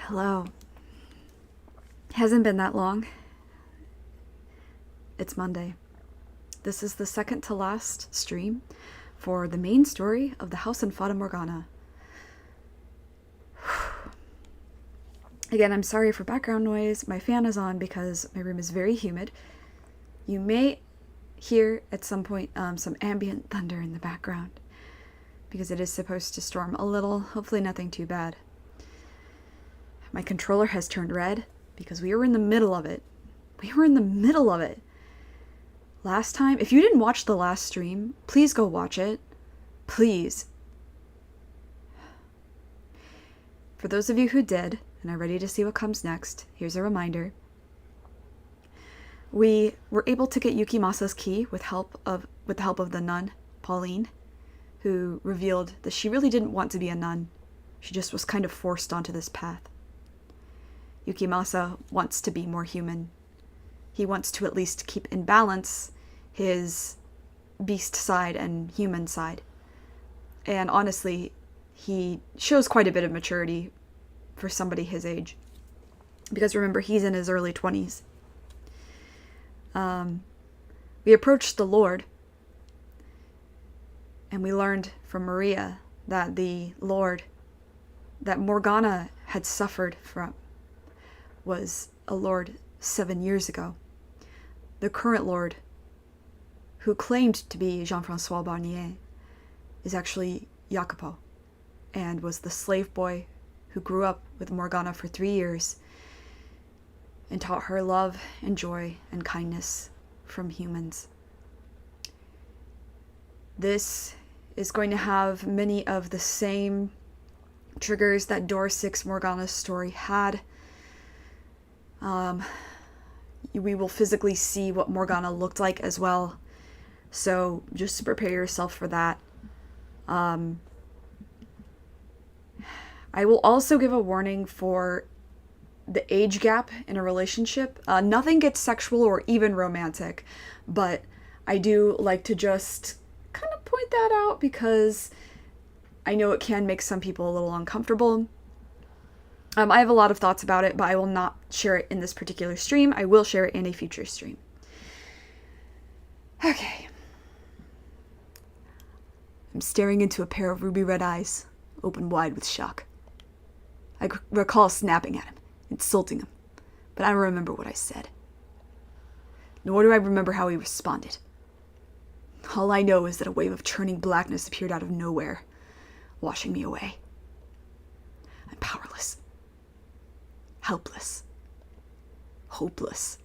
Hello. Hasn't been that long. It's Monday. This is the second to last stream for the main story of the house in Fata Morgana. Again, I'm sorry for background noise. My fan is on because my room is very humid. You may hear at some point some ambient thunder in the background because it is supposed to storm a little, hopefully nothing too bad. My controller has turned red because we were in the middle of it. Last time, if you didn't watch the last stream, please go watch it. Please. For those of you who did and are ready to see what comes next, here's a reminder. We were able to get Yukimasa's key with the help of the nun, Pauline, who revealed that she really didn't want to be a nun. She just was kind of forced onto this path. Yukimasa wants to be more human. He wants to at least keep in balance his beast side and human side. And honestly, he shows quite a bit of maturity for somebody his age. Because remember, he's in his early 20s. We approached the Lord, and we learned from Maria that the Lord that Morgana had suffered from was a lord 7 years ago. The current lord, who claimed to be Jean-Francois Barnier, is actually Jacopo, and was the slave boy who grew up with Morgana for 3 years and taught her love and joy and kindness from humans. This is going to have many of the same triggers that Door 6 Morgana's story had. We will physically see what Morgana looked like as well, so just prepare yourself for that. I will also give a warning for the age gap in a relationship. Nothing gets sexual or even romantic, but I do like to just kind of point that out because I know it can make some people a little uncomfortable. I have a lot of thoughts about it, but I will not share it in this particular stream. I will share it in a future stream. Okay. I'm staring into a pair of ruby red eyes, open wide with shock. I recall snapping at him, insulting him, but I don't remember what I said. Nor do I remember how he responded. All I know is that a wave of churning blackness appeared out of nowhere, washing me away. I'm powerless. Helpless. Hopeless.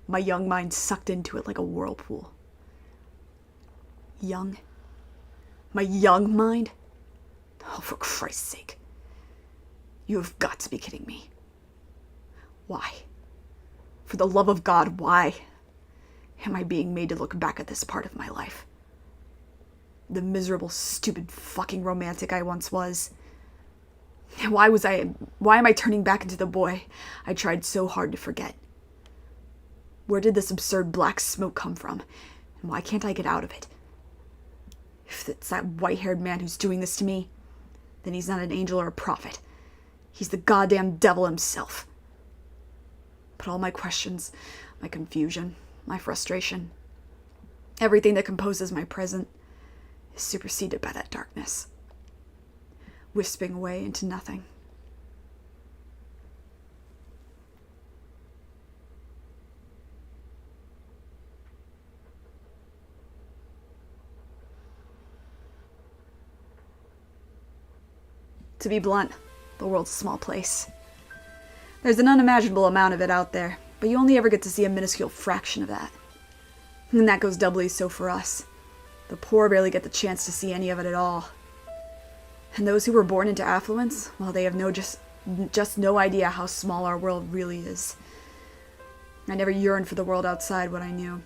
My young mind sucked into it like a whirlpool. Young? My young mind? Oh, for Christ's sake. You have got to be kidding me. Why? For the love of God, why am I being made to look back at this part of my life? The miserable, stupid, fucking romantic I once was. Why am I turning back into the boy I tried so hard to forget? Where did this absurd black smoke come from? And why can't I get out of it? If it's that white-haired man who's doing this to me, then he's not an angel or a prophet. He's the goddamn devil himself. But all my questions, my confusion, my frustration, everything that composes my present is superseded by that darkness, wisping away into nothing. To be blunt, the world's a small place. There's an unimaginable amount of it out there, but you only ever get to see a minuscule fraction of that. And that goes doubly so for us. The poor barely get the chance to see any of it at all. And those who were born into affluence, well, they have just no idea how small our world really is. I never yearned for the world outside what I knew.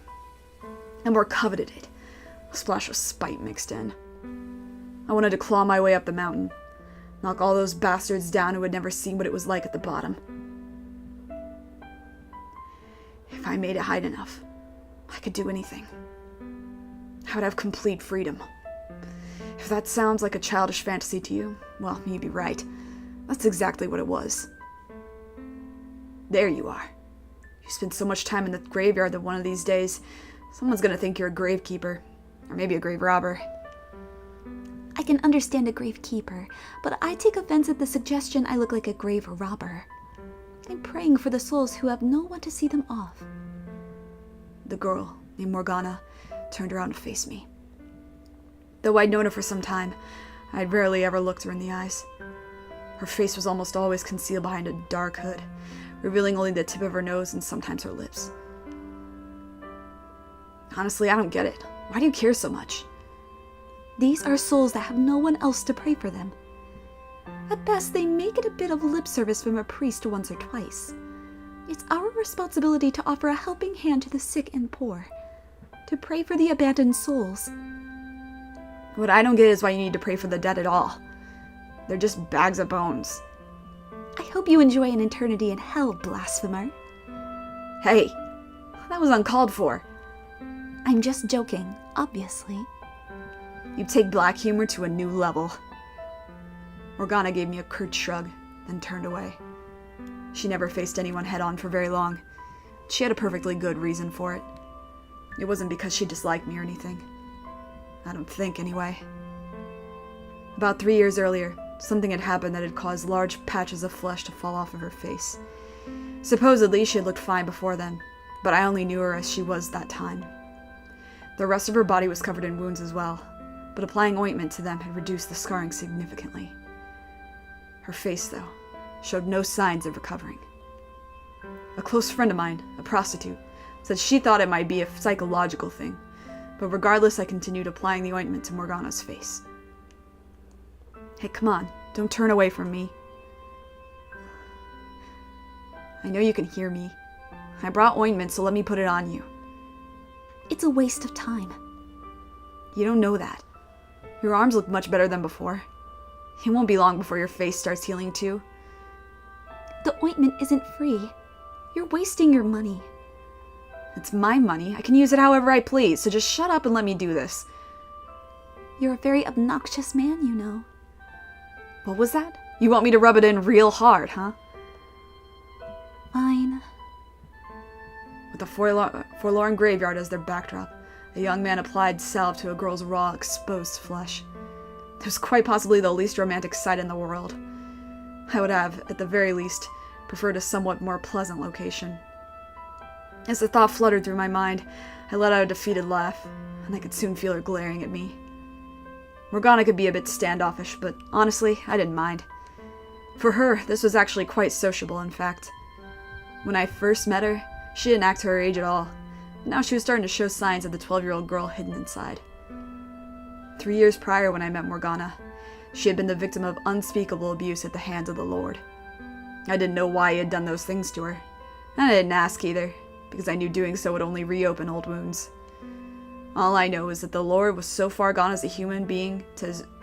I more coveted it, a splash of spite mixed in. I wanted to claw my way up the mountain, knock all those bastards down who had never seen what it was like at the bottom. If I made it high enough, I could do anything. I would have complete freedom. If that sounds like a childish fantasy to you, well, you'd be right. That's exactly what it was. There you are. You spend so much time in the graveyard that one of these days, someone's gonna think you're a gravekeeper. Or maybe a grave robber. I can understand a gravekeeper, but I take offense at the suggestion I look like a grave robber. I'm praying for the souls who have no one to see them off. The girl, named Morgana, turned around to face me. Though I'd known her for some time, I'd rarely ever looked her in the eyes. Her face was almost always concealed behind a dark hood, revealing only the tip of her nose and sometimes her lips. Honestly, I don't get it. Why do you care so much? These are souls that have no one else to pray for them. At best, they may get a bit of lip service from a priest once or twice. It's our responsibility to offer a helping hand to the sick and poor, to pray for the abandoned souls. What I don't get is why you need to pray for the dead at all. They're just bags of bones. I hope you enjoy an eternity in hell, blasphemer. Hey, that was uncalled for. I'm just joking, obviously. You take black humor to a new level. Morgana gave me a curt shrug, then turned away. She never faced anyone head-on for very long. She had a perfectly good reason for it. It wasn't because she disliked me or anything. I don't think, anyway. About 3 years earlier, something had happened that had caused large patches of flesh to fall off of her face. Supposedly, she had looked fine before then, but I only knew her as she was that time. The rest of her body was covered in wounds as well, but applying ointment to them had reduced the scarring significantly. Her face, though, showed no signs of recovering. A close friend of mine, a prostitute, said she thought it might be a psychological thing, but regardless, I continued applying the ointment to Morgana's face. Hey, come on, don't turn away from me. I know you can hear me. I brought ointment, so let me put it on you. It's a waste of time. You don't know that. Your arms look much better than before. It won't be long before your face starts healing too. The ointment isn't free. You're wasting your money. It's my money. I can use it however I please, so just shut up and let me do this. You're a very obnoxious man, you know. What was that? You want me to rub it in real hard, huh? Fine. With a forlorn graveyard as their backdrop, a young man applied salve to a girl's raw, exposed flesh. It was quite possibly the least romantic sight in the world. I would have, at the very least, preferred a somewhat more pleasant location. As the thought fluttered through my mind, I let out a defeated laugh, and I could soon feel her glaring at me. Morgana could be a bit standoffish, but honestly, I didn't mind. For her, this was actually quite sociable, in fact. When I first met her, she didn't act her age at all. Now she was starting to show signs of the 12-year-old girl hidden inside. 3 years prior, when I met Morgana, she had been the victim of unspeakable abuse at the hands of the Lord. I didn't know why he had done those things to her, and I didn't ask either, because I knew doing so would only reopen old wounds. All I know is that the Lord was so far gone as a human being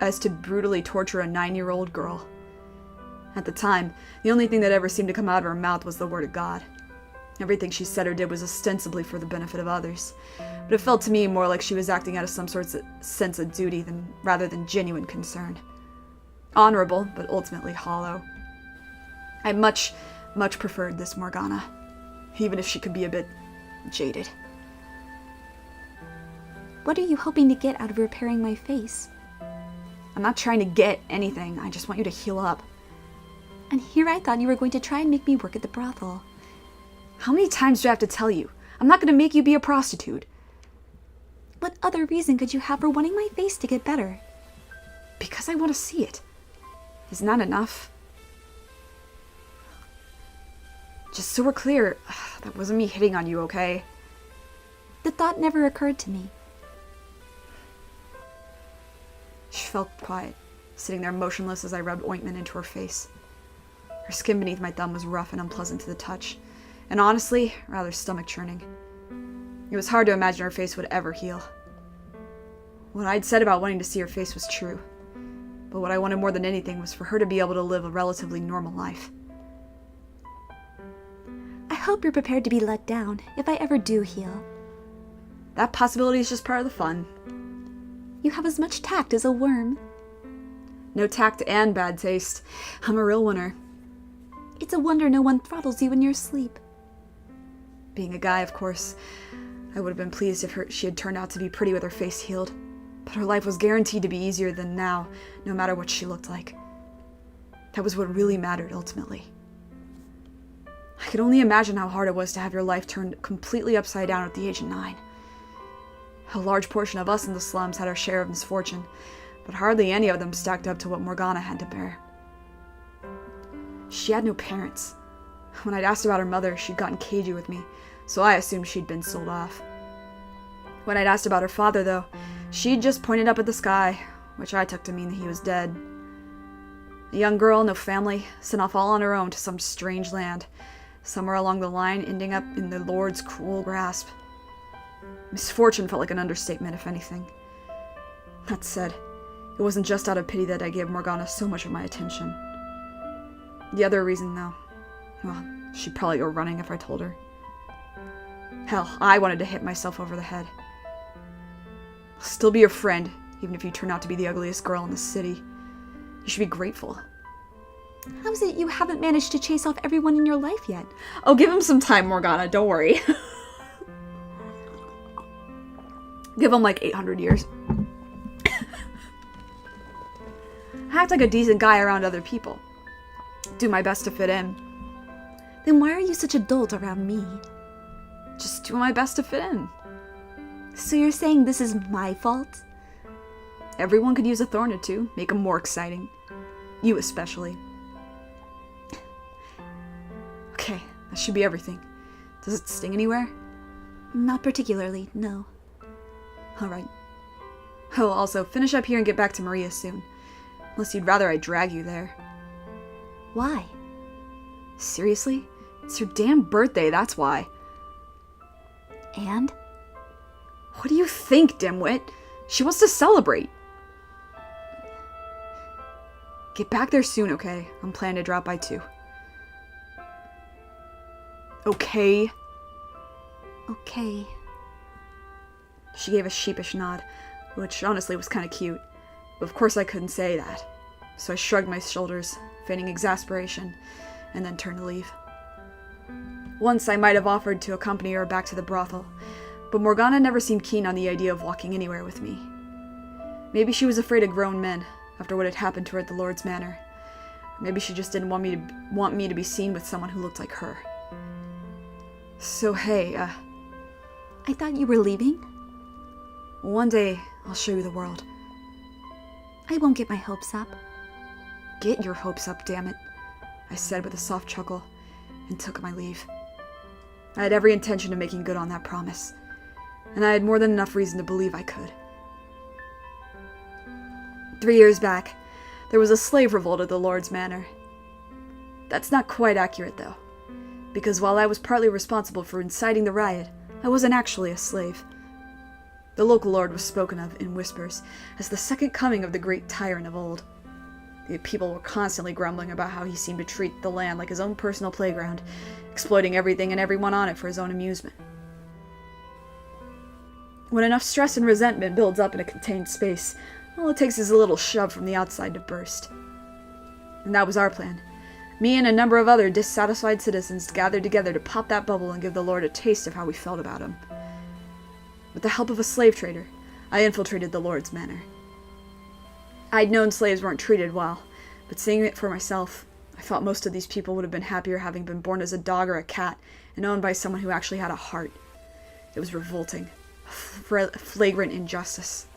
as to brutally torture a 9-year-old girl. At the time, the only thing that ever seemed to come out of her mouth was the word of God. Everything she said or did was ostensibly for the benefit of others, but it felt to me more like she was acting out of some sort of sense of duty rather than genuine concern. Honorable, but ultimately hollow. I much preferred this Morgana, even if she could be a bit jaded. What are you hoping to get out of repairing my face? I'm not trying to get anything, I just want you to heal up. And here I thought you were going to try and make me work at the brothel. How many times do I have to tell you? I'm not going to make you be a prostitute. What other reason could you have for wanting my face to get better? Because I want to see it. Isn't that enough? Just so we're clear, that wasn't me hitting on you, okay? The thought never occurred to me. She felt quiet, sitting there motionless as I rubbed ointment into her face. Her skin beneath my thumb was rough and unpleasant to the touch, and honestly, rather stomach-churning. It was hard to imagine her face would ever heal. What I'd said about wanting to see her face was true, but what I wanted more than anything was for her to be able to live a relatively normal life. I hope you're prepared to be let down if I ever do heal. That possibility is just part of the fun. You have as much tact as a worm. No tact and bad taste. I'm a real winner. It's a wonder no one throttles you in your sleep. Being a guy, of course, I would have been pleased if she had turned out to be pretty with her face healed. But her life was guaranteed to be easier than now, no matter what she looked like. That was what really mattered, ultimately. I could only imagine how hard it was to have your life turned completely upside down at the age of 9. A large portion of us in the slums had our share of misfortune, but hardly any of them stacked up to what Morgana had to bear. She had no parents. When I'd asked about her mother, she'd gotten cagey with me, so I assumed she'd been sold off. When I'd asked about her father, though, she'd just pointed up at the sky, which I took to mean that he was dead. A young girl, no family, sent off all on her own to some strange land, somewhere along the line ending up in the Lord's cruel grasp. Misfortune felt like an understatement, if anything. That said, it wasn't just out of pity that I gave Morgana so much of my attention. The other reason, though, well, she'd probably go running if I told her. Hell, I wanted to hit myself over the head. I'll still be your friend, even if you turn out to be the ugliest girl in the city. You should be grateful. How's it you haven't managed to chase off everyone in your life yet? Oh, give him some time, Morgana, don't worry. Give him like 800 years. Act like a decent guy around other people. Do my best to fit in. Then why are you such a dolt around me? Just do my best to fit in. So you're saying this is my fault? Everyone could use a thorn or two, make them more exciting. You especially. Okay, that should be everything. Does it sting anywhere? Not particularly, no. Alright. Oh, also, finish up here and get back to Maria soon. Unless you'd rather I drag you there. Why? Seriously? It's your damn birthday, that's why. And? What do you think, dimwit? She wants to celebrate. Get back there soon, okay? I'm planning to drop by too. Okay? Okay. She gave a sheepish nod, which honestly was kind of cute. But of course I couldn't say that. So I shrugged my shoulders, feigning exasperation, and then turned to leave. Once I might have offered to accompany her back to the brothel, but Morgana never seemed keen on the idea of walking anywhere with me. Maybe she was afraid of grown men, after what had happened to her at the Lord's Manor. Or maybe she just didn't want me to be seen with someone who looked like her. So hey, I thought you were leaving? One day, I'll show you the world. I won't get my hopes up. Get your hopes up, damn it, I said with a soft chuckle, and took my leave. I had every intention of making good on that promise, and I had more than enough reason to believe I could. 3 years back, there was a slave revolt at the Lord's Manor. That's not quite accurate, though, because while I was partly responsible for inciting the riot, I wasn't actually a slave. The local lord was spoken of, in whispers, as the second coming of the great tyrant of old. The people were constantly grumbling about how he seemed to treat the land like his own personal playground, exploiting everything and everyone on it for his own amusement. When enough stress and resentment builds up in a contained space, all it takes is a little shove from the outside to burst. And that was our plan. Me and a number of other dissatisfied citizens gathered together to pop that bubble and give the Lord a taste of how we felt about him. With the help of a slave trader, I infiltrated the Lord's Manor. I'd known slaves weren't treated well, but seeing it for myself, I thought most of these people would have been happier having been born as a dog or a cat and owned by someone who actually had a heart. It was revolting. Flagrant injustice.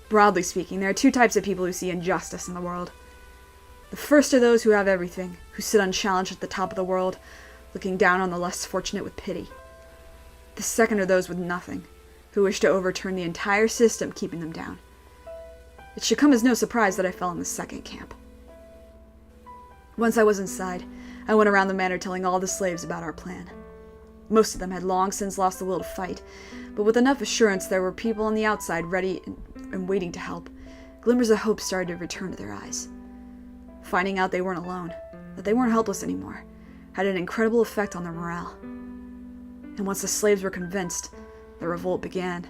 Broadly speaking, there are two types of people who see injustice in the world. The first are those who have everything, who sit unchallenged at the top of the world, looking down on the less fortunate with pity. The second are those with nothing, who wish to overturn the entire system keeping them down. It should come as no surprise that I fell in the second camp. Once I was inside, I went around the manor telling all the slaves about our plan. Most of them had long since lost the will to fight, but with enough assurance there were people on the outside ready and waiting to help, glimmers of hope started to return to their eyes. Finding out they weren't alone, that they weren't helpless anymore, had an incredible effect on their morale. And once the slaves were convinced, the revolt began.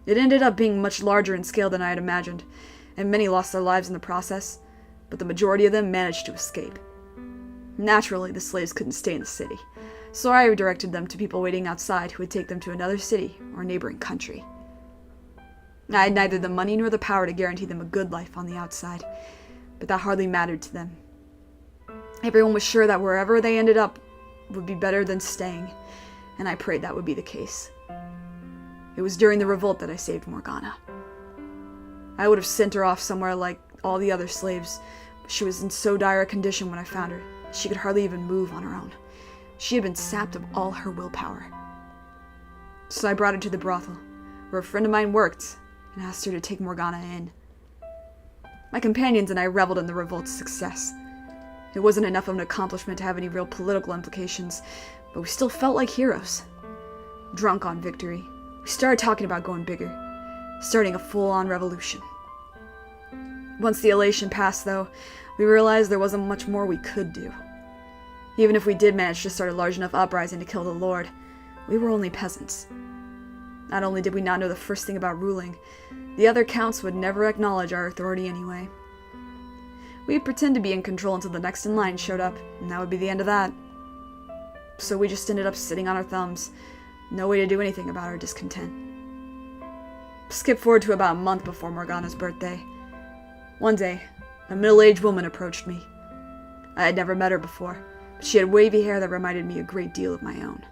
It ended up being much larger in scale than I had imagined, and many lost their lives in the process, but the majority of them managed to escape. Naturally, the slaves couldn't stay in the city, so I redirected them to people waiting outside who would take them to another city or neighboring country. I had neither the money nor the power to guarantee them a good life on the outside, but that hardly mattered to them. Everyone was sure that wherever they ended up would be better than staying, and I prayed that would be the case. It was during the revolt that I saved Morgana. I would have sent her off somewhere like all the other slaves, but she was in so dire a condition when I found her, she could hardly even move on her own. She had been sapped of all her willpower. So I brought her to the brothel, where a friend of mine worked, and asked her to take Morgana in. My companions and I reveled in the revolt's success. It wasn't enough of an accomplishment to have any real political implications, but we still felt like heroes. Drunk on victory, we started talking about going bigger, starting a full-on revolution. Once the elation passed, though, we realized there wasn't much more we could do. Even if we did manage to start a large enough uprising to kill the Lord, we were only peasants. Not only did we not know the first thing about ruling, the other counts would never acknowledge our authority anyway. We'd pretend to be in control until the next in line showed up, and that would be the end of that. So we just ended up sitting on our thumbs, no way to do anything about our discontent. Skip forward to about a month before Morgana's birthday. One day, a middle-aged woman approached me. I had never met her before, but she had wavy hair that reminded me a great deal of my own.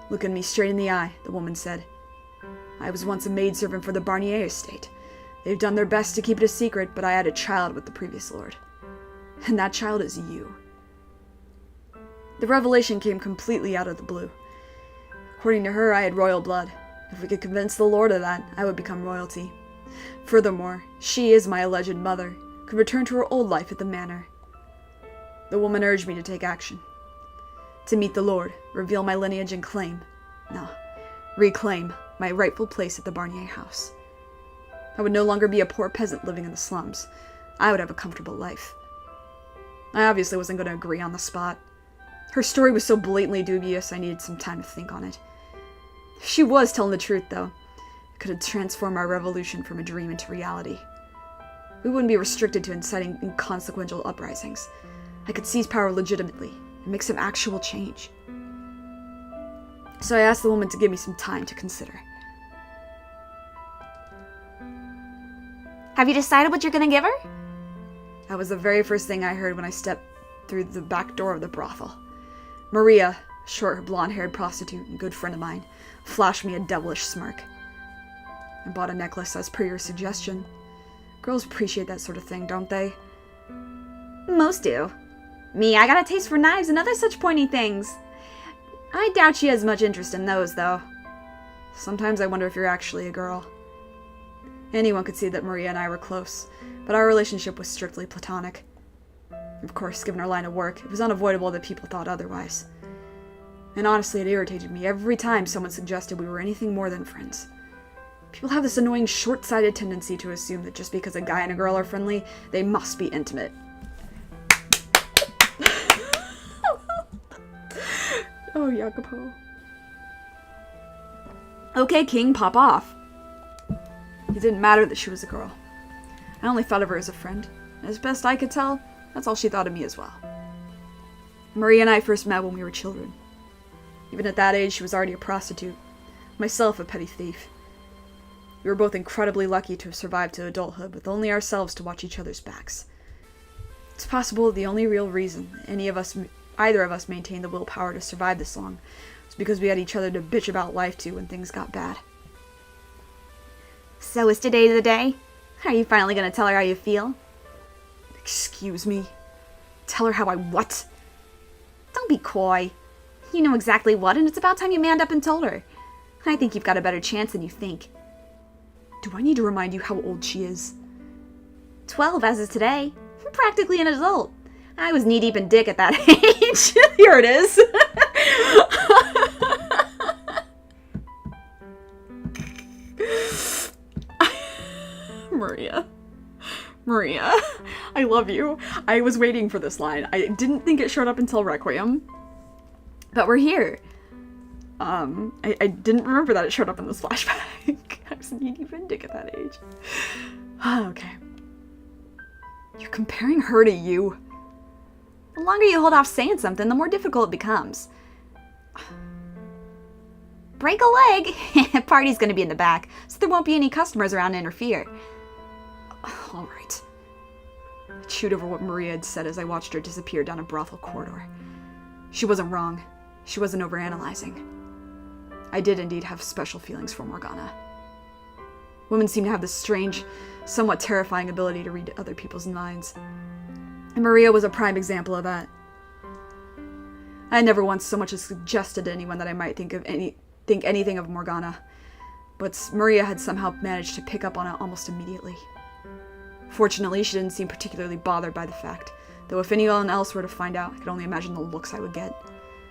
Looking me straight in the eye, the woman said, "I was once a maidservant for the Barnier estate. They've done their best to keep it a secret, but I had a child with the previous lord. And that child is you." The revelation came completely out of the blue. According to her, I had royal blood. If we could convince the lord of that, I would become royalty. Furthermore, she is my alleged mother, could return to her old life at the manor. The woman urged me to take action. To meet the lord, reveal my lineage and reclaim my rightful place at the Barnier house. I would no longer be a poor peasant living in the slums. I would have a comfortable life. I obviously wasn't going to agree on the spot. Her story was so blatantly dubious, I needed some time to think on it. If she was telling the truth, though, it could have transformed our revolution from a dream into reality. We wouldn't be restricted to inciting inconsequential uprisings. I could seize power legitimately and make some actual change. So I asked the woman to give me some time to consider. Have you decided what you're gonna give her? That was the very first thing I heard when I stepped through the back door of the brothel. Maria, a short, blonde-haired prostitute and good friend of mine, flashed me a devilish smirk. I bought a necklace as per your suggestion. Girls appreciate that sort of thing, don't they? Most do. Me, I got a taste for knives and other such pointy things. I doubt she has much interest in those, though. Sometimes I wonder if you're actually a girl. Anyone could see that Maria and I were close, but our relationship was strictly platonic. Of course, given our line of work, it was unavoidable that people thought otherwise. And honestly, it irritated me every time someone suggested we were anything more than friends. People have this annoying short-sighted tendency to assume that just because a guy and a girl are friendly, they must be intimate. Oh, Jacopo. Okay, King, pop off. It didn't matter that she was a girl. I only thought of her as a friend. As best I could tell, that's all she thought of me as well. Maria and I first met when we were children. Even at that age, she was already a prostitute. Myself, a petty thief. We were both incredibly lucky to have survived to adulthood with only ourselves to watch each other's backs. It's possible the only real reason either of us maintained the willpower to survive this long was because we had each other to bitch about life to when things got bad. So is today the day? Are you finally gonna tell her how you feel? Excuse me? Tell her how I what? Don't be coy. You know exactly what, and it's about time you manned up and told her. I think you've got a better chance than you think. Do I need to remind you how old she is? 12 as is today. Practically an adult. I was knee-deep in dick at that age. Here it is. Maria, I love you. I was waiting for this line. I didn't think it showed up until Requiem, but we're here. I didn't remember that it showed up in this flashback. I was knee-deep in dick at that age. Okay. You're comparing her to you? The longer you hold off saying something, the more difficult it becomes. Break a leg! Party's gonna be in the back, so there won't be any customers around to interfere. Alright. I chewed over what Maria had said as I watched her disappear down a brothel corridor. She wasn't wrong. She wasn't overanalyzing. I did indeed have special feelings for Morgana. Women seem to have this strange, somewhat terrifying ability to read other people's minds. And Maria was a prime example of that. I had never once so much as suggested to anyone that I might think anything of Morgana, but Maria had somehow managed to pick up on it almost immediately. Fortunately, she didn't seem particularly bothered by the fact, though if anyone else were to find out, I could only imagine the looks I would get.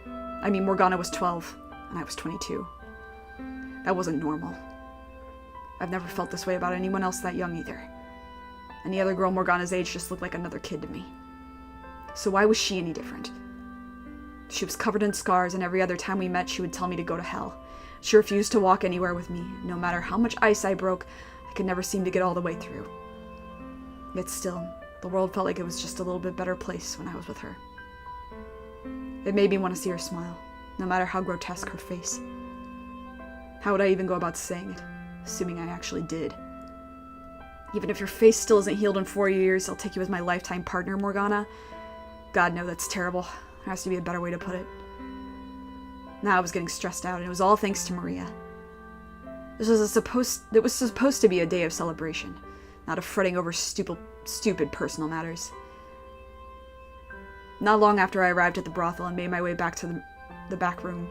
I mean, Morgana was 12, and I was 22. That wasn't normal. I've never felt this way about anyone else that young either. Any other girl Morgana's age just looked like another kid to me. So why was she any different? She was covered in scars, and every other time we met, she would tell me to go to hell. She refused to walk anywhere with me. No matter how much ice I broke, I could never seem to get all the way through. Yet still, the world felt like it was just a little bit better place when I was with her. It made me want to see her smile, no matter how grotesque her face. How would I even go about saying it, assuming I actually did? Even if your face still isn't healed in 4 years, I'll take you as my lifetime partner, Morgana. God, no, that's terrible. There has to be a better way to put it. Now I was getting stressed out, and it was all thanks to Maria. It was supposed to be a day of celebration, not of fretting over stupid personal matters. Not long after I arrived at the brothel and made my way back to the back room,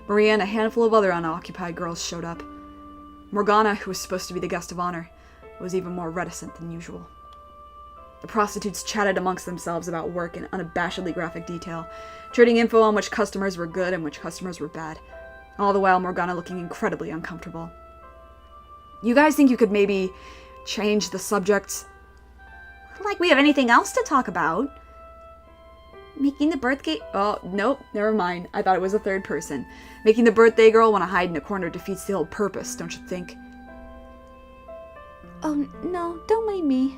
Maria and a handful of other unoccupied girls showed up. Morgana, who was supposed to be the guest of honor, was even more reticent than usual. The prostitutes chatted amongst themselves about work in unabashedly graphic detail, trading info on which customers were good and which customers were bad, all the while Morgana looking incredibly uncomfortable. You guys think you could maybe change the subject? Like we have anything else to talk about. Making the birthday... Oh, nope, never mind. I thought it was a third person. Making the birthday girl want to hide in a corner defeats the whole purpose, don't you think? Oh, no, don't mind me.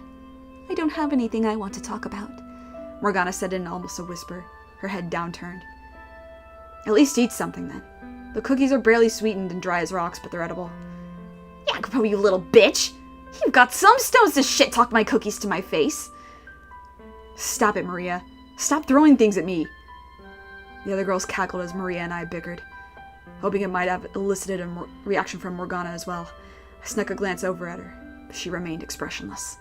I don't have anything I want to talk about. Morgana said in almost a whisper, her head downturned. At least eat something, then. The cookies are barely sweetened and dry as rocks, but they're edible. Yeah, go, you little bitch! You've got some stones to shit-talk my cookies to my face. Stop it, Maria. Stop throwing things at me. The other girls cackled as Maria and I bickered, hoping it might have elicited a reaction from Morgana as well. I snuck a glance over at her, but she remained expressionless.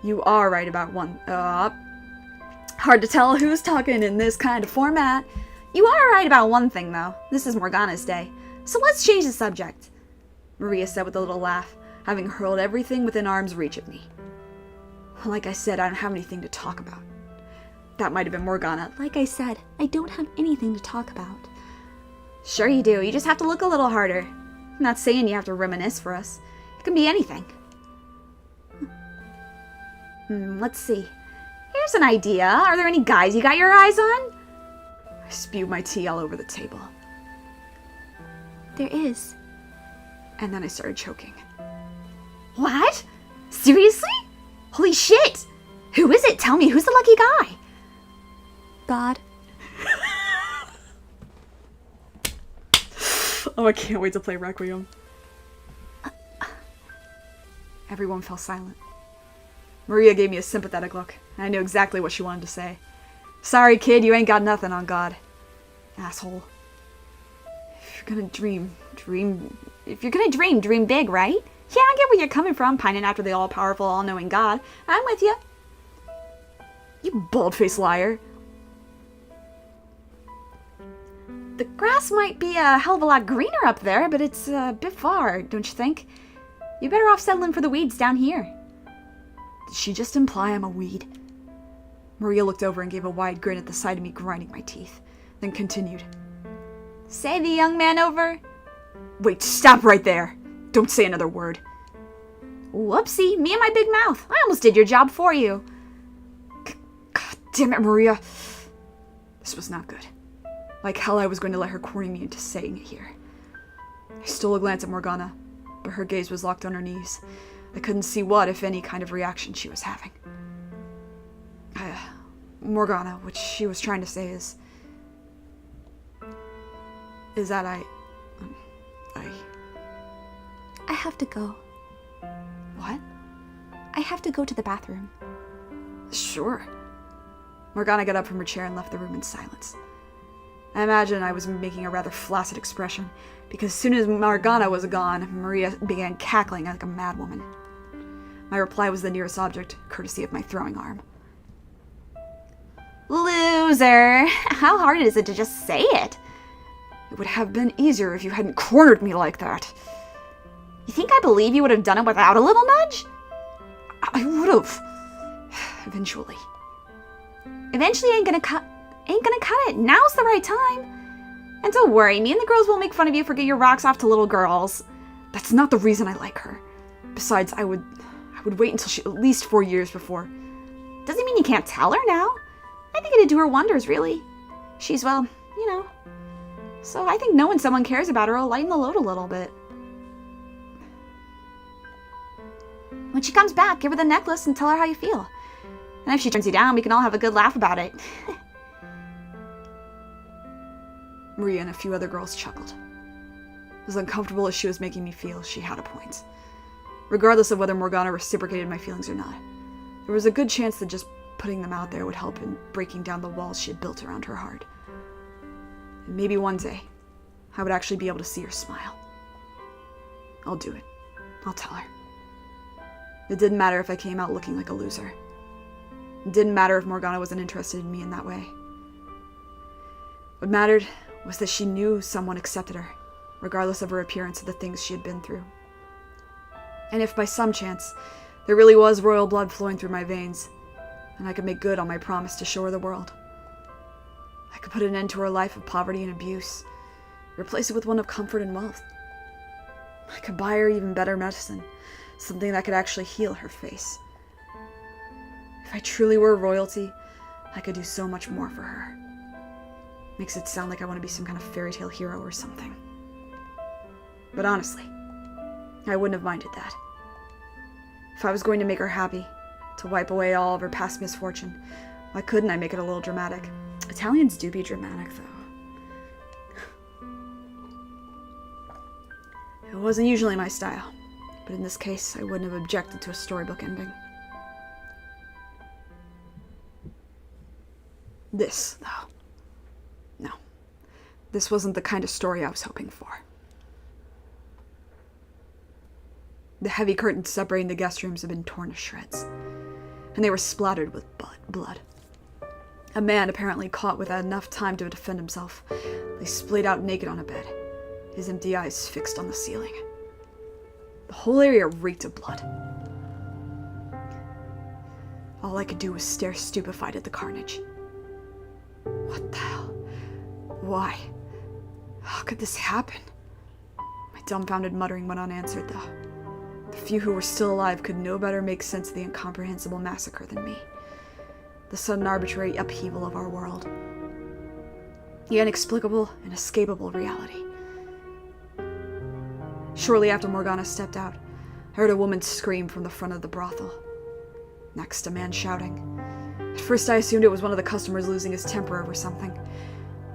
You are right about one... hard to tell who's talking in this kind of format. You are right about one thing, though. This is Morgana's day. So let's change the subject. Maria said with a little laugh, having hurled everything within arm's reach at me. Like I said, I don't have anything to talk about. That might have been Morgana. Like I said, I don't have anything to talk about. Sure you do. You just have to look a little harder. I'm not saying you have to reminisce for us. It can be anything. Let's see. Here's an idea. Are there any guys you got your eyes on? I spewed my tea all over the table. There is. And then I started choking. What? Seriously? Holy shit! Who is it? Tell me, who's the lucky guy? God. Oh, I can't wait to play Requiem. Everyone fell silent. Maria gave me a sympathetic look, and I knew exactly what she wanted to say. Sorry, kid, you ain't got nothing on God. Asshole. If you're gonna dream big, right? Yeah, I get where you're coming from, pining after the all-powerful, all-knowing God. I'm with you. You bald-faced liar. The grass might be a hell of a lot greener up there, but it's a bit far, don't you think? You're better off settling for the weeds down here. Did she just imply I'm a weed? Maria looked over and gave a wide grin at the sight of me grinding my teeth, then continued. Say the young man over. Wait, stop right there. Don't say another word. Whoopsie, me and my big mouth. I almost did your job for you. God damn it, Maria. This was not good. Like hell I was going to let her corner me into saying it here. I stole a glance at Morgana, but her gaze was locked on her knees. I couldn't see what, if any, kind of reaction she was having. Morgana, what she was trying to say is that I have to go. What? I have to go to the bathroom. Sure. Morgana got up from her chair and left the room in silence. I imagine I was making a rather flaccid expression, because as soon as Morgana was gone, Maria began cackling like a madwoman. My reply was the nearest object, courtesy of my throwing arm. Loser! How hard is it to just say it? It would have been easier if you hadn't cornered me like that. You think I believe you would have done it without a little nudge? I would have. Eventually. Eventually ain't gonna cut it. Now's the right time. And don't worry, me and the girls will make fun of you for getting your rocks off to little girls. That's not the reason I like her. Besides, I would wait until she at least 4 years before. Doesn't mean you can't tell her now. I think it'd do her wonders, really. She's, well, you know. So I think knowing someone cares about her will lighten the load a little bit. When she comes back, give her the necklace and tell her how you feel. And if she turns you down, we can all have a good laugh about it. Maria and a few other girls chuckled. As uncomfortable as she was making me feel, she had a point. Regardless of whether Morgana reciprocated my feelings or not, there was a good chance that just putting them out there would help in breaking down the walls she had built around her heart. And maybe one day, I would actually be able to see her smile. I'll do it. I'll tell her. It didn't matter if I came out looking like a loser. It didn't matter if Morgana wasn't interested in me in that way. What mattered was that she knew someone accepted her, regardless of her appearance or the things she had been through. And if by some chance there really was royal blood flowing through my veins, then I could make good on my promise to show her the world. I could put an end to her life of poverty and abuse, replace it with one of comfort and wealth. I could buy her even better medicine, something that could actually heal her face. If I truly were royalty, I could do so much more for her. Makes it sound like I want to be some kind of fairy tale hero or something. But honestly, I wouldn't have minded that. If I was going to make her happy, to wipe away all of her past misfortune, why couldn't I make it a little dramatic? Italians do be dramatic, though. It wasn't usually my style, but in this case, I wouldn't have objected to a storybook ending. This, though. No. This wasn't the kind of story I was hoping for. The heavy curtains separating the guest rooms had been torn to shreds, and they were splattered with blood. A man, apparently caught without enough time to defend himself, lay splayed out naked on a bed, his empty eyes fixed on the ceiling. The whole area reeked of blood. All I could do was stare stupefied at the carnage. What the hell? Why? How could this happen? My dumbfounded muttering went unanswered, though. The few who were still alive could no better make sense of the incomprehensible massacre than me. The sudden arbitrary upheaval of our world. The inexplicable, inescapable reality. Shortly after Morgana stepped out, I heard a woman scream from the front of the brothel. Next, a man shouting. At first I assumed it was one of the customers losing his temper over something,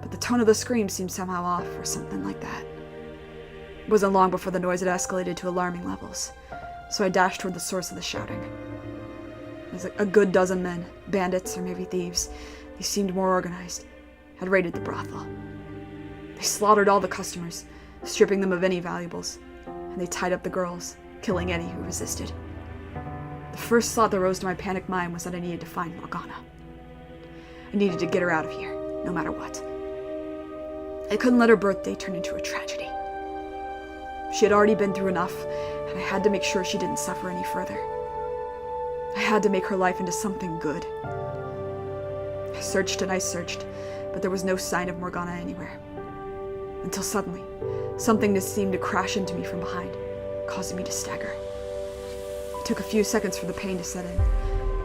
but the tone of the scream seemed somehow off or something like that. It wasn't long before the noise had escalated to alarming levels, so I dashed toward the source of the shouting. There's a good dozen men, bandits or maybe thieves, they seemed more organized, had raided the brothel. They slaughtered all the customers, stripping them of any valuables, and they tied up the girls, killing any who resisted. The first thought that rose to my panicked mind was that I needed to find Morgana. I needed to get her out of here, no matter what. I couldn't let her birthday turn into a tragedy. She had already been through enough, and I had to make sure she didn't suffer any further. I had to make her life into something good. I searched and I searched, but there was no sign of Morgana anywhere. Until suddenly, something just seemed to crash into me from behind, causing me to stagger. It took a few seconds for the pain to set in,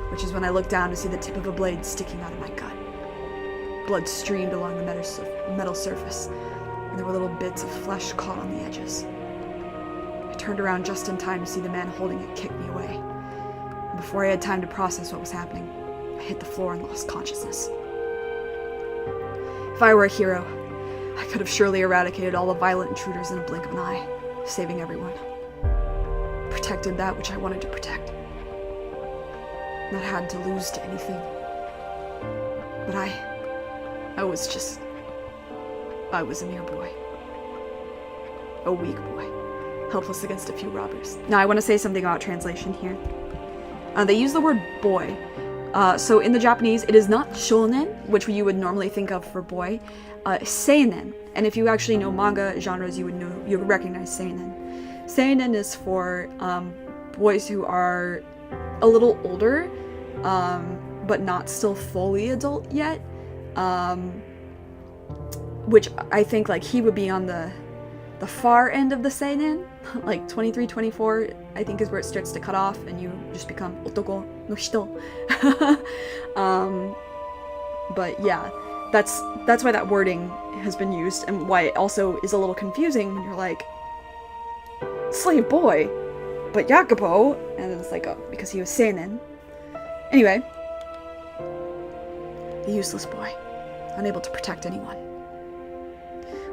which is when I looked down to see the tip of a blade sticking out of my gut. Blood streamed along the metal surface, and there were little bits of flesh caught on the edges. I I turned around just in time to see the man holding it kick me away. And before I had time to process what was happening, I hit the floor and lost consciousness. If I were a hero, I could have surely eradicated all the violent intruders in a blink of an eye, saving everyone. Protected that which I wanted to protect. Not had to lose to anything. But I was a mere boy. A weak boy. Helpless against a few robbers. Now I want to say something about translation here. They use the word boy. So in the Japanese, it is not shonen, which you would normally think of for boy, seinen. And if you actually know manga genres, you would recognize seinen. Seinen is for boys who are a little older, but not still fully adult yet. Which I think like he would be on the far end of the seinen, like 23, 24, I think is where it starts to cut off and you just become otoko no hito. But yeah, that's why that wording has been used and why it also is a little confusing when you're like, slave boy, but Yakubo, and it's like, oh, because he was seinen. Anyway, the useless boy, unable to protect anyone.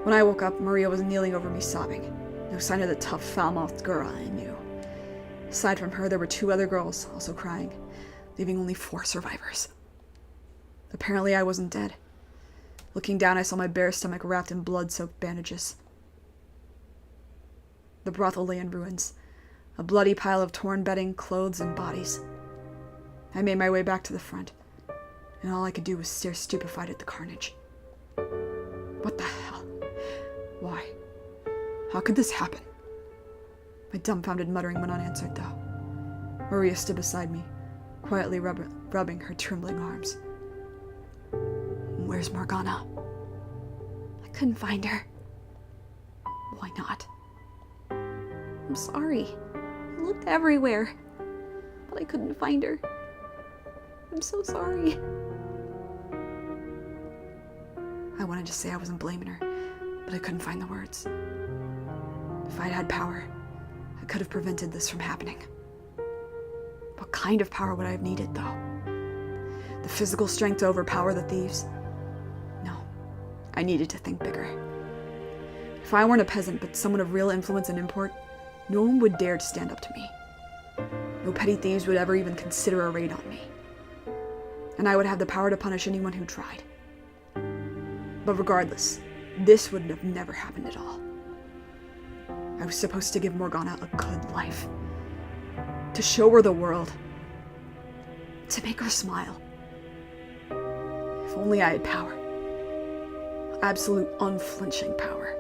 When I woke up, Maria was kneeling over me sobbing. No sign of the tough, foul-mouthed girl I knew. Aside from her, there were 2 other girls, also crying, leaving only 4 survivors. Apparently I wasn't dead. Looking down, I saw my bare stomach wrapped in blood-soaked bandages. The brothel lay in ruins, a bloody pile of torn bedding, clothes, and bodies. I made my way back to the front, and all I could do was stare stupefied at the carnage. What the hell? Why? How could this happen? My dumbfounded muttering went unanswered, though. Maria stood beside me, quietly rubbing her trembling arms. Where's Morgana? I couldn't find her. Why not? I'm sorry. I looked everywhere, but I couldn't find her. I'm so sorry. I wanted to say I wasn't blaming her, but I couldn't find the words. If I'd had power, I could have prevented this from happening. What kind of power would I have needed, though? The physical strength to overpower the thieves? No, I needed to think bigger. If I weren't a peasant, but someone of real influence and import, no one would dare to stand up to me. No petty thieves would ever even consider a raid on me. And I would have the power to punish anyone who tried. But regardless, this would have never happened at all. I was supposed to give Morgana a good life. To show her the world. To make her smile. If only I had power. Absolute unflinching power.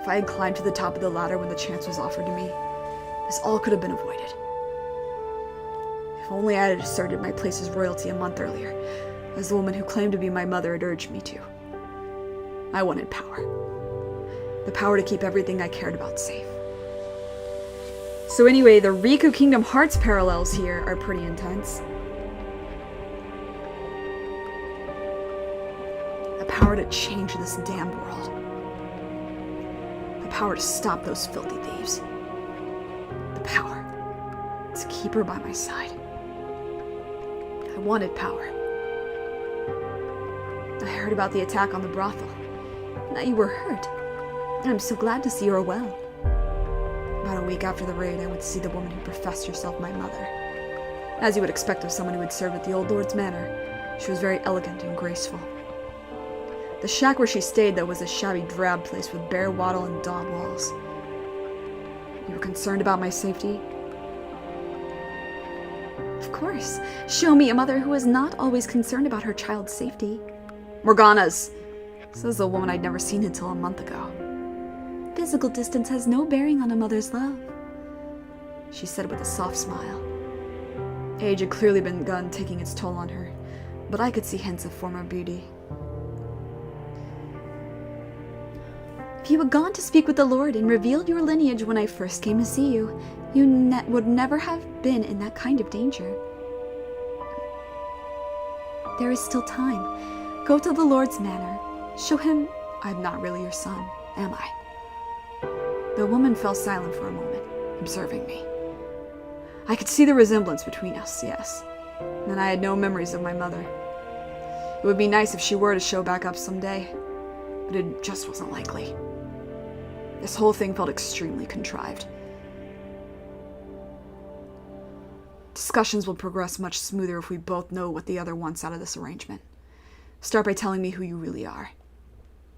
If I had climbed to the top of the ladder when the chance was offered to me, this all could have been avoided. If only I had asserted my place as royalty a month earlier, as the woman who claimed to be my mother had urged me to. I wanted power. The power to keep everything I cared about safe. So anyway, the Riku Kingdom Hearts parallels here are pretty intense. The power to change this damned world. The power to stop those filthy thieves. The power to keep her by my side. I wanted power. I heard about the attack on the brothel. That you were hurt. I'm so glad to see you are well. About a week after the raid, I went to see the woman who professed herself my mother. As you would expect of someone who had served at the old lord's manor, she was very elegant and graceful. The shack where she stayed, though, was a shabby, drab place with bare wattle and daub walls. You were concerned about my safety? Of course. Show me a mother who is not always concerned about her child's safety. Morgana's, says the woman I'd never seen until a month ago. Physical distance has no bearing on a mother's love, she said with a soft smile. Age had clearly begun taking its toll on her, but I could see hints of former beauty. If you had gone to speak with the Lord and revealed your lineage when I first came to see you, you would never have been in that kind of danger. There is still time. Go to the Lord's manor. Show him I'm not really your son, am I? The woman fell silent for a moment, observing me. I could see the resemblance between us, yes, and I had no memories of my mother. It would be nice if she were to show back up someday, but it just wasn't likely. This whole thing felt extremely contrived. Discussions will progress much smoother if we both know what the other wants out of this arrangement. Start by telling me who you really are.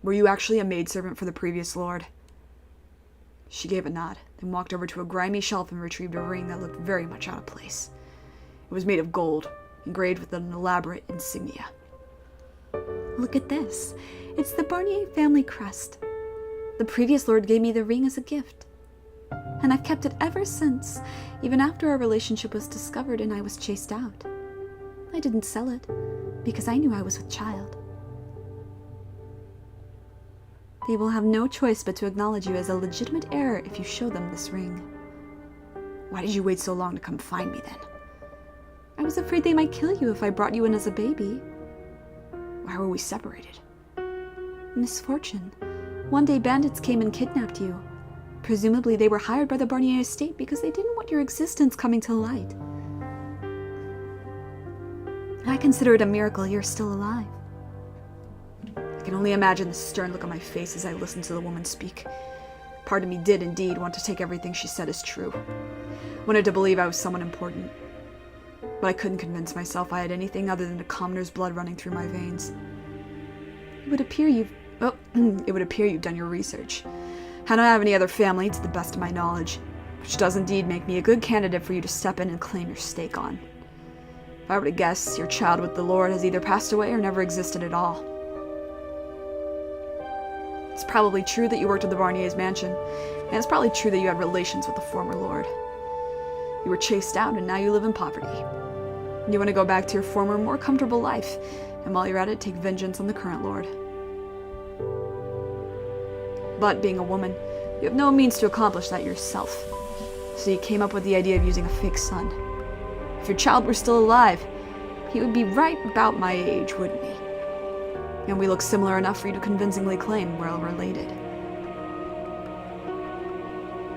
Were you actually a maidservant for the previous lord? She gave a nod, then walked over to a grimy shelf and retrieved a ring that looked very much out of place. It was made of gold, engraved with an elaborate insignia. Look at this. It's the Barnier family crest. The previous lord gave me the ring as a gift, and I've kept it ever since, even after our relationship was discovered and I was chased out. I didn't sell it, because I knew I was with child. They will have no choice but to acknowledge you as a legitimate heir if you show them this ring. Why did you wait so long to come find me then? I was afraid they might kill you if I brought you in as a baby. Why were we separated? Misfortune. One day bandits came and kidnapped you. Presumably they were hired by the Barnier estate because they didn't want your existence coming to light. I consider it a miracle you're still alive. I can only imagine the stern look on my face as I listened to the woman speak. Part of me did indeed want to take everything she said as true. Wanted to believe I was someone important. But I couldn't convince myself I had anything other than a commoner's blood running through my veins. It would appear you've done your research. I don't have any other family, to the best of my knowledge, which does indeed make me a good candidate for you to step in and claim your stake on. If I were to guess, your child with the Lord has either passed away or never existed at all. It's probably true that you worked at the Barnier's mansion, and it's probably true that you had relations with the former Lord. You were chased out, and now you live in poverty. You want to go back to your former, more comfortable life, and while you're at it, take vengeance on the current Lord. But being a woman, you have no means to accomplish that yourself, so you came up with the idea of using a fake son. If your child were still alive, he would be right about my age, wouldn't he? And we look similar enough for you to convincingly claim we're all related.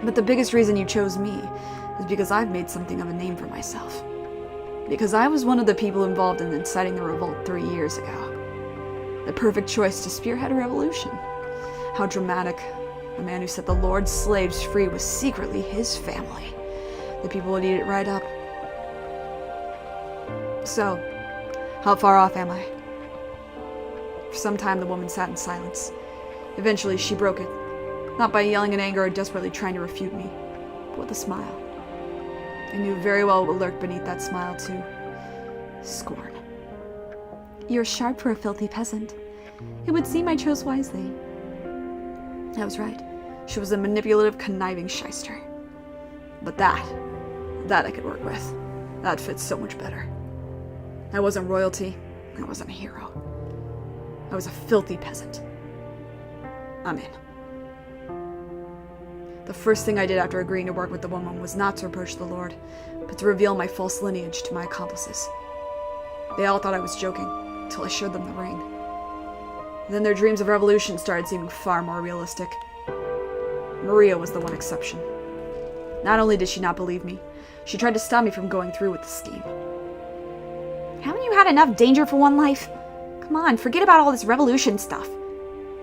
But the biggest reason you chose me is because I've made something of a name for myself. Because I was one of the people involved in inciting the revolt 3 years ago. The perfect choice to spearhead a revolution. How dramatic. The man who set the Lord's slaves free was secretly his family. The people would eat it right up. So, how far off am I? For some time the woman sat in silence. Eventually she broke it, not by yelling in anger or desperately trying to refute me, but with a smile. I knew very well what lurked beneath that smile too. Scorn. You're sharp for a filthy peasant. It would seem I chose wisely. I was right. She was a manipulative, conniving shyster. But that I could work with. That fits so much better. I wasn't royalty. I wasn't a hero. I was a filthy peasant. I'm in. The first thing I did after agreeing to work with the woman was not to approach the Lord, but to reveal my false lineage to my accomplices. They all thought I was joking, until I showed them the ring. Then their dreams of revolution started seeming far more realistic. Maria was the one exception. Not only did she not believe me, she tried to stop me from going through with the scheme. Haven't you had enough danger for one life? Come on, forget about all this revolution stuff.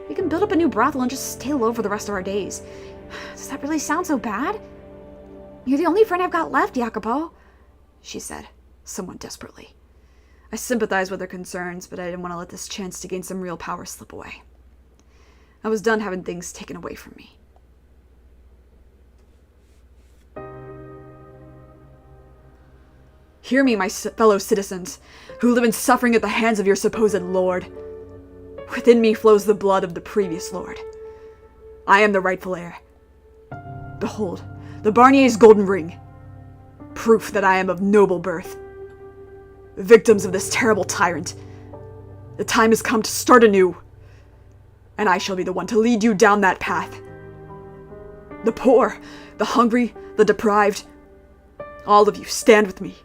We can build up a new brothel and just stay low for the rest of our days. Does that really sound so bad? You're the only friend I've got left, Jacopo, she said, somewhat desperately. I sympathized with her concerns, but I didn't want to let this chance to gain some real power slip away. I was done having things taken away from me. Hear me, my fellow citizens, who live in suffering at the hands of your supposed lord. Within me flows the blood of the previous lord. I am the rightful heir. Behold, the Barnier's golden ring. Proof that I am of noble birth. Victims of this terrible tyrant, the time has come to start anew, and I shall be the one to lead you down that path. The poor, the hungry, the deprived, all of you stand with me.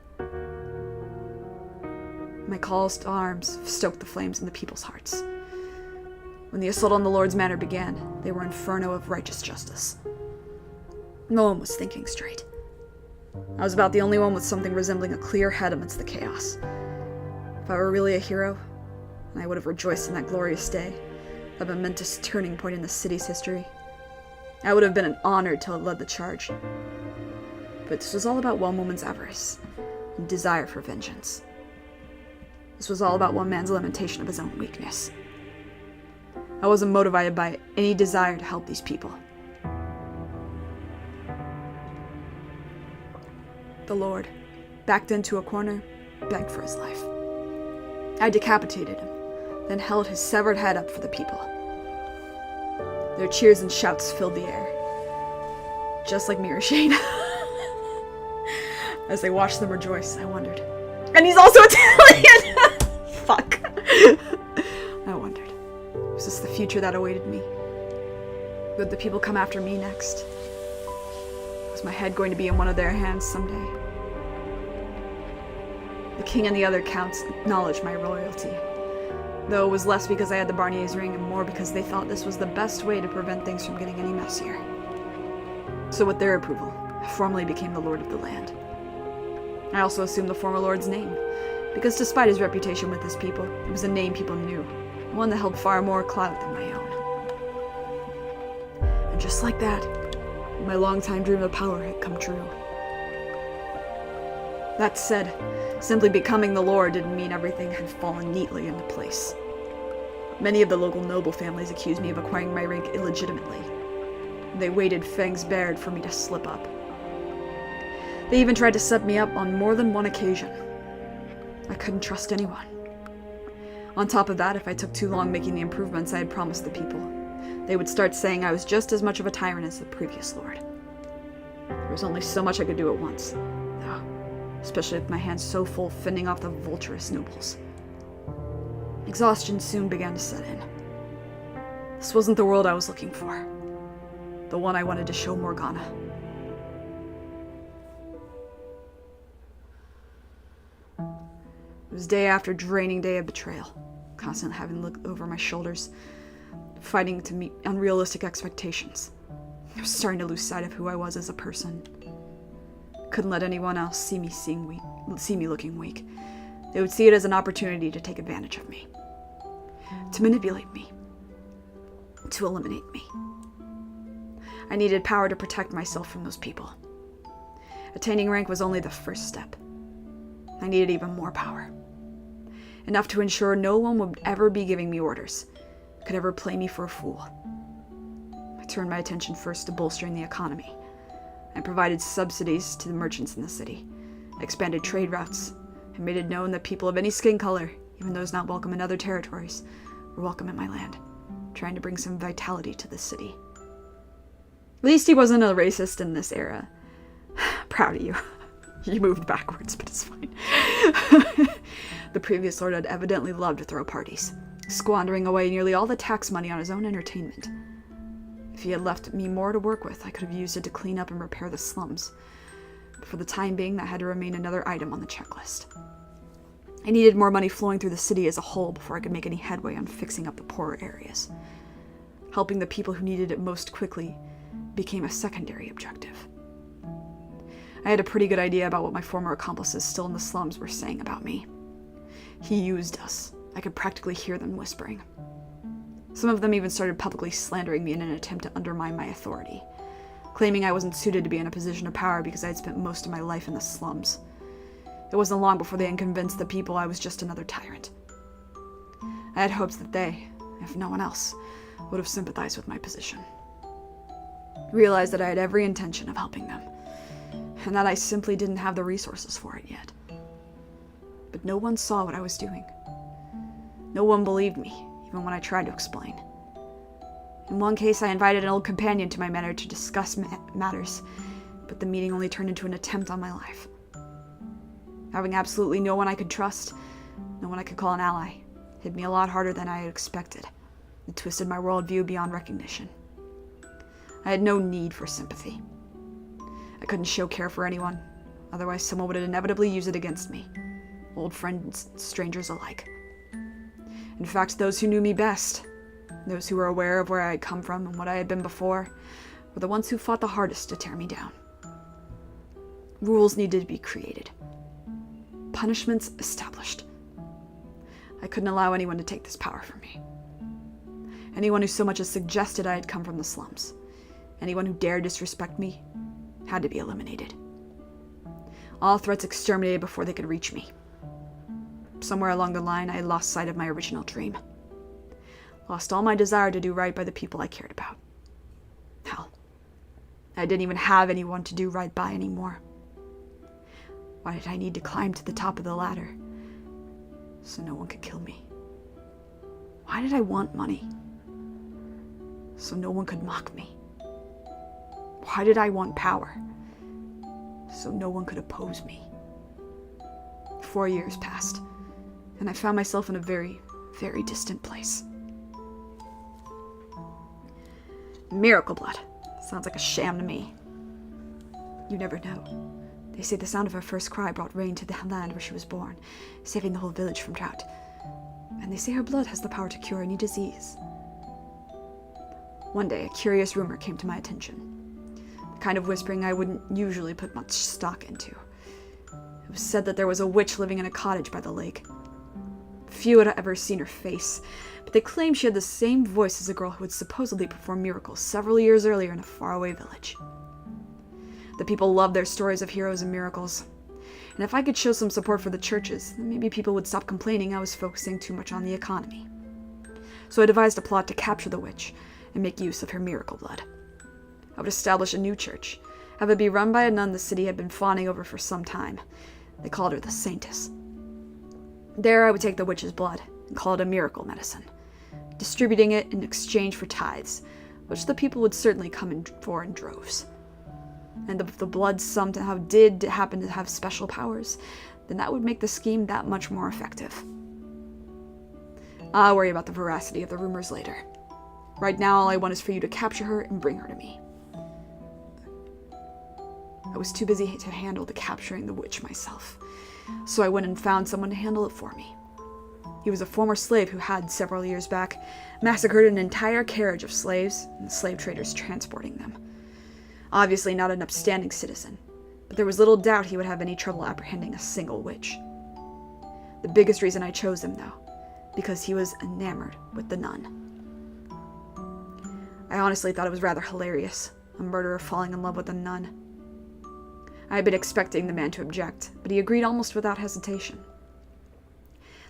My calloused arms stoked the flames in the people's hearts. When the assault on the Lord's manor began, they were inferno of righteous justice. No one was thinking straight. I was about the only one with something resembling a clear head amidst the chaos. If I were really a hero, I would have rejoiced in that glorious day, that momentous turning point in the city's history. I would have been honored till it led the charge. But this was all about one woman's avarice and desire for vengeance. This was all about one man's lamentation of his own weakness. I wasn't motivated by any desire to help these people. The Lord, backed into a corner, begged for his life. I decapitated him, then held his severed head up for the people. Their cheers and shouts filled the air, just like Mirashane. As they watched them rejoice, I wondered. And he's also Italian! Fuck. I wondered, was this the future that awaited me? Would the people come after me next? Was my head going to be in one of their hands someday? The king and the other counts acknowledged my royalty, though it was less because I had the Barnier's ring and more because they thought this was the best way to prevent things from getting any messier. So with their approval, I formally became the lord of the land. I also assumed the former lord's name, because despite his reputation with his people, it was a name people knew, one that held far more clout than my own. And just like that, my long-time dream of power had come true. That said, simply becoming the lord didn't mean everything had fallen neatly into place. Many of the local noble families accused me of acquiring my rank illegitimately. They waited fangs bared for me to slip up. They even tried to set me up on more than one occasion. I couldn't trust anyone. On top of that, if I took too long making the improvements I had promised the people, they would start saying I was just as much of a tyrant as the previous lord. There was only so much I could do at once, though, especially with my hands so full fending off the vulturous nobles. Exhaustion soon began to set in. This wasn't the world I was looking for. The one I wanted to show Morgana. It was day after draining day of betrayal, constantly having to look over my shoulders, fighting to meet unrealistic expectations. I was starting to lose sight of who I was as a person. Couldn't let anyone else see me looking weak. They would see it as an opportunity to take advantage of me, to manipulate me, to eliminate me. I needed power to protect myself from those people. Attaining rank was only the first step. I needed even more power. Enough to ensure no one would ever be giving me orders, could ever play me for a fool. I turned my attention first to bolstering the economy. I provided subsidies to the merchants in the city, expanded trade routes, and made it known that people of any skin color, even those not welcome in other territories, were welcome in my land, trying to bring some vitality to the city. At least he wasn't a racist in this era. Proud of you. You moved backwards, but it's fine. The previous lord had evidently loved to throw parties, squandering away nearly all the tax money on his own entertainment. If he had left me more to work with, I could have used it to clean up and repair the slums. But for the time being, that had to remain another item on the checklist. I needed more money flowing through the city as a whole before I could make any headway on fixing up the poorer areas. Helping the people who needed it most quickly became a secondary objective. I had a pretty good idea about what my former accomplices still in the slums were saying about me. He used us. I could practically hear them whispering. Some of them even started publicly slandering me in an attempt to undermine my authority, claiming I wasn't suited to be in a position of power because I had spent most of my life in the slums. It wasn't long before they had convinced the people I was just another tyrant. I had hopes that they, if no one else, would have sympathized with my position. Realized that I had every intention of helping them, and that I simply didn't have the resources for it yet. But no one saw what I was doing. No one believed me, even when I tried to explain. In one case, I invited an old companion to my manor to discuss matters, but the meeting only turned into an attempt on my life. Having absolutely no one I could trust, no one I could call an ally, hit me a lot harder than I had expected. It twisted my worldview beyond recognition. I had no need for sympathy. I couldn't show care for anyone, otherwise someone would inevitably use it against me, old friends, strangers alike. In fact, those who knew me best, those who were aware of where I had come from and what I had been before, were the ones who fought the hardest to tear me down. Rules needed to be created. Punishments established. I couldn't allow anyone to take this power from me. Anyone who so much as suggested I had come from the slums, anyone who dared disrespect me, had to be eliminated. All threats exterminated before they could reach me. Somewhere along the line, I lost sight of my original dream. Lost all my desire to do right by the people I cared about. Hell, I didn't even have anyone to do right by anymore. Why did I need to climb to the top of the ladder so no one could kill me? Why did I want money so no one could mock me? Why did I want power so no one could oppose me? 4 years passed, and I found myself in a very, very distant place. Miracle blood. Sounds like a sham to me. You never know. They say the sound of her first cry brought rain to the land where she was born, saving the whole village from drought. And they say her blood has the power to cure any disease. One day, a curious rumor came to my attention. The kind of whispering I wouldn't usually put much stock into. It was said that there was a witch living in a cottage by the lake. Few had ever seen her face, but they claimed she had the same voice as a girl who had supposedly performed miracles several years earlier in a faraway village. The people loved their stories of heroes and miracles, and if I could show some support for the churches, then maybe people would stop complaining I was focusing too much on the economy. So I devised a plot to capture the witch and make use of her miracle blood. I would establish a new church, have it be run by a nun the city had been fawning over for some time. They called her the Saintess. There I would take the witch's blood and call it a miracle medicine, distributing it in exchange for tithes, which the people would certainly come in for in droves. And if the blood somehow did happen to have special powers, then that would make the scheme that much more effective. I'll worry about the veracity of the rumors later. Right now, all I want is for you to capture her and bring her to me. I was too busy to handle the capturing the witch myself, so I went and found someone to handle it for me. He was a former slave who had, several years back, massacred an entire carriage of slaves and the slave traders transporting them. Obviously not an upstanding citizen, but there was little doubt he would have any trouble apprehending a single witch. The biggest reason I chose him, though, because he was enamored with the nun. I honestly thought it was rather hilarious, a murderer falling in love with a nun. I had been expecting the man to object, but he agreed almost without hesitation.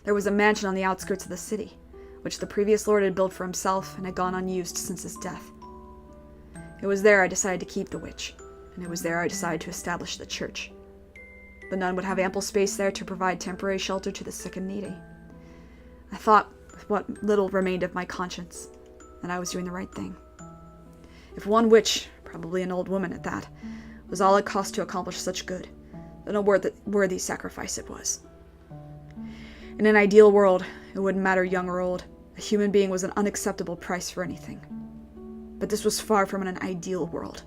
There was a mansion on the outskirts of the city, which the previous lord had built for himself and had gone unused since his death. It was there I decided to keep the witch, and it was there I decided to establish the church. The nun would have ample space there to provide temporary shelter to the sick and needy. I thought, with what little remained of my conscience, that I was doing the right thing. If one witch, probably an old woman at that, was all it cost to accomplish such good, then a worthy sacrifice it was. In an ideal world, it wouldn't matter young or old. A human being was an unacceptable price for anything. But this was far from an ideal world.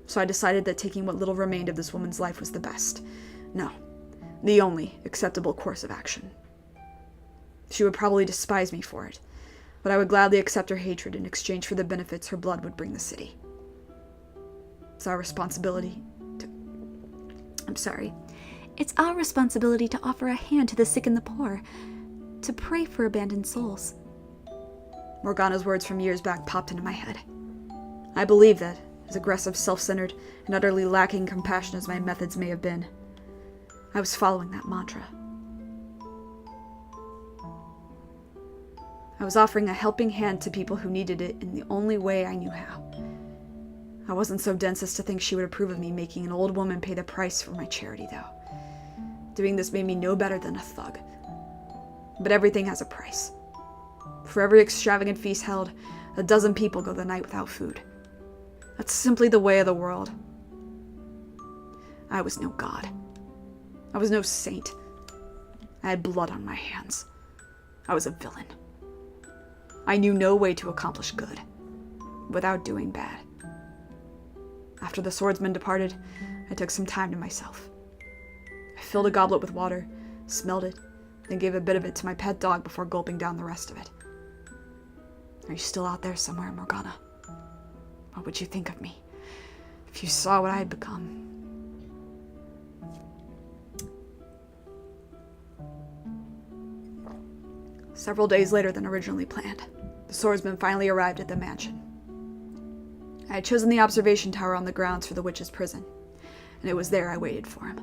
So I decided that taking what little remained of this woman's life was the best. No, the only acceptable course of action. She would probably despise me for it, but I would gladly accept her hatred in exchange for the benefits her blood would bring the city. It's our responsibility It's our responsibility to offer a hand to the sick and the poor, to pray for abandoned souls. Morgana's words from years back popped into my head. I believe that, as aggressive, self-centered, and utterly lacking compassion as my methods may have been, I was following that mantra. I was offering a helping hand to people who needed it in the only way I knew how. I wasn't so dense as to think she would approve of me making an old woman pay the price for my charity, though. Doing this made me no better than a thug. But everything has a price. For every extravagant feast held, a dozen people go the night without food. That's simply the way of the world. I was no god. I was no saint. I had blood on my hands. I was a villain. I knew no way to accomplish good without doing bad. After the swordsman departed, I took some time to myself. I filled a goblet with water, smelled it, then gave a bit of it to my pet dog before gulping down the rest of it. Are you still out there somewhere, Morgana? What would you think of me if you saw what I had become? Several days later than originally planned, the swordsman finally arrived at the mansion. I had chosen the observation tower on the grounds for the witch's prison, and it was there I waited for him.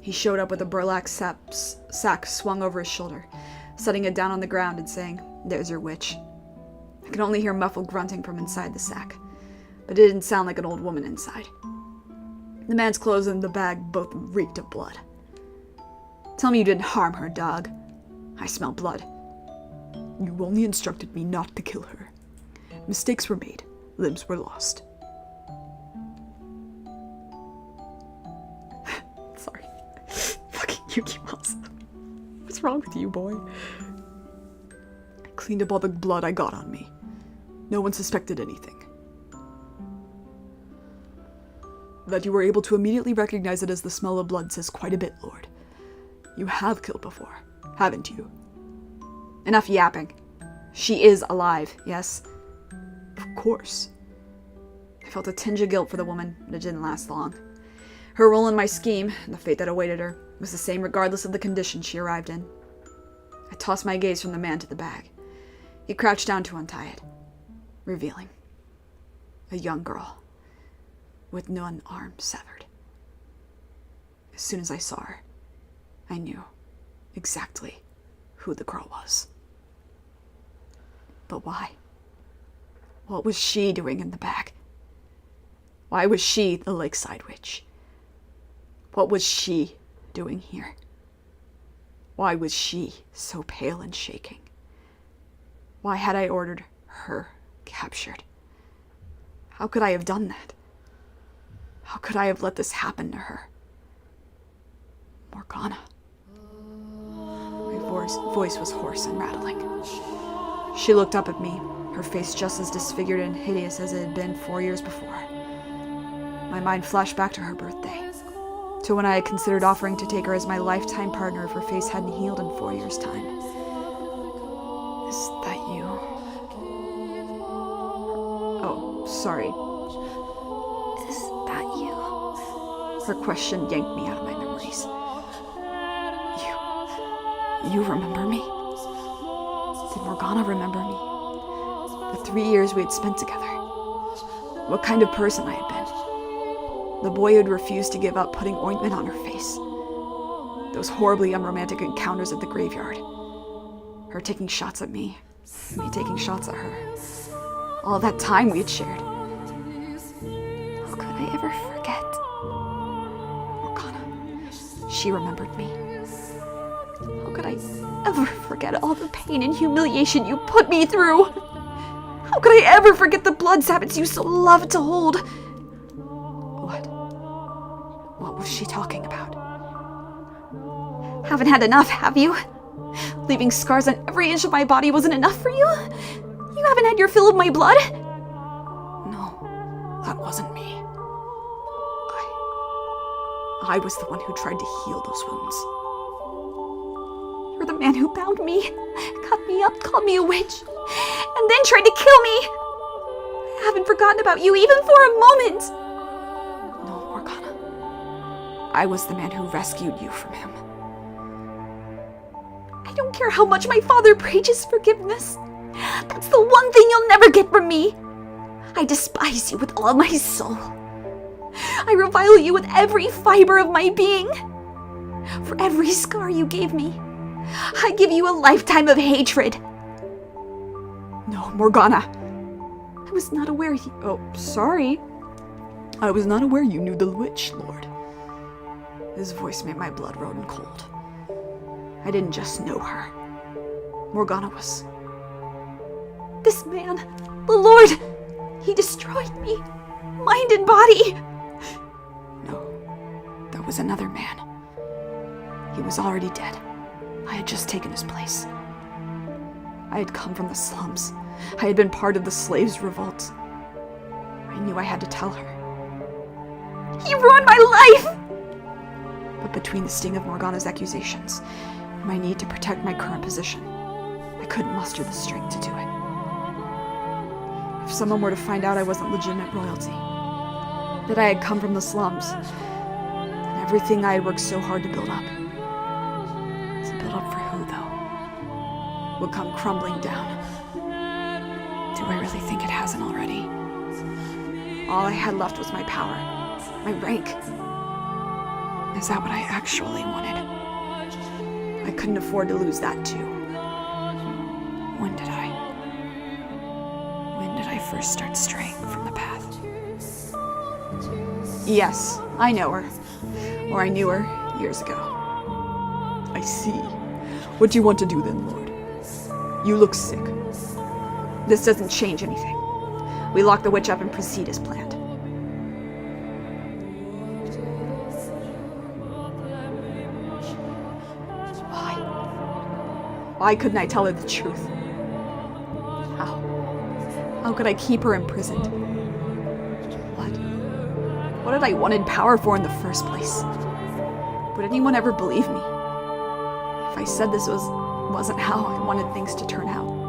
He showed up with a burlap sack swung over his shoulder, setting it down on the ground and saying, "There's your witch." I could only hear muffled grunting from inside the sack, but it didn't sound like an old woman inside. The man's clothes and the bag both reeked of blood. "Tell me you didn't harm her, dog. I smell blood." "You only instructed me not to kill her. Mistakes were made. Limbs were lost." Sorry. Fucking Yuki Mouse. What's wrong with you, boy? I cleaned up all the blood I got on me. No one suspected anything. That you were able to immediately recognize it as the smell of blood says quite a bit, Lord. You have killed before, haven't you? Enough yapping. She is alive, yes? Of course. I felt a tinge of guilt for the woman, but it didn't last long. Her role in my scheme, and the fate that awaited her, was the same regardless of the condition she arrived in. I tossed my gaze from the man to the bag. He crouched down to untie it, revealing a young girl with one arm severed. As soon as I saw her, I knew exactly who the girl was. But why? What was she doing in the bag? Why was she the lakeside witch? What was she doing here? Why was she so pale and shaking? Why had I ordered her captured? How could I have done that? How could I have let this happen to her? Morgana. My voice was hoarse and rattling. She looked up at me, her face just as disfigured and hideous as it had been 4 years before. My mind flashed back to her birthday, to when I had considered offering to take her as my lifetime partner if her face hadn't healed in 4 years' time. "Is that you?" "Oh, sorry." Is that you? Her question yanked me out of my memories. You remember me? Did Morgana remember me? The 3 years we had spent together. What kind of person I had been. The boy who had refused to give up putting ointment on her face. Those horribly unromantic encounters at the graveyard. Her taking shots at me taking shots at her. All that time we had shared. How could I ever forget? Morgana. She remembered me. How could I ever forget all the pain and humiliation you put me through? How could I ever forget the blood sabbats you so loved to hold? What was she talking about? Haven't had enough, have you? Leaving scars on every inch of my body wasn't enough for you? You haven't had your fill of my blood? No, that wasn't me. I was the one who tried to heal those wounds. You're the man who bound me, cut me up, called me a witch, and then tried to kill me. I haven't forgotten about you even for a moment. No, Morgana. I was the man who rescued you from him. I don't care how much my father preaches forgiveness. That's the one thing you'll never get from me. I despise you with all my soul. I revile you with every fiber of my being. For every scar you gave me, I give you a lifetime of hatred. No, Morgana. I was not aware you... Oh, sorry. I was not aware you knew the witch, Lord. His voice made my blood run cold. I didn't just know her. Morgana was... This man, the Lord, he destroyed me, mind and body. No, that was another man. He was already dead. I had just taken his place. I had come from the slums. I had been part of the slaves' revolt. I knew I had to tell her. You ruined my life! But between the sting of Morgana's accusations and my need to protect my current position, I couldn't muster the strength to do it. If someone were to find out I wasn't legitimate royalty, that I had come from the slums, and everything I had worked so hard to build up. To build up for who, though? Would come crumbling down. Do I really think it hasn't already? All I had left was my power, my rank. Is that what I actually wanted? I couldn't afford to lose that too. When did I first start straying from the path? Yes, I know her. Or I knew her years ago. I see. What do you want to do then, Lord? You look sick. This doesn't change anything. We lock the witch up and proceed as planned. Why? Why couldn't I tell her the truth? How? How could I keep her imprisoned? What had I wanted power for in the first place? Would anyone ever believe me? If I said this wasn't how I wanted things to turn out.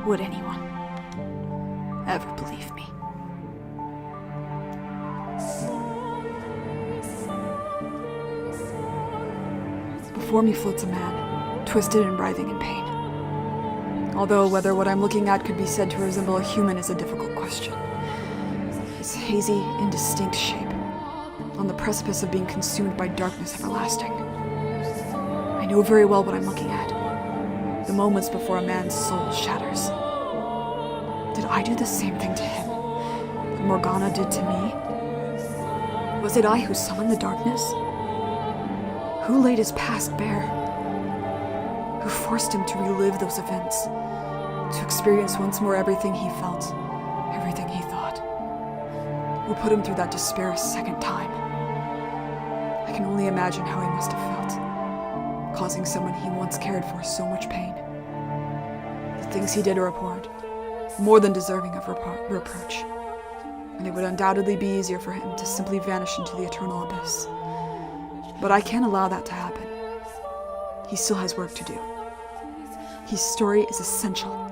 Would anyone ever believe me? Before me floats a man, twisted and writhing in pain. Although whether what I'm looking at could be said to resemble a human is a difficult question. His hazy, indistinct shape, on the precipice of being consumed by darkness everlasting. I know very well what I'm looking at. The moments before a man's soul shatters. Did I do the same thing to him that Morgana did to me? Was it I who summoned the darkness? Who laid his past bare? Who forced him to relive those events? To experience once more everything he felt, everything he thought? Who put him through that despair a second time? I can only imagine how he must have felt, causing someone he once cared for so much pain. The things he did are abhorrent, more than deserving of reproach, and it would undoubtedly be easier for him to simply vanish into the eternal abyss. But I can't allow that to happen. He still has work to do. His story is essential.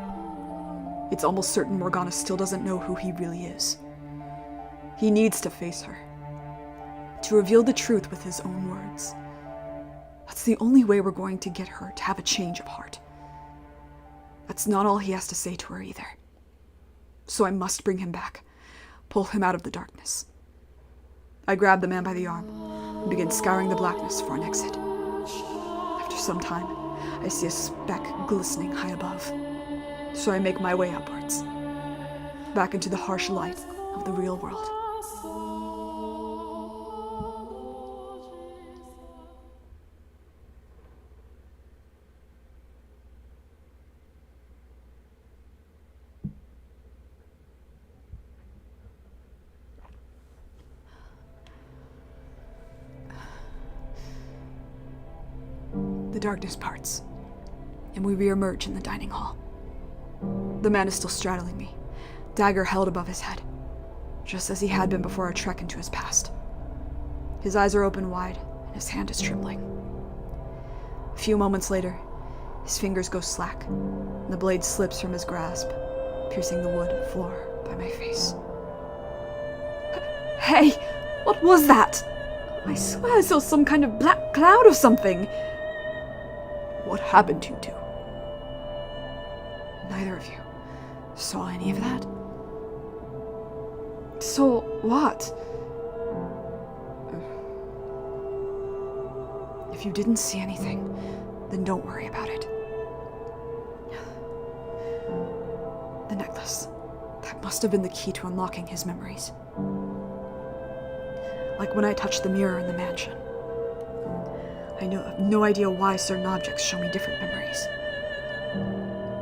It's almost certain Morgana still doesn't know who he really is. He needs to face her, to reveal the truth with his own words. That's the only way we're going to get her to have a change of heart. That's not all he has to say to her either. So I must bring him back, pull him out of the darkness. I grab the man by the arm and begin scouring the blackness for an exit. After some time, I see a speck glistening high above, so I make my way upwards, back into the harsh light of the real world. The darkness parts, and we re-emerge in the dining hall. The man is still straddling me, dagger held above his head, just as he had been before our trek into his past. His eyes are open wide, and his hand is trembling. A few moments later, his fingers go slack, and the blade slips from his grasp, piercing the wood floor by my face. Hey, what was that? I swear I saw some kind of black cloud or something. What happened to you two? Neither of you saw any of that? So what? If you didn't see anything, then don't worry about it. The necklace. That must have been the key to unlocking his memories. Like when I touched the mirror in the mansion. I have no idea why certain objects show me different memories.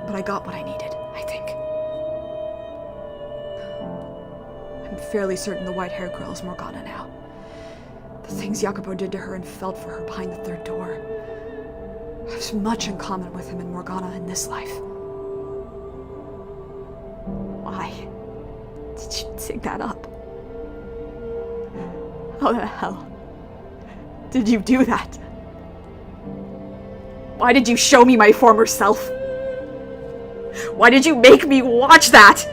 But I got what I needed, I think. I'm fairly certain the white-haired girl is Morgana now. The things Jacopo did to her and felt for her behind the third door. I have much in common with him and Morgana in this life. Why did you dig that up? How the hell did you do that? Why did you show me my former self? Why did you make me watch that?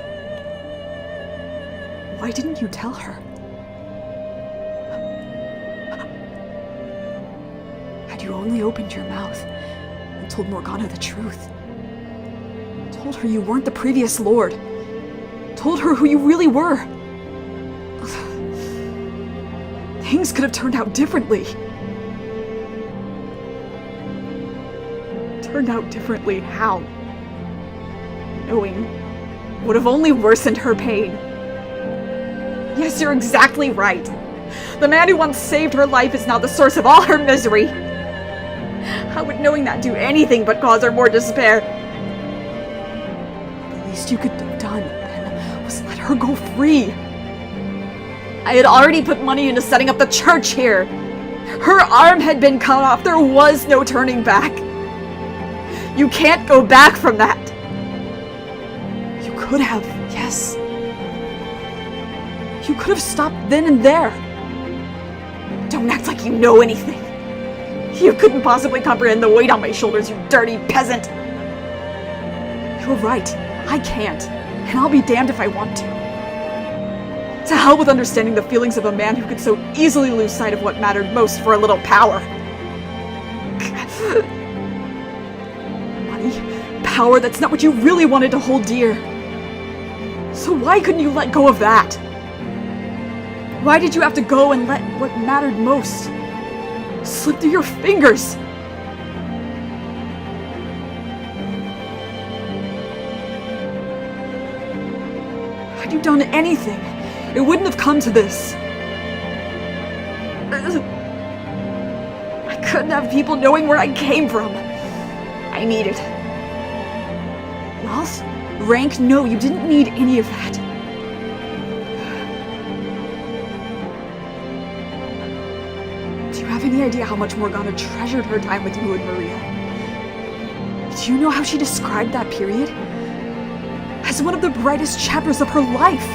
Why didn't you tell her? Had you only opened your mouth and told Morgana the truth? Told her you weren't the previous lord? Told her who you really were? Things could have turned out differently. Turned out differently how? Knowing would have only worsened her pain. Yes, you're exactly right. The man who once saved her life is now the source of all her misery. How would knowing that do anything but cause her more despair? The least you could have done, then, was let her go free. I had already put money into setting up the church here. Her arm had been cut off. There was no turning back. You can't go back from that. You could have, yes. You could have stopped then and there. Don't act like you know anything. You couldn't possibly comprehend the weight on my shoulders, you dirty peasant. You're right. I can't. And I'll be damned if I want to. To hell with understanding the feelings of a man who could so easily lose sight of what mattered most for a little power. Money, power, that's not what you really wanted to hold dear. So why couldn't you let go of that? Why did you have to go and let what mattered most slip through your fingers? Had you done anything, it wouldn't have come to this. I couldn't have people knowing where I came from. I needed wealth, rank. No, you didn't need any of that. Do you have any idea how much Morgana treasured her time with you and Maria? Do you know how she described that period as one of the brightest chapters of her life?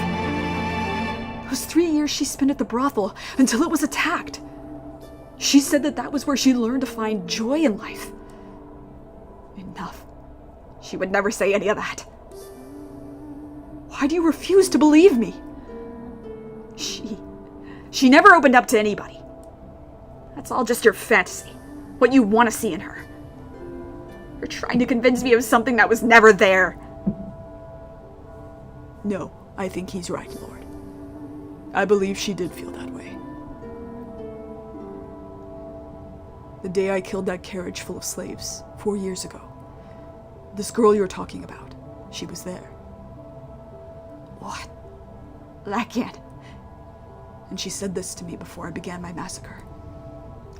Those 3 years she spent at the brothel until it was attacked. She said that that was where she learned to find joy in life. Enough. She would never say any of that. Why do you refuse to believe me? She never opened up to anybody. That's all just your fantasy. What you want to see in her. You're trying to convince me of something that was never there. No, I think he's right, Lord. I believe she did feel that way. The day I killed that carriage full of slaves, 4 years ago, this girl you're talking about, she was there. What? That can't. And she said this to me before I began my massacre.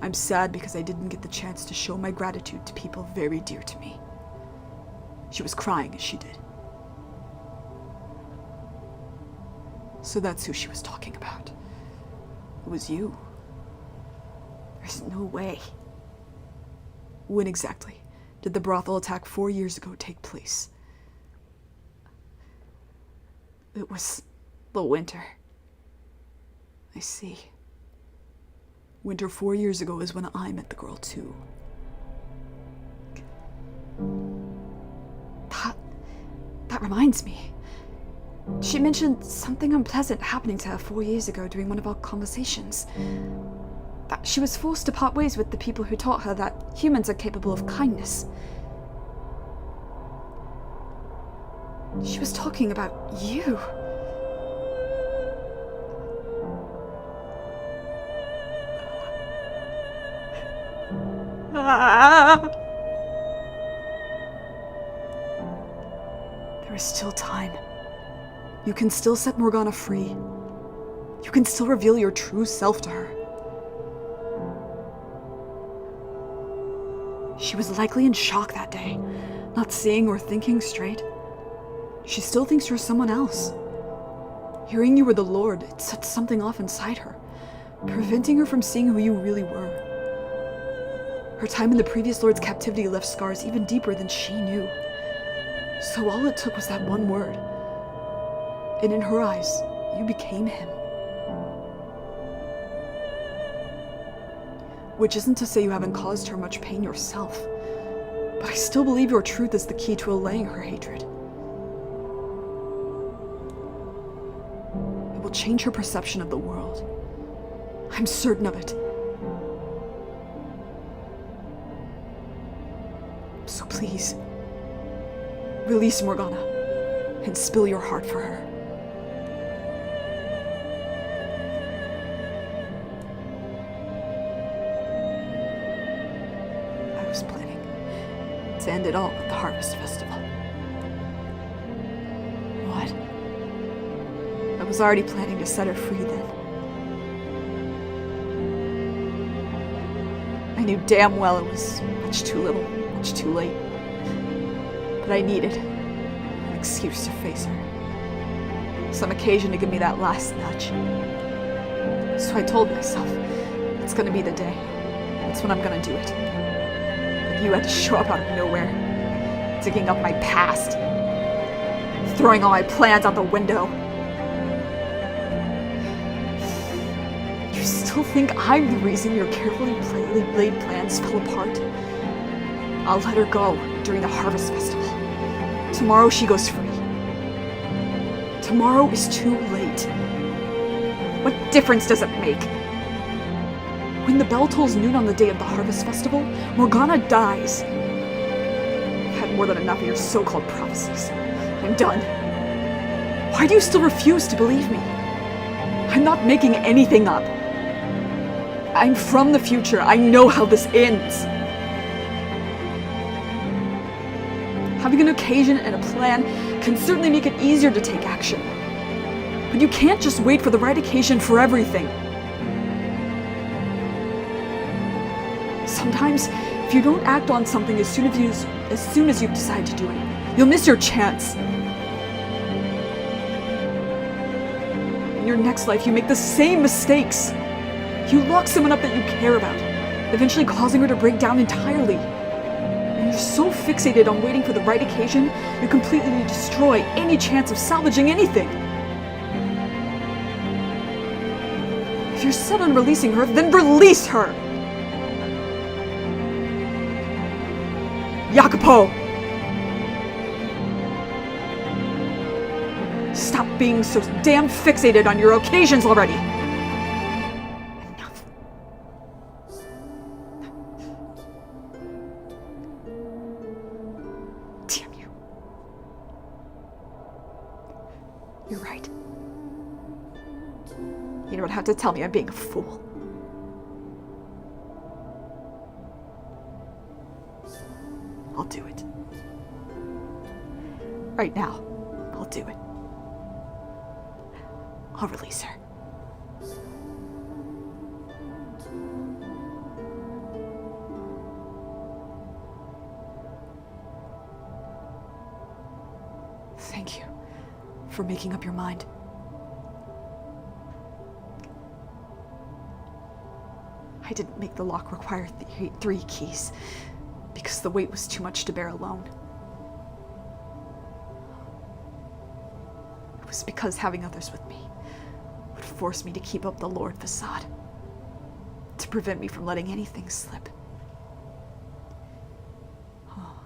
I'm sad because I didn't get the chance to show my gratitude to people very dear to me. She was crying as she did. So that's who she was talking about. It was you. There's no way. When exactly did the brothel attack 4 years ago take place? It was the winter. I see. Winter 4 years ago is when I met the girl too. That reminds me. She mentioned something unpleasant happening to her 4 years ago during one of our conversations. That she was forced to part ways with the people who taught her that humans are capable of kindness. She was talking about you. There is still time. You can still set Morgana free. You can still reveal your true self to her. She was likely in shock that day, not seeing or thinking straight. She still thinks you're someone else. Hearing you were the Lord, it set something off inside her. preventing her from seeing who you really were. Her time in the previous lord's captivity left scars even deeper than she knew. So all it took was that one word. And in her eyes, you became him. Which isn't to say you haven't caused her much pain yourself, but I still believe your truth is the key to allaying her hatred. It will change her perception of the world. I'm certain of it. So please, release Morgana and spill your heart for her. I was planning to end it all at the Harvest Festival. What? I was already planning to set her free then. I knew damn well it was much too little, much too late. But I needed an excuse to face her. Some occasion to give me that last nudge. So I told myself, it's gonna be the day. That's when I'm gonna do it. But you had to show up out of nowhere, digging up my past, throwing all my plans out the window. You still think I'm the reason your carefully laid plans fell apart? I'll let her go during the Harvest Festival. Tomorrow she goes free. Tomorrow is too late. What difference does it make? When the bell tolls noon on the day of the Harvest Festival, Morgana dies. I've had more than enough of your so-called prophecies. I'm done. Why do you still refuse to believe me? I'm not making anything up. I'm from the future. I know how this ends. Having an occasion and a plan can certainly make it easier to take action. But you can't just wait for the right occasion for everything. Sometimes, if you don't act on something as soon as you decide to do it, you'll miss your chance. In your next life, you make the same mistakes. You lock someone up that you care about, eventually causing her to break down entirely. And you're so fixated on waiting for the right occasion, you completely destroy any chance of salvaging anything. If you're set on releasing her, then release her! Jacopo! Stop being so damn fixated on your occasions already! Enough. Damn you. You're right. You don't have to tell me I'm being a fool. I'll do it. Right now, I'll do it. I'll release her. Thank you for making up your mind. I didn't make the lock require three keys because the weight was too much to bear alone. It was because having others with me would force me to keep up the Lord facade, to prevent me from letting anything slip. Oh.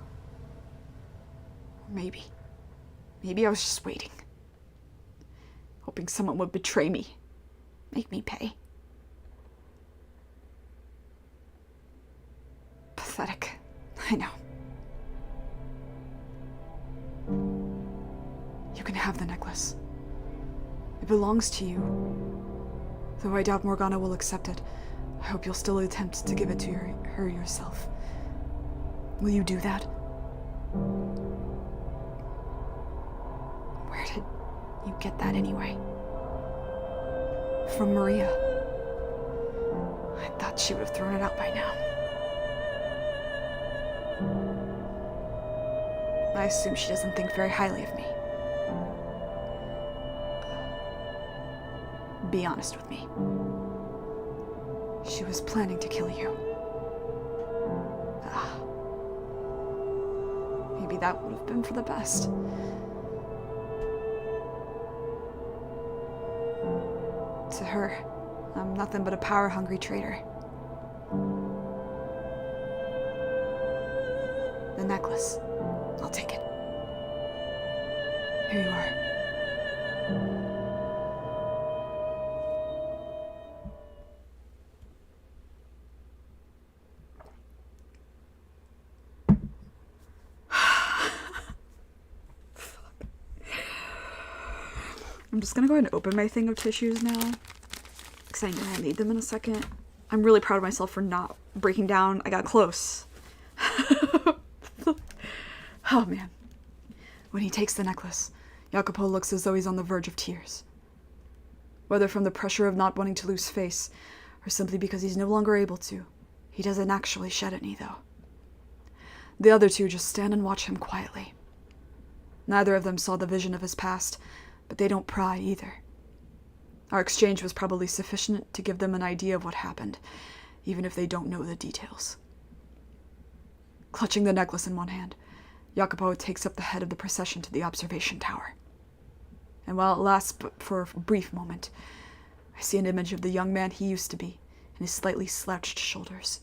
Maybe I was just waiting, hoping someone would betray me, make me pay. Pathetic, I know. You can have the necklace. It belongs to you. Though I doubt Morgana will accept it, I hope you'll still attempt to give it to her yourself. Will you do that? Where did you get that anyway? From Maria. I thought she would have thrown it out by now. I assume she doesn't think very highly of me. Be honest with me. She was planning to kill you. Ah. Maybe that would have been for the best. To her, I'm nothing but a power-hungry traitor. The necklace. I'll take it. Here you are. Fuck. I'm just gonna go ahead and open my thing of tissues now, because I know I need them in a second. I'm really proud of myself for not breaking down. I got close. Oh man. When he takes the necklace, Jacopo looks as though he's on the verge of tears. Whether from the pressure of not wanting to lose face, or simply because he's no longer able to, he doesn't actually shed any, though. The other two just stand and watch him quietly. Neither of them saw the vision of his past, but they don't pry either. Our exchange was probably sufficient to give them an idea of what happened, even if they don't know the details. Clutching the necklace in one hand, Jacopo takes up the head of the procession to the observation tower. And while it lasts but for a brief moment, I see an image of the young man he used to be and his slightly slouched shoulders.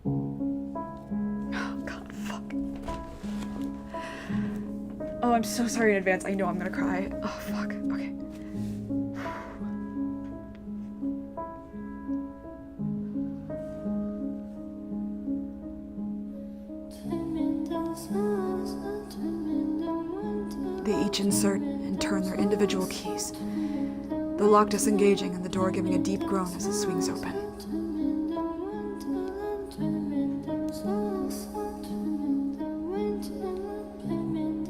Oh, God, fuck. Oh, I'm so sorry in advance. I know I'm gonna cry. Oh, fuck. Okay. They each insert and turn their individual keys, the lock disengaging and the door giving a deep groan as it swings open.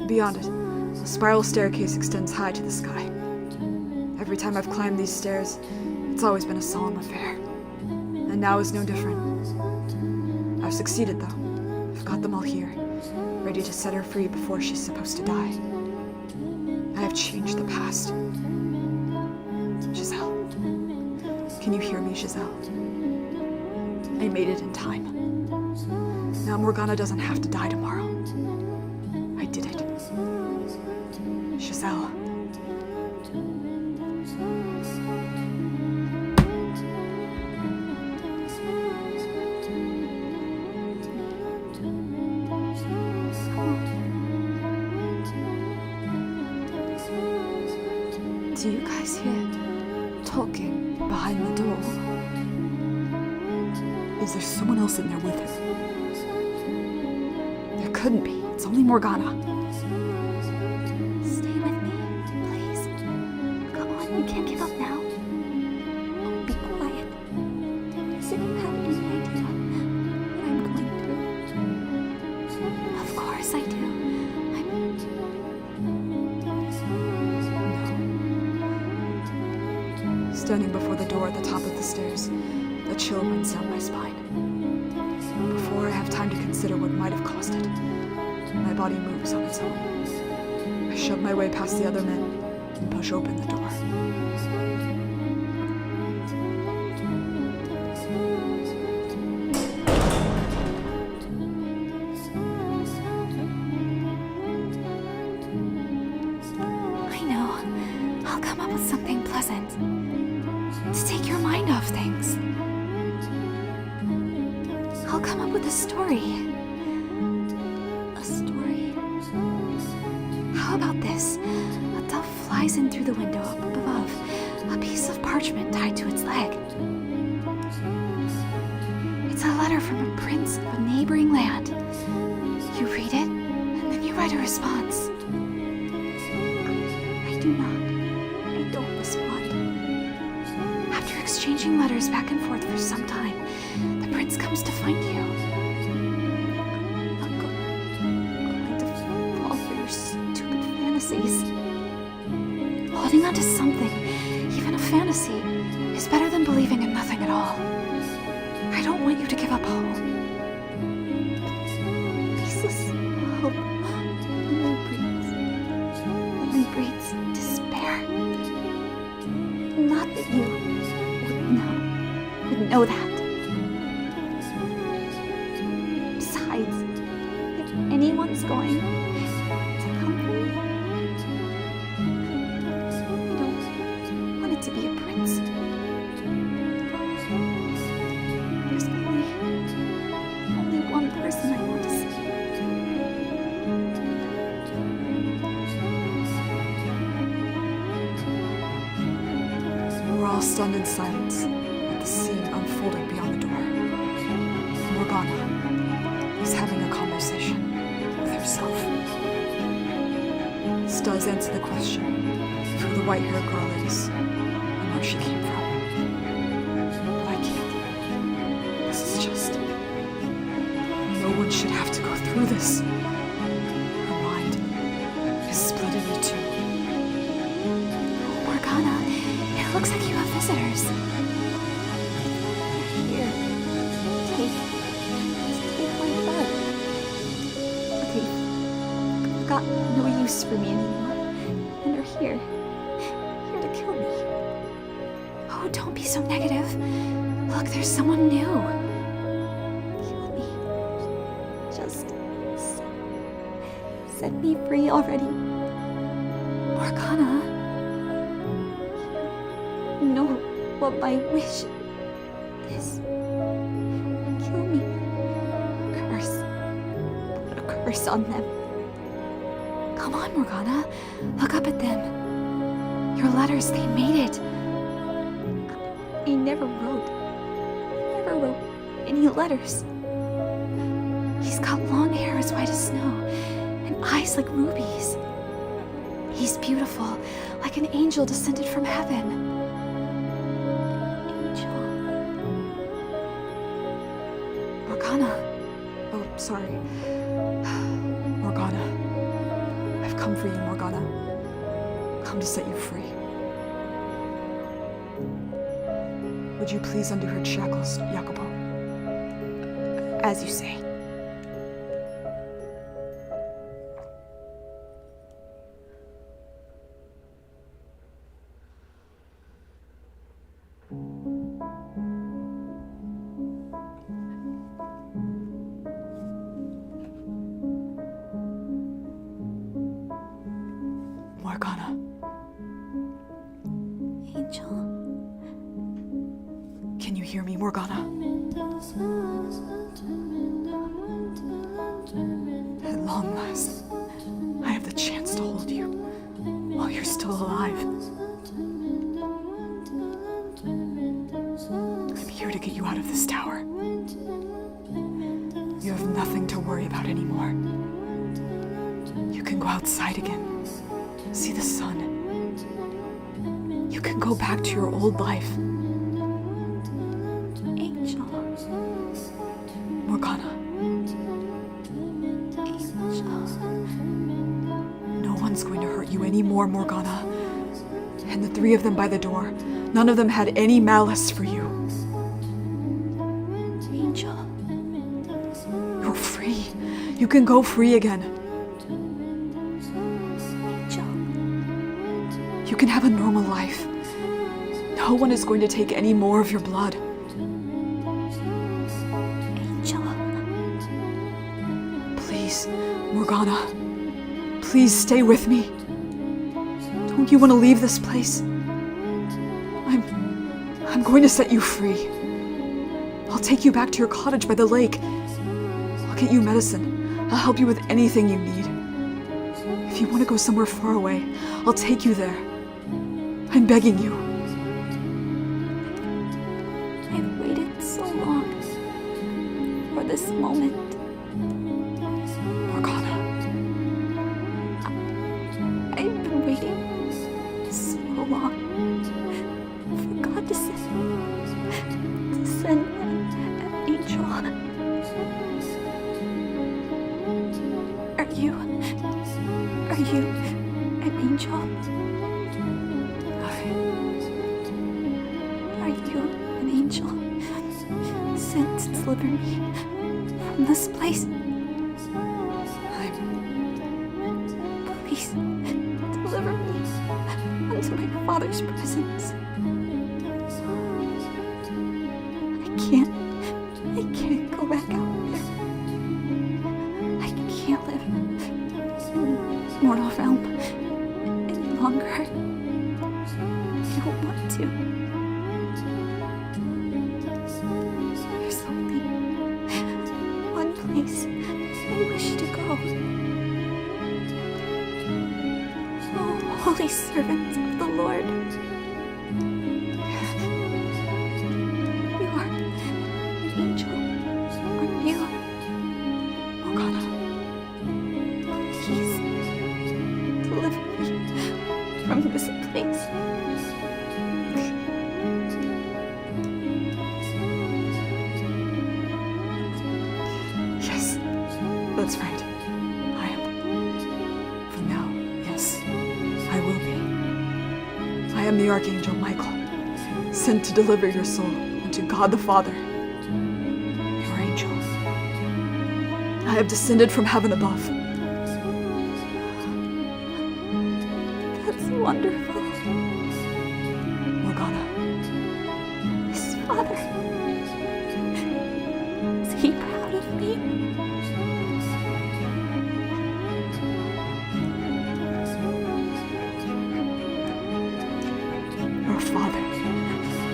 Beyond it, a spiral staircase extends high to the sky. Every time I've climbed these stairs, it's always been a solemn affair. And now is no different. I've succeeded, though. I've got them all here, ready to set her free before she's supposed to die. I have changed the past. Giselle. Can you hear me, Giselle? I made it in time. Now Morgana doesn't have to die tomorrow. I did it. Giselle. Do you guys hear talking behind the door? Is there someone else in there with her? There couldn't be. It's only Morgana. Stay with me, please. Come on, you can't give up now. Oh, be quiet. As if you have any idea what I'm going through. Of course I do. Standing before the door at the top of the stairs, a chill runs down my spine. Before I have time to consider what might have caused it, my body moves on its own. I shove my way past the other men and push open the door. I know. I'll come up with something pleasant to take your mind off things. I'll come up with a story. A story. How about this? A dove flies in through the window up above, a piece of parchment tied to its leg. It's a letter from a prince of a neighboring land. You read it, and then you write a response. I do not. I don't respond. After exchanging letters back and forth for some time, the prince comes to find you. I'm not going to fall for your stupid fantasies. Holding on to something, even a fantasy, is better than believing in nothing at all. I don't want you to give up hope. Baseless hope only breeds despair. Not that you would know that. Besides, if anyone's going to comfort me, I don't want it to be a prince. There's only one person I want to see. We're all stunned in silence at the scene unfolding beyond the door. Morgana is having a conversation with herself. This does answer the question of who the white-haired girl is and where she came from. But I can't. This is just... No one should have to go through this. Her mind is split into two. Morgana, it looks like you have visitors. Here, take my bed. They've got no use for me anymore, and are here to kill me. Oh, don't be so negative. Look, there's someone new. Kill me. Just set me free already. Morgana. Know what my wish is. Kill me. Curse. Put a curse on them. Come on, Morgana. Look up at them. Your letters, they made it. He never wrote any letters. He's got long hair as white as snow and eyes like rubies. He's beautiful, like an angel descended from heaven. Morgana. Oh, sorry. Morgana. I've come for you, Morgana. Come to set you free. Would you please undo her shackles, Jacopo? As you say. Morgana. Angel. Can you hear me, Morgana? At long last, I have the chance to hold you while you're still alive. I'm here to get you out of this tower. You have nothing to worry about anymore. You can go outside again. See the sun. You can go back to your old life. Angel. Morgana. Angel. No one's going to hurt you anymore, Morgana. And the three of them by the door, none of them had any malice for you. Angel. You're free. You can go free again. You can have a normal life. No one is going to take any more of your blood. Angel. Please, Morgana. Please stay with me. Don't you want to leave this place? I'm going to set you free. I'll take you back to your cottage by the lake. I'll get you medicine. I'll help you with anything you need. If you want to go somewhere far away, I'll take you there. I'm begging you. I've waited so long for this moment. Morgana. I've been waiting so long for God to send an angel. Are you an angel? Are you an angel sent to deliver me from this place? Please deliver me unto my father's presence. longer. I don't want to. There's only one place I wish to go. Oh, holy servants of the Lord. You are an angel, aren't you? Morgana. Please, deliver me from this place. Yes, that's right. I am. For now, yes, I will be. I am the Archangel Michael, sent to deliver your soul unto God the Father, your angel. I have descended from heaven above. That's wonderful. Morgana, His father. Is he proud of me? your Father,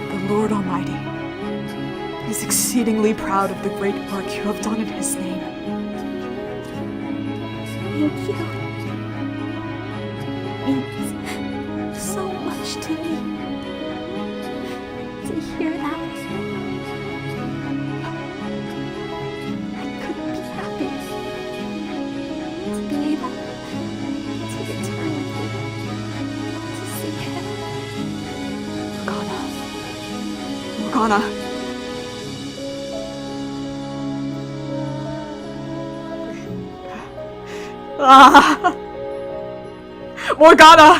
the Lord Almighty, is exceedingly proud of the great work you have done in His name. Thank you. It means so much to me to hear that. I couldn't be happy to be able to return with you to see him. Morgana. Ah! Morgana!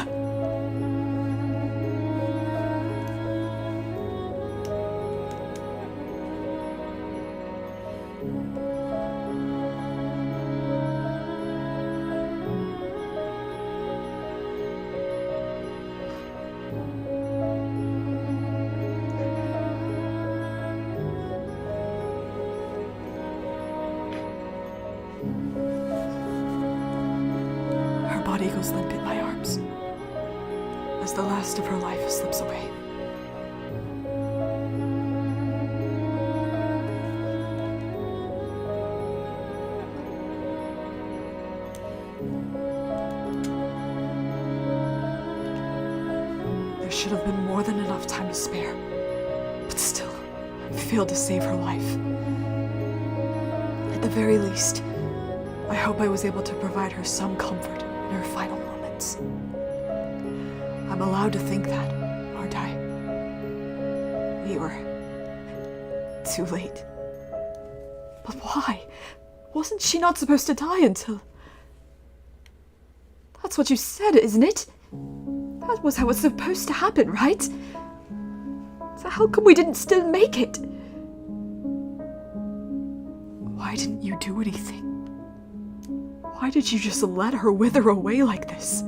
Her body goes limp in my arms as the last of her life slips away. There should have been more than enough time to spare, but still, I failed to save her life. At the very least, I hope I was able to provide her some comfort in her final moments. I'm allowed to think that, aren't I? We were too late. But why? Wasn't she not supposed to die until... That's what you said, isn't it? That was how it's supposed to happen, right? So how come we didn't still make it? Why didn't you do anything? Why did you just let her wither away like this?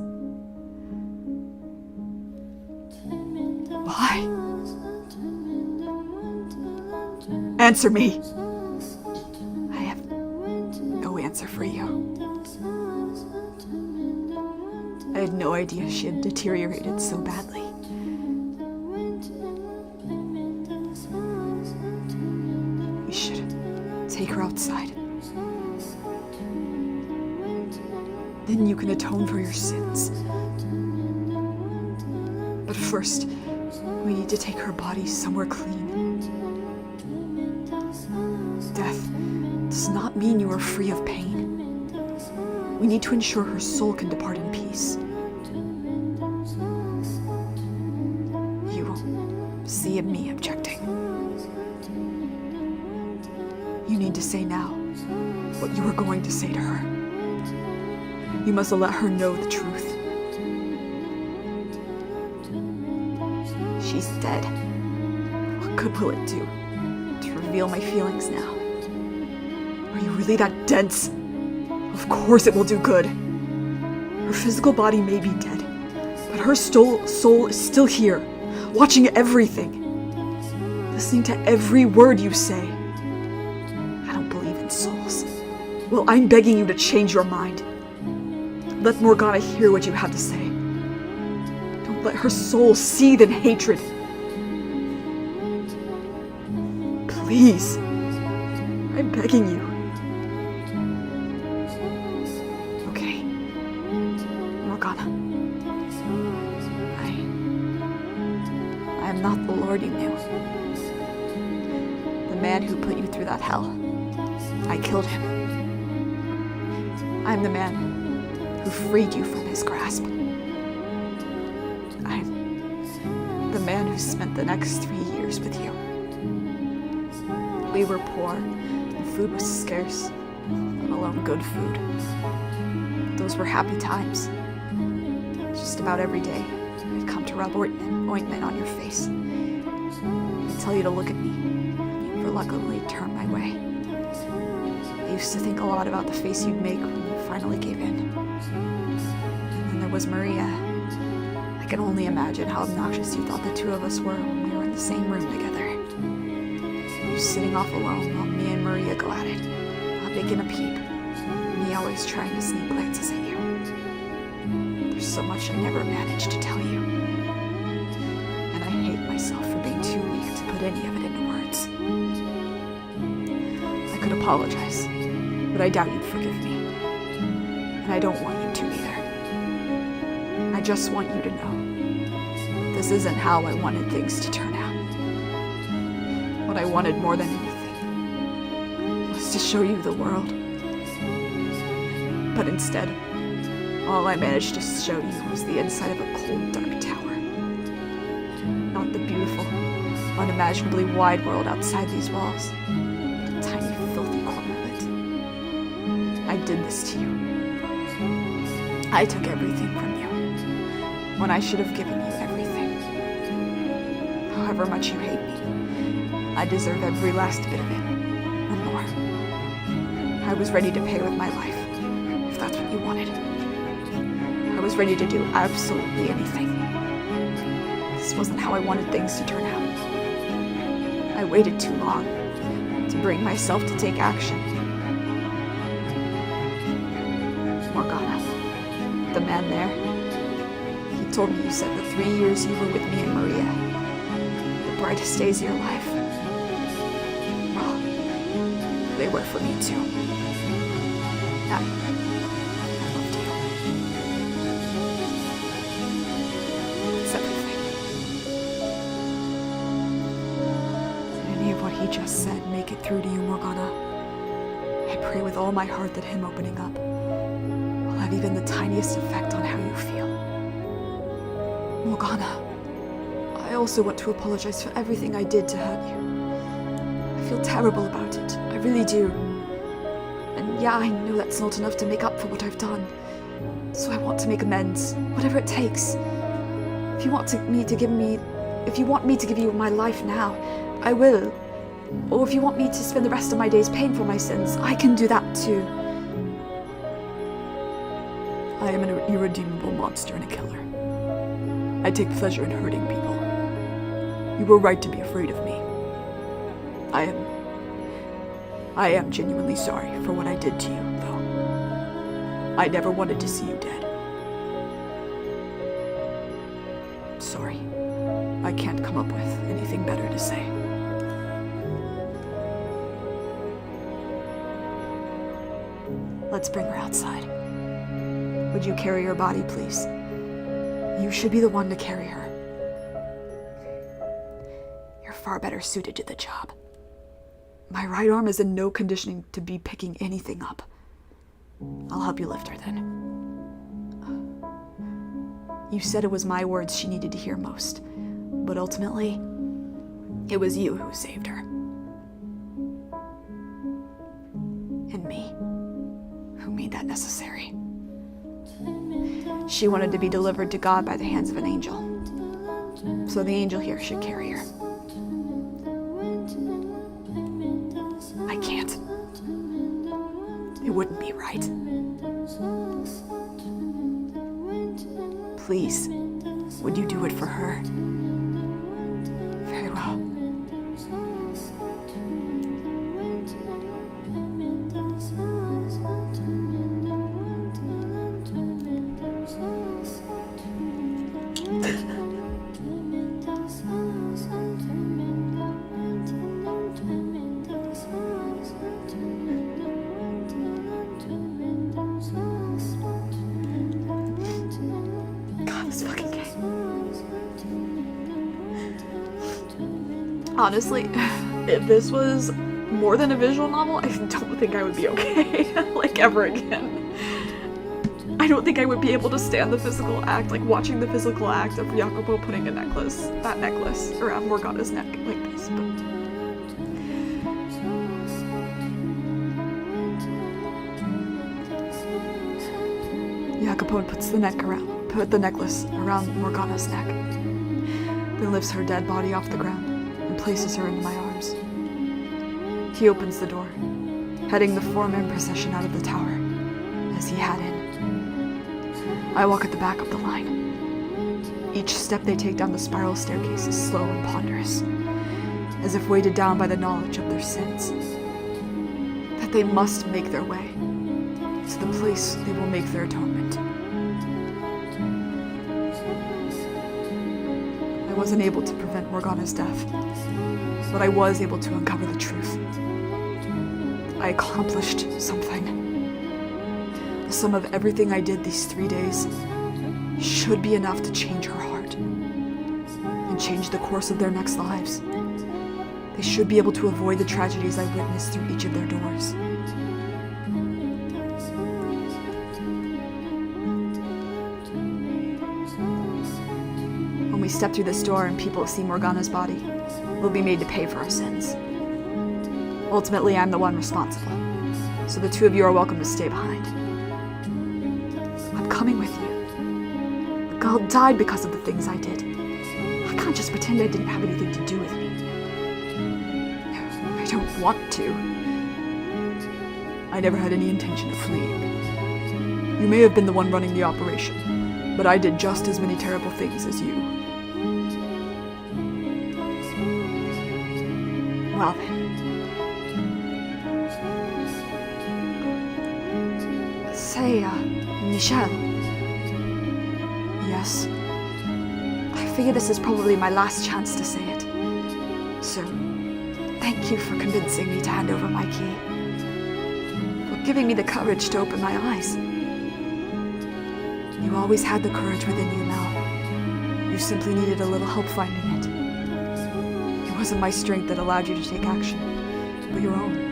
Why? Answer me! I have no answer for you. I had no idea she had deteriorated so badly. We should take her outside. Then you can atone for your sins. But first, we need to take her body somewhere clean. Death does not mean you are free of pain. We need to ensure her soul can depart in peace. You will see me objecting. You need to say now what you were going to say to her. You must let her know the truth. She's dead. What good will it do to reveal my feelings now? Are you really that dense? Of course it will do good. Her physical body may be dead, but her soul is still here, watching everything, listening to every word you say. I don't believe in souls. Well, I'm begging you to change your mind. Let Morgana hear what you have to say. Let her soul seethe in hatred. Please, I'm begging you. Okay, Morgana. I am not the Lord you knew. The man who put you through that hell. I killed him. I'm the man who freed you from his grasp. I'm the man who spent the next 3 years with you. We were poor, and food was scarce, let alone good food. But those were happy times. Just about every day, I'd come to rub ointment on your face. I'd tell you to look at me, and you'd reluctantly turn my way. I used to think a lot about the face you'd make when you finally gave in. And then there was Maria. I can only imagine how obnoxious you thought the two of us were when we were in the same room together. You sitting off alone while me and Maria go at it, not making a peep, me always trying to sneak glances at you. There's so much I never managed to tell you. And I hate myself for being too weak to put any of it into words. I could apologize, but I doubt you'd forgive me. And I don't want you to either. I just want you to know that this isn't how I wanted things to turn out. What I wanted more than anything was to show you the world. But instead, all I managed to show you was the inside of a cold, dark tower. Not the beautiful, unimaginably wide world outside these walls, but a tiny, filthy corner of it. I did this to you. I took everything from you, when I should have given you everything. However much you hate me, I deserve every last bit of it, and more. I was ready to pay with my life, if that's what you wanted. I was ready to do absolutely anything. This wasn't how I wanted things to turn out. I waited too long to bring myself to take action. Morgana, the man there, he told me you said the 3 years you were with me and Maria, the brightest days of your life. Well, they were for me too. I loved you. It's everything. Did any of what he just said make it through to you, Morgana? I pray with all my heart that him opening up will have even the tiniest effect on how you feel. Morgana, I also want to apologize for everything I did to hurt you. I feel terrible about it. I really do. And yeah, I know that's not enough to make up for what I've done. So I want to make amends, whatever it takes. If you want me to give you my life now, I will. Or if you want me to spend the rest of my days paying for my sins, I can do that too. I am an irredeemable monster and a killer. I take pleasure in hurting people. You were right to be afraid of me. I am genuinely sorry for what I did to you, though. I never wanted to see you dead. Sorry. I can't come up with anything better to say. Let's bring her outside. Would you carry her body, please? You should be the one to carry her. You're far better suited to the job. My right arm is in no condition to be picking anything up. I'll help you lift her then. You said it was my words she needed to hear most, but ultimately, it was you who saved her. And me, who made that necessary. She wanted to be delivered to God by the hands of an angel, so the angel here should carry her. I can't. It wouldn't be right. Please, would you do it for her? Very well. Honestly, if this was more than a visual novel, I don't think I would be okay, like, ever again. I don't think I would be able to stand the physical act, like watching the physical act of Jacopo putting that necklace around Morgana's neck like this, but... Jacopo puts the necklace around Morgana's neck, then lifts her dead body off the ground and places her into my arms. He opens the door, heading the four-man procession out of the tower, as he had in. I walk at the back of the line. Each step they take down the spiral staircase is slow and ponderous, as if weighted down by the knowledge of their sins. That they must make their way to the place they will make their atonement. I wasn't able to prevent Morgana's death, but I was able to uncover the truth. I accomplished something. The sum of everything I did these 3 days should be enough to change her heart and change the course of their next lives. They should be able to avoid the tragedies I witnessed through each of their doors. When we step through this door and people see Morgana's body, we'll be made to pay for our sins. Ultimately, I'm the one responsible, so the two of you are welcome to stay behind. I'm coming with you. The girl died because of the things I did. I can't just pretend I didn't have anything to do with me. I don't want to. I never had any intention of fleeing. You may have been the one running the operation, but I did just as many terrible things as you. Well then. Say, Michelle. Yes? I figure this is probably my last chance to say it. So, thank you for convincing me to hand over my key. For giving me the courage to open my eyes. You always had the courage within you, Mel. You simply needed a little help finding it. It wasn't my strength that allowed you to take action, but your own.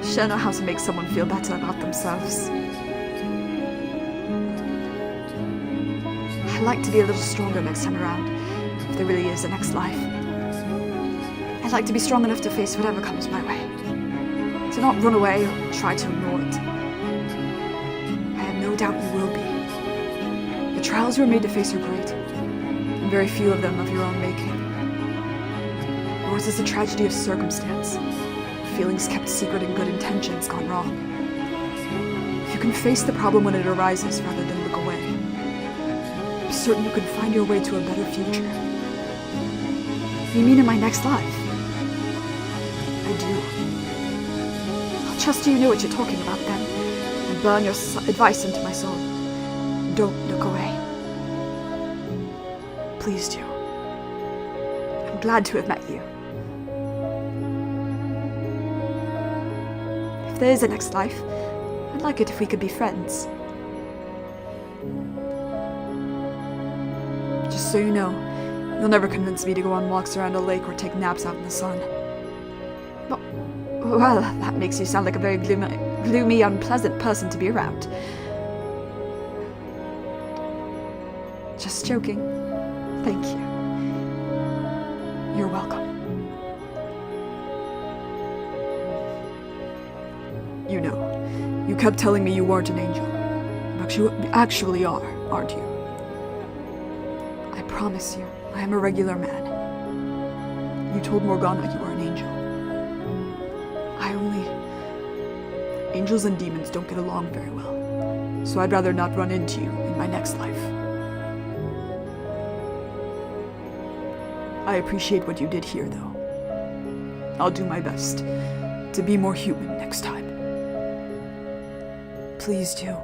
Sure know how to make someone feel better about themselves. I'd like to be a little stronger next time around, if there really is a next life. I'd like to be strong enough to face whatever comes my way. To not run away or try to ignore it. I have no doubt you will be. The trials you were made to face are great, and very few of them of your own making. Yours is a tragedy of circumstance. Feelings kept secret and good intentions gone wrong. If you can face the problem when it arises rather than look away, I'm certain you can find your way to a better future. You mean in my next life? I do. I'll trust you know what you're talking about then, and burn your advice into my soul. Don't look away. Please do. I'm glad to have met you. If there is a next life, I'd like it if we could be friends. Just so you know, you'll never convince me to go on walks around a lake or take naps out in the sun. Well, that makes you sound like a very gloomy, unpleasant person to be around. Just joking. Thank you. You're welcome. You know, you kept telling me you weren't an angel. But you actually are, aren't you? I promise you, I am a regular man. You told Morgana you were an angel. Angels and demons don't get along very well, so I'd rather not run into you in my next life. I appreciate what you did here, though. I'll do my best to be more human next time. Please do.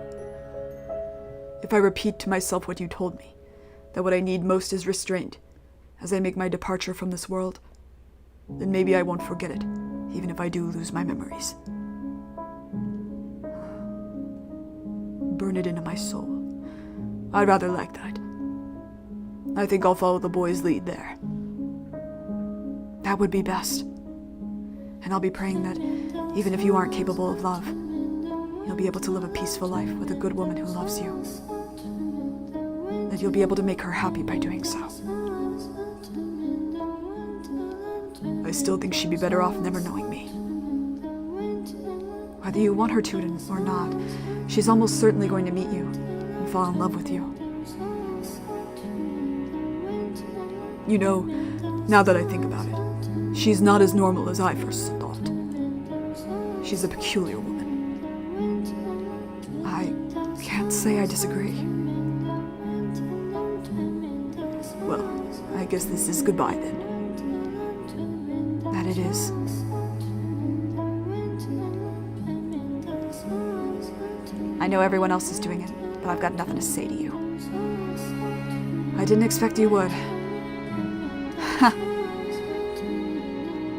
If I repeat to myself what you told me, that what I need most is restraint, as I make my departure from this world, then maybe I won't forget it, even if I do lose my memories. Burn it into my soul. I'd rather like that. I think I'll follow the boy's lead there. That would be best. And I'll be praying that even if you aren't capable of love, you'll be able to live a peaceful life with a good woman who loves you. That you'll be able to make her happy by doing so. I still think she'd be better off never knowing me. Whether you want her to or not, she's almost certainly going to meet you and fall in love with you. You know, now that I think about it, she's not as normal as I first thought. She's a peculiar woman. I can't say I disagree. Well, I guess this is goodbye then. That it is. I know everyone else is doing it, but I've got nothing to say to you. I didn't expect you would.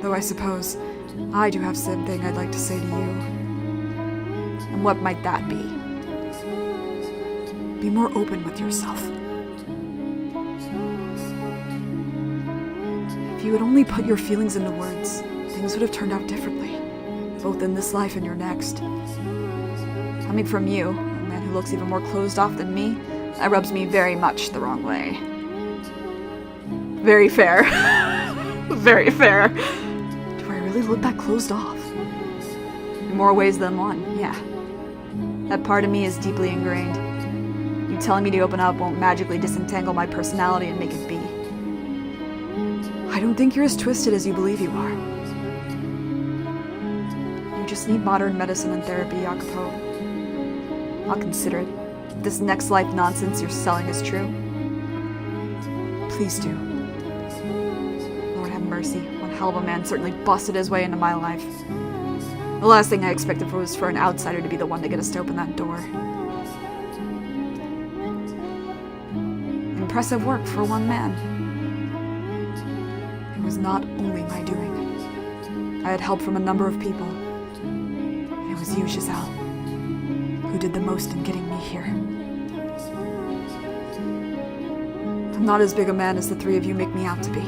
Though I suppose I do have something I'd like to say to you. And what might that be? Be more open with yourself. If you had only put your feelings into words, things would have turned out differently, both in this life and your next. Coming from you, a man who looks even more closed off than me, that rubs me very much the wrong way. Very fair. Very fair. Do I really look that closed off? In more ways than one, yeah. That part of me is deeply ingrained. You telling me to open up won't magically disentangle my personality and make it be. I don't think you're as twisted as you believe you are. You just need modern medicine and therapy, Jacopo. I'll consider it. If this next life nonsense you're selling is true, please do. Lord have mercy. One hell of a man certainly busted his way into my life. The last thing I expected was for an outsider to be the one to get us to open that door. Impressive work for one man. It was not only my doing. I had help from a number of people. And it was you, Giselle, who did the most in getting me here. I'm not as big a man as the three of you make me out to be.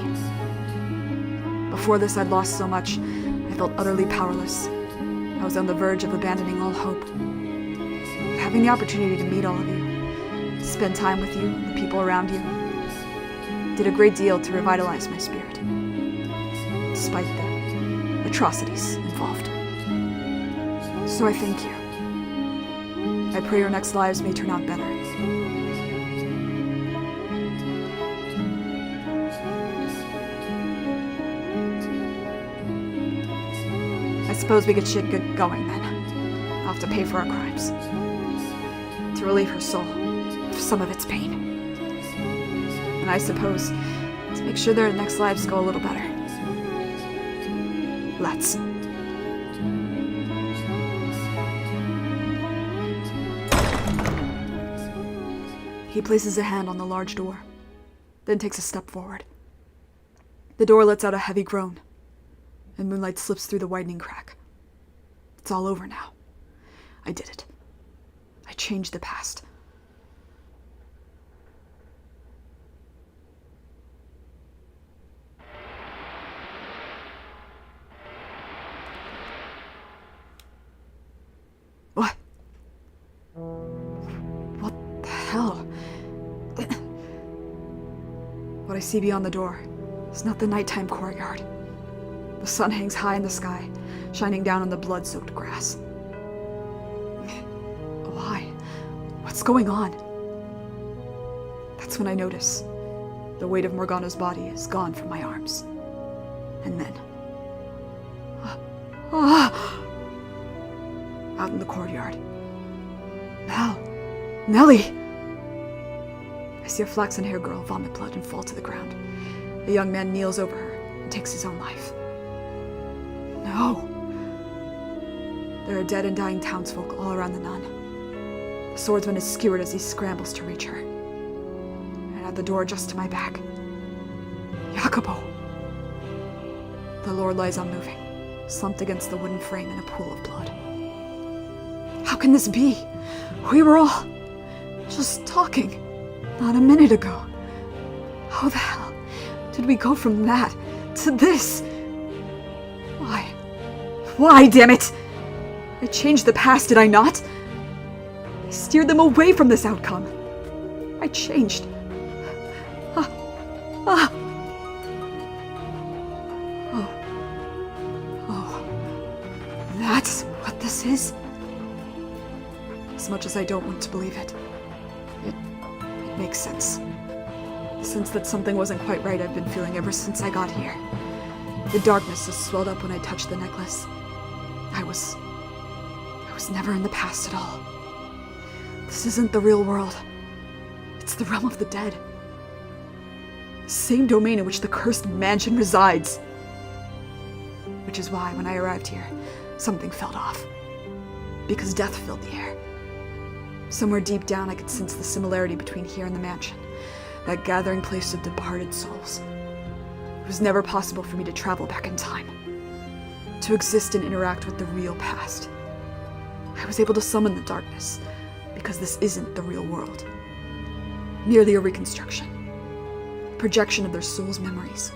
Before this, I'd lost so much, I felt utterly powerless. I was on the verge of abandoning all hope. But having the opportunity to meet all of you, to spend time with you and the people around you, did a great deal to revitalize my spirit, despite the atrocities involved. So I thank you. I pray your next lives may turn out better. I suppose we could get going then. I'll have to pay for our crimes. To relieve her soul of some of its pain. And I suppose to make sure their next lives go a little better. Let's. He places a hand on the large door, then takes a step forward. The door lets out a heavy groan, and moonlight slips through the widening crack. It's all over now. I did it. I changed the past. What? What the hell? What I see beyond the door is not the nighttime courtyard. The sun hangs high in the sky, shining down on the blood-soaked grass. Why? What's going on? That's when I notice the weight of Morgana's body is gone from my arms. And then... out in the courtyard. Mel! Nellie! I see a flaxen-haired girl vomit blood and fall to the ground. A young man kneels over her and takes his own life. No! There are dead and dying townsfolk all around the nun. The swordsman is skewered as he scrambles to reach her. And at the door just to my back, Jacopo! The Lord lies unmoving, slumped against the wooden frame in a pool of blood. How can this be? We were all just talking not a minute ago. How the hell did we go from that to this. Why? Why, damn it? I changed the past, did I not? I steered them away from this outcome. I changed. Oh. That's what this is? As much as I don't want to believe it, it makes sense. The sense that something wasn't quite right I've been feeling ever since I got here. The darkness has swelled up when I touched the necklace. I was never in the past at all. This isn't the real world. It's the realm of the dead. The same domain in which the cursed mansion resides. Which is why, when I arrived here, something felt off. Because death filled the air. Somewhere deep down, I could sense the similarity between here and the mansion. That gathering place of departed souls. It was never possible for me to travel back in time. To exist and interact with the real past. I was able to summon the darkness, because this isn't the real world. Merely a reconstruction. A projection of their souls' memories.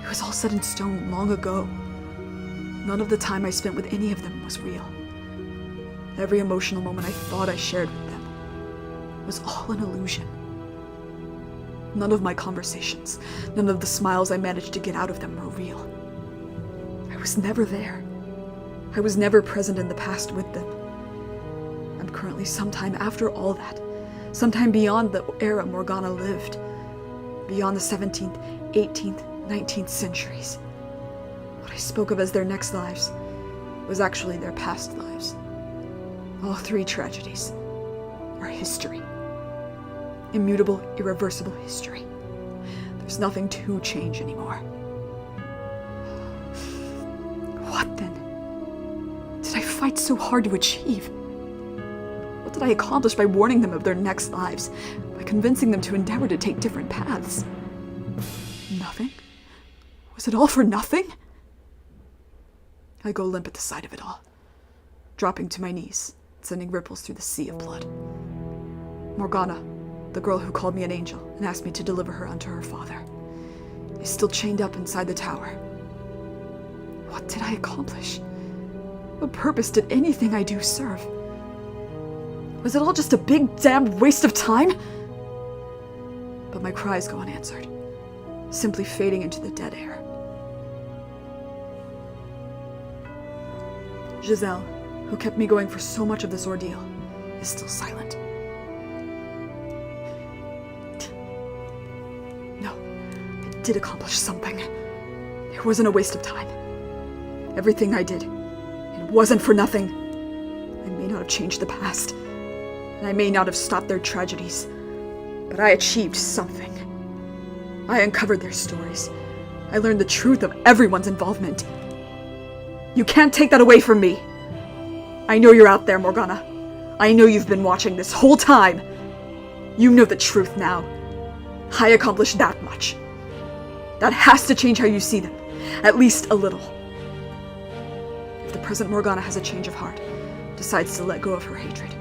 It was all set in stone long ago. None of the time I spent with any of them was real. Every emotional moment I thought I shared with them was all an illusion. None of my conversations, none of the smiles I managed to get out of them were real. I was never there. I was never present in the past with them. I'm currently sometime after all that, sometime beyond the era Morgana lived, beyond the 17th, 18th, 19th centuries. What I spoke of as their next lives was actually their past lives. All three tragedies are history. Immutable, irreversible history. There's nothing to change anymore. What then? Did I fight so hard to achieve? What did I accomplish by warning them of their next lives, by convincing them to endeavor to take different paths? Nothing? Was it all for nothing? I go limp at the sight of it all, dropping to my knees, sending ripples through the sea of blood. Morgana, the girl who called me an angel and asked me to deliver her unto her father, is still chained up inside the tower. What did I accomplish? What purpose did anything I do serve? Was it all just a big damn waste of time? But my cries go unanswered, simply fading into the dead air. Giselle, who kept me going for so much of this ordeal, is still silent. No, I did accomplish something. It wasn't a waste of time. Everything I did, it wasn't for nothing. I may not have changed the past, and I may not have stopped their tragedies, but I achieved something. I uncovered their stories. I learned the truth of everyone's involvement. You can't take that away from me. I know you're out there, Morgana. I know you've been watching this whole time. You know the truth now. I accomplished that much. That has to change how you see them, at least a little. If the present Morgana has a change of heart, decides to let go of her hatred,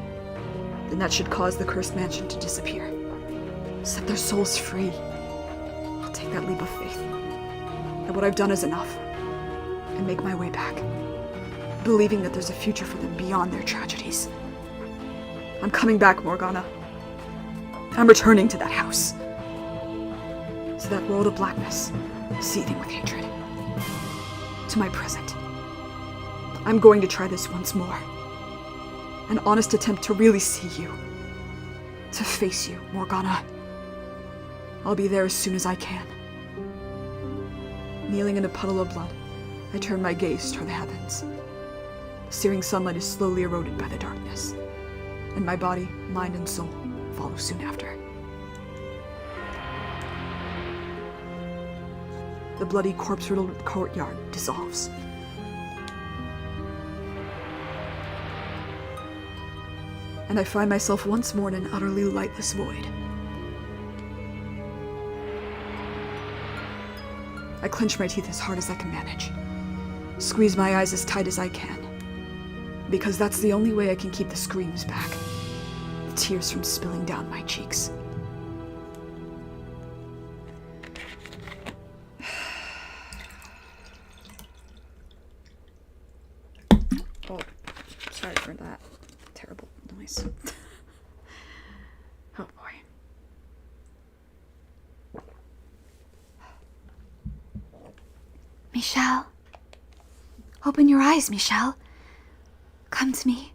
then that should cause the cursed mansion to disappear. Set their souls free. I'll take that leap of faith. That what I've done is enough. And make my way back, believing that there's a future for them beyond their tragedies. I'm coming back, Morgana. I'm returning to that house. To that world of blackness, seething with hatred. To my present. I'm going to try this once more. An honest attempt to really see you. To face you, Morgana. I'll be there as soon as I can. Kneeling in a puddle of blood, I turn my gaze toward the heavens. The searing sunlight is slowly eroded by the darkness, and my body, mind, and soul follow soon after. The bloody, corpse-riddled courtyard dissolves. And I find myself once more in an utterly lightless void. I clench my teeth as hard as I can manage. Squeeze my eyes as tight as I can. Because that's the only way I can keep the screams back. The tears from spilling down my cheeks. eyes. Oh boy. Michelle. Open your eyes, Michelle. Come to me.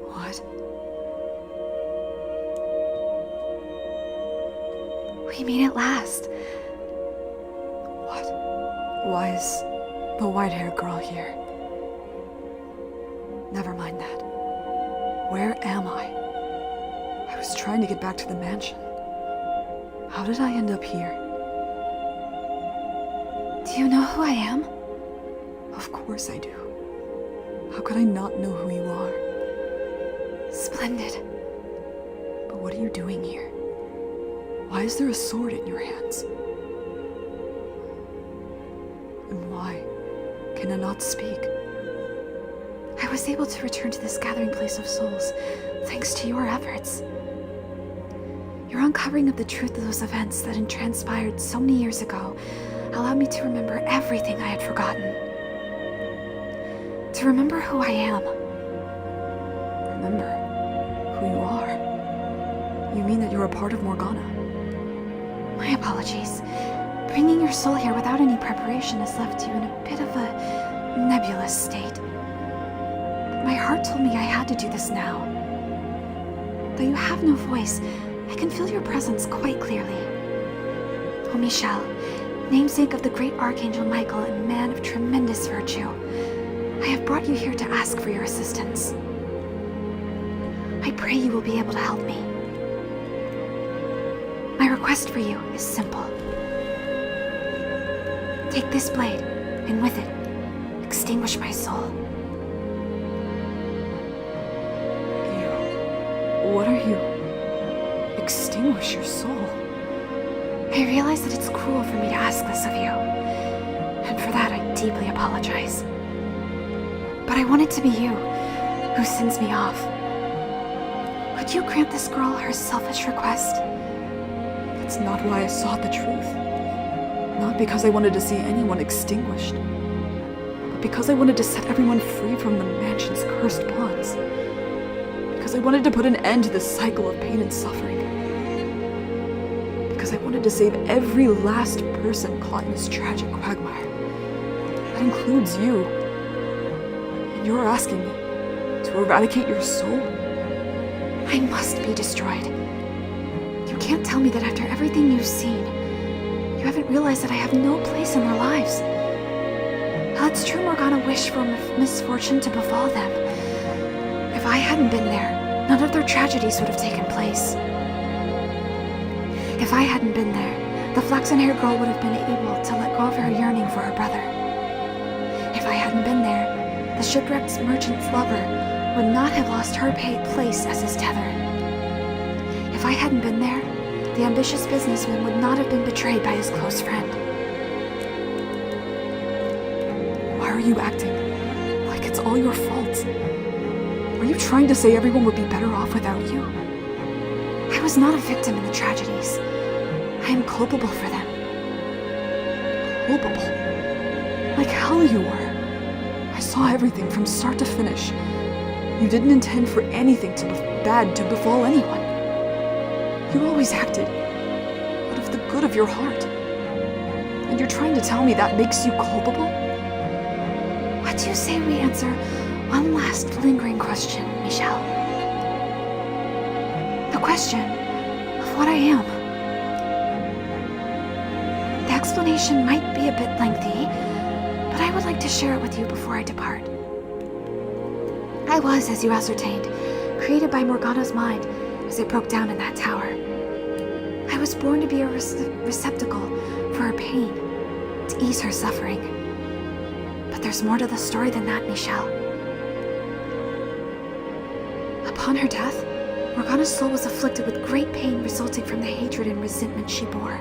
What? We made it last. What? Why is the white-haired girl here? Never mind that. Where am I? I was trying to get back to the mansion. How did I end up here? Do you know who I am? Of course I do. How could I not know who you are? Splendid. But what are you doing here? Why is there a sword in your hands? And why can I not speak? I was able to return to this gathering place of souls, thanks to your efforts. Your uncovering of the truth of those events that had transpired so many years ago allowed me to remember everything I had forgotten. To remember who I am. Remember who you are? You mean that you're a part of Morgana? My apologies. Bringing your soul here without any preparation has left you in a bit of a nebulous state. But my heart told me I had to do this now. Though you have no voice, I can feel your presence quite clearly. Oh, Michelle, namesake of the great Archangel Michael and man of tremendous virtue, I have brought you here to ask for your assistance. I pray you will be able to help me. My request for you is simple. Take this blade, and with it, extinguish my soul. What are you? Extinguish your soul? I realize that it's cruel for me to ask this of you, and for that I deeply apologize. But I want it to be you who sends me off. Could you grant this girl her selfish request? That's not why I sought the truth. Not because I wanted to see anyone extinguished, but because I wanted to set everyone free from the mansion's cursed bonds. Because I wanted to put an end to this cycle of pain and suffering. Because I wanted to save every last person caught in this tragic quagmire. That includes you. And you're asking me to eradicate your soul? I must be destroyed. You can't tell me that after everything you've seen, you haven't realized that I have no place in their lives. Now, it's true Morgana wished for misfortune to befall them. If I hadn't been there, none of their tragedies would have taken place. If I hadn't been there, the flaxen-haired girl would have been able to let go of her yearning for her brother. If I hadn't been there, the shipwrecked merchant's lover would not have lost her place as his tether. If I hadn't been there, the ambitious businessman would not have been betrayed by his close friend. Why are you acting like it's all your fault? Are you trying to say everyone would be better off without you? I was not a victim in the tragedies. I am culpable for them. Culpable? Like hell you were. I saw everything from start to finish. You didn't intend for anything bad to befall anyone. You always acted out of the good of your heart. And you're trying to tell me that makes you culpable? What do you say we answer one last lingering question, Michelle? The question of what I am. The explanation might be a bit lengthy, but I would like to share it with you before I depart. I was, as you ascertained, created by Morgana's mind as it broke down in that tower. I was born to be a receptacle for her pain, to ease her suffering. But there's more to the story than that, Michelle. Upon her death, Morgana's soul was afflicted with great pain resulting from the hatred and resentment she bore.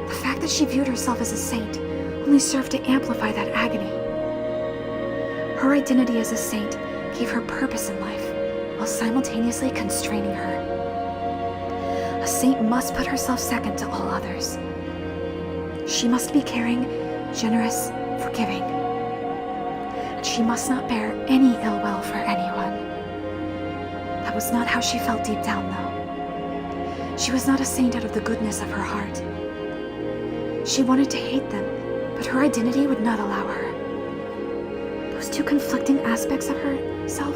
The fact that she viewed herself as a saint only served to amplify that agony. Her identity as a saint gave her purpose in life, while simultaneously constraining her. A saint must put herself second to all others. She must be caring, generous, forgiving. And she must not bear any ill will for anyone. That was not how she felt deep down, though. She was not a saint out of the goodness of her heart. She wanted to hate them, but her identity would not allow her. Those two conflicting aspects of herself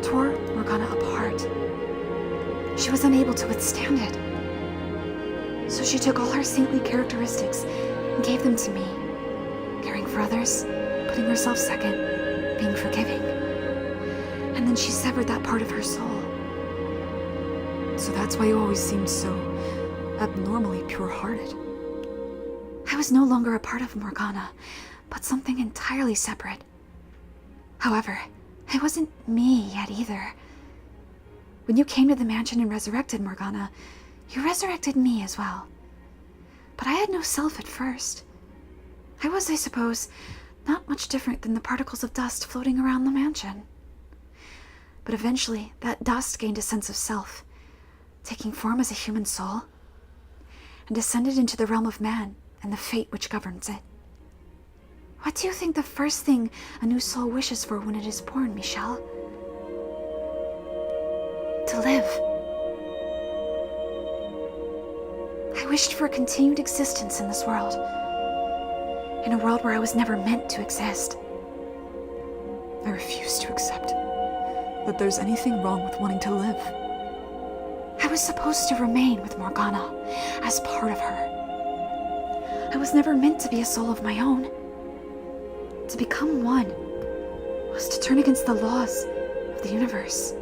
tore Morgana apart. She was unable to withstand it. So she took all her saintly characteristics and gave them to me. Caring for others, putting herself second, being forgiving. And then she severed that part of her soul. So that's why you always seemed so abnormally pure-hearted. I was no longer a part of Morgana, but something entirely separate. However, I wasn't me yet either. When you came to the mansion and resurrected Morgana, you resurrected me as well. But I had no self at first. I was, I suppose, not much different than the particles of dust floating around the mansion. But eventually, that dust gained a sense of self, taking form as a human soul, and descended into the realm of man and the fate which governs it. What do you think the first thing a new soul wishes for when it is born, Michelle? To live. I wished for a continued existence in this world. In a world where I was never meant to exist. I refuse to accept that there's anything wrong with wanting to live. I was supposed to remain with Morgana, as part of her. I was never meant to be a soul of my own. To become one was to turn against the laws of the universe.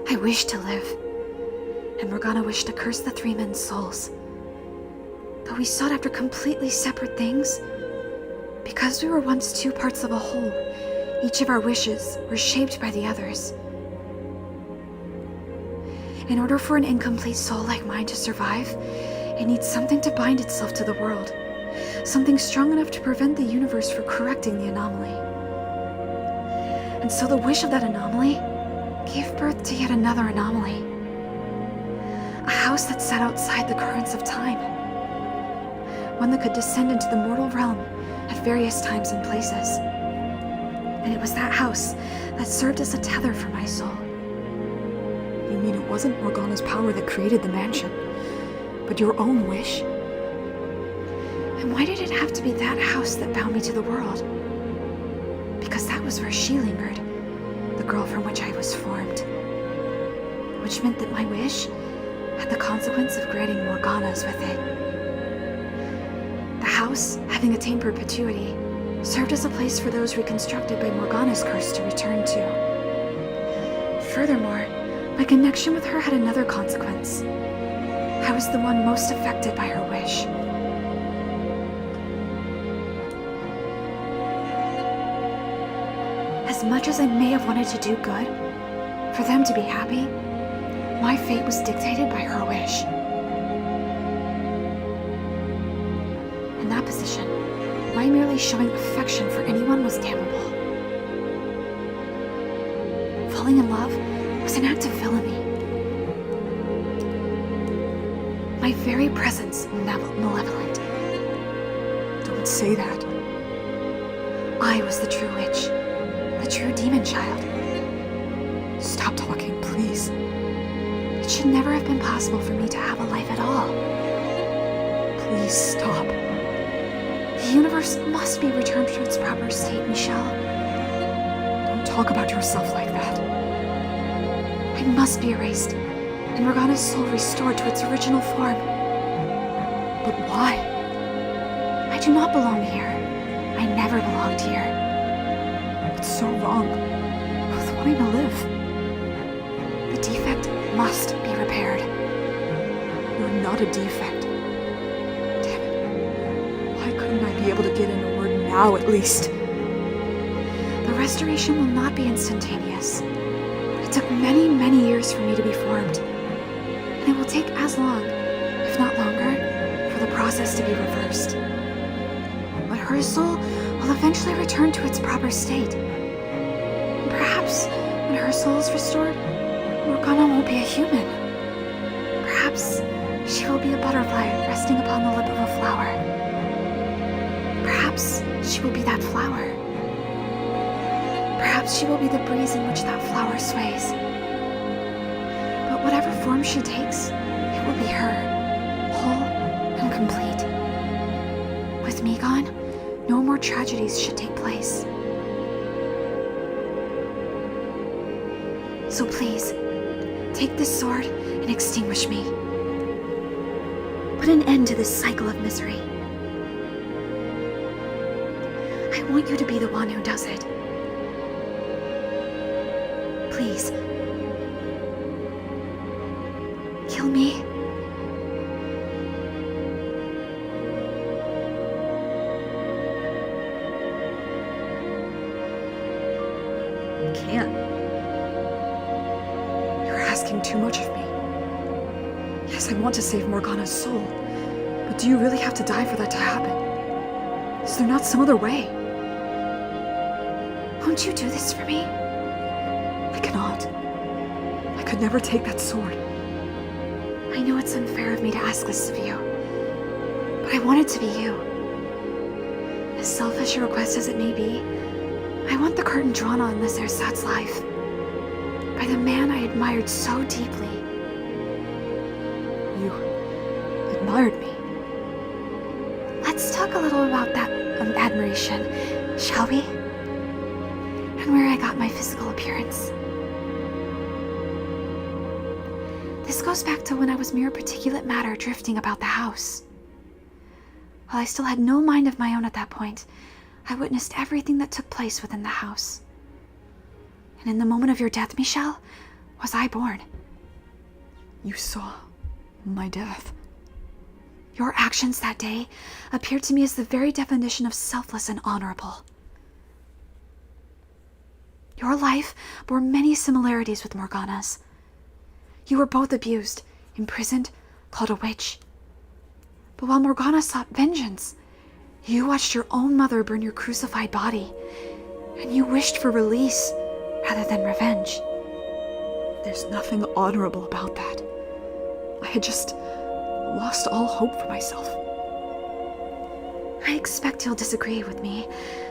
I wished to live, and Morgana wished to curse the three men's souls. Though we sought after completely separate things, because we were once two parts of a whole, each of our wishes were shaped by the others. In order for an incomplete soul like mine to survive, it needs something to bind itself to the world, something strong enough to prevent the universe from correcting the anomaly. And so the wish of that anomaly gave birth to yet another anomaly. A house that sat outside the currents of time. One that could descend into the mortal realm at various times and places. And it was that house that served as a tether for my soul. You mean it wasn't Morgana's power that created the mansion, but your own wish? And why did it have to be that house that bound me to the world? Because that was where she lingered, the girl from which I was formed. Which meant that my wish had the consequence of granting Morgana's with it. The house, having attained perpetuity, served as a place for those reconstructed by Morgana's curse to return to. Furthermore, my connection with her had another consequence. I was the one most affected by her wish. As much as I may have wanted to do good, for them to be happy, my fate was dictated by her wish. In that position, my merely showing affection for anyone was damnable. Falling in love was an act of villainy. My very presence malevolent. Don't say that. I was the true witch, the true demon child. Stop talking, please. It should never have been possible for me to have a life at all. Please stop. The universe must be returned to its proper state, Michelle. Don't talk about yourself like that. I must be erased, and Morgana's soul restored to its original form. But why? I do not belong here. I never belonged here. What's so wrong with wanting to live? The defect must be repaired. You're not a defect. Damn it. Why couldn't I be able to get in a word now, at least? The restoration will not be instantaneous. It took many, many years for me to be formed. And it will take as long, if not longer, for the process to be reversed. But her soul will eventually return to its proper state. And perhaps, when her soul is restored, Morgana won't be a human. Perhaps She will be a butterfly resting upon the lip of a flower. Perhaps she will be that flower. Perhaps she will be the breeze in which that flower sways. But whatever form she takes, it will be her, whole and complete. With me gone, no more tragedies should take place. So please, take this sword and extinguish me. Put an end to this cycle of misery. I want you to be the one who does it. Please. Kill me. Can't. You're asking too much of me. Yes, I want to save Morgana's soul, but do you really have to die for that to happen? Is there not some other way? Won't you do this for me? I cannot. I could never take that sword. I know it's unfair of me to ask this of you, but I want it to be you. As selfish a request as it may be, I want the curtain drawn on this ersatz life by the man I admired so deeply. You admired me. Let's talk a little about that admiration, shall we? And where I got my physical appearance. This goes back to when I was mere particulate matter drifting about the house. While I still had no mind of my own at that point, I witnessed everything that took place within the house. And in the moment of your death, Michel, was I born. You saw my death. Your actions that day appeared to me as the very definition of selfless and honorable. Your life bore many similarities with Morgana's. You were both abused, imprisoned, called a witch. But while Morgana sought vengeance, you watched your own mother burn your crucified body, and you wished for release rather than revenge. There's nothing honorable about that. I had just lost all hope for myself. I expect you'll disagree with me,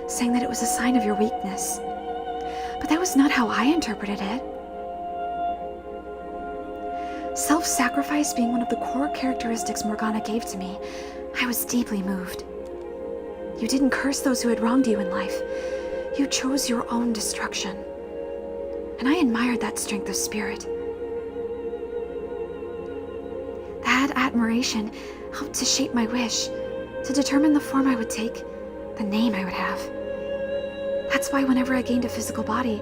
saying that it was a sign of your weakness. But that was not how I interpreted it. Self-sacrifice being one of the core characteristics Morgana gave to me, I was deeply moved. You didn't curse those who had wronged you in life. You chose your own destruction. And I admired that strength of spirit. That admiration helped to shape my wish, to determine the form I would take, the name I would have. That's why whenever I gained a physical body,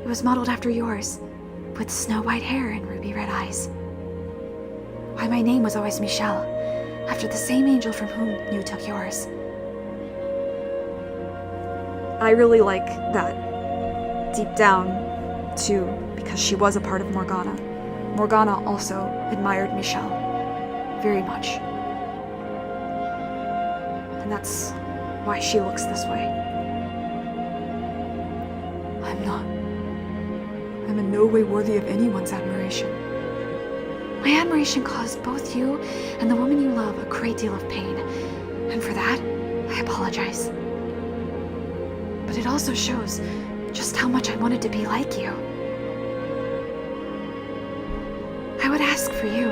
it was modeled after yours, with snow-white hair and ruby-red eyes. Why my name was always Michel, after the same angel from whom you took yours. I really like that deep down, too, because she was a part of Morgana. Morgana also admired Michel very much. And that's why she looks this way. I'm not. I'm in no way worthy of anyone's admiration. My admiration caused both you and the woman you love a great deal of pain, and for that, I apologize. But it also shows just how much I wanted to be like you. I would ask for you,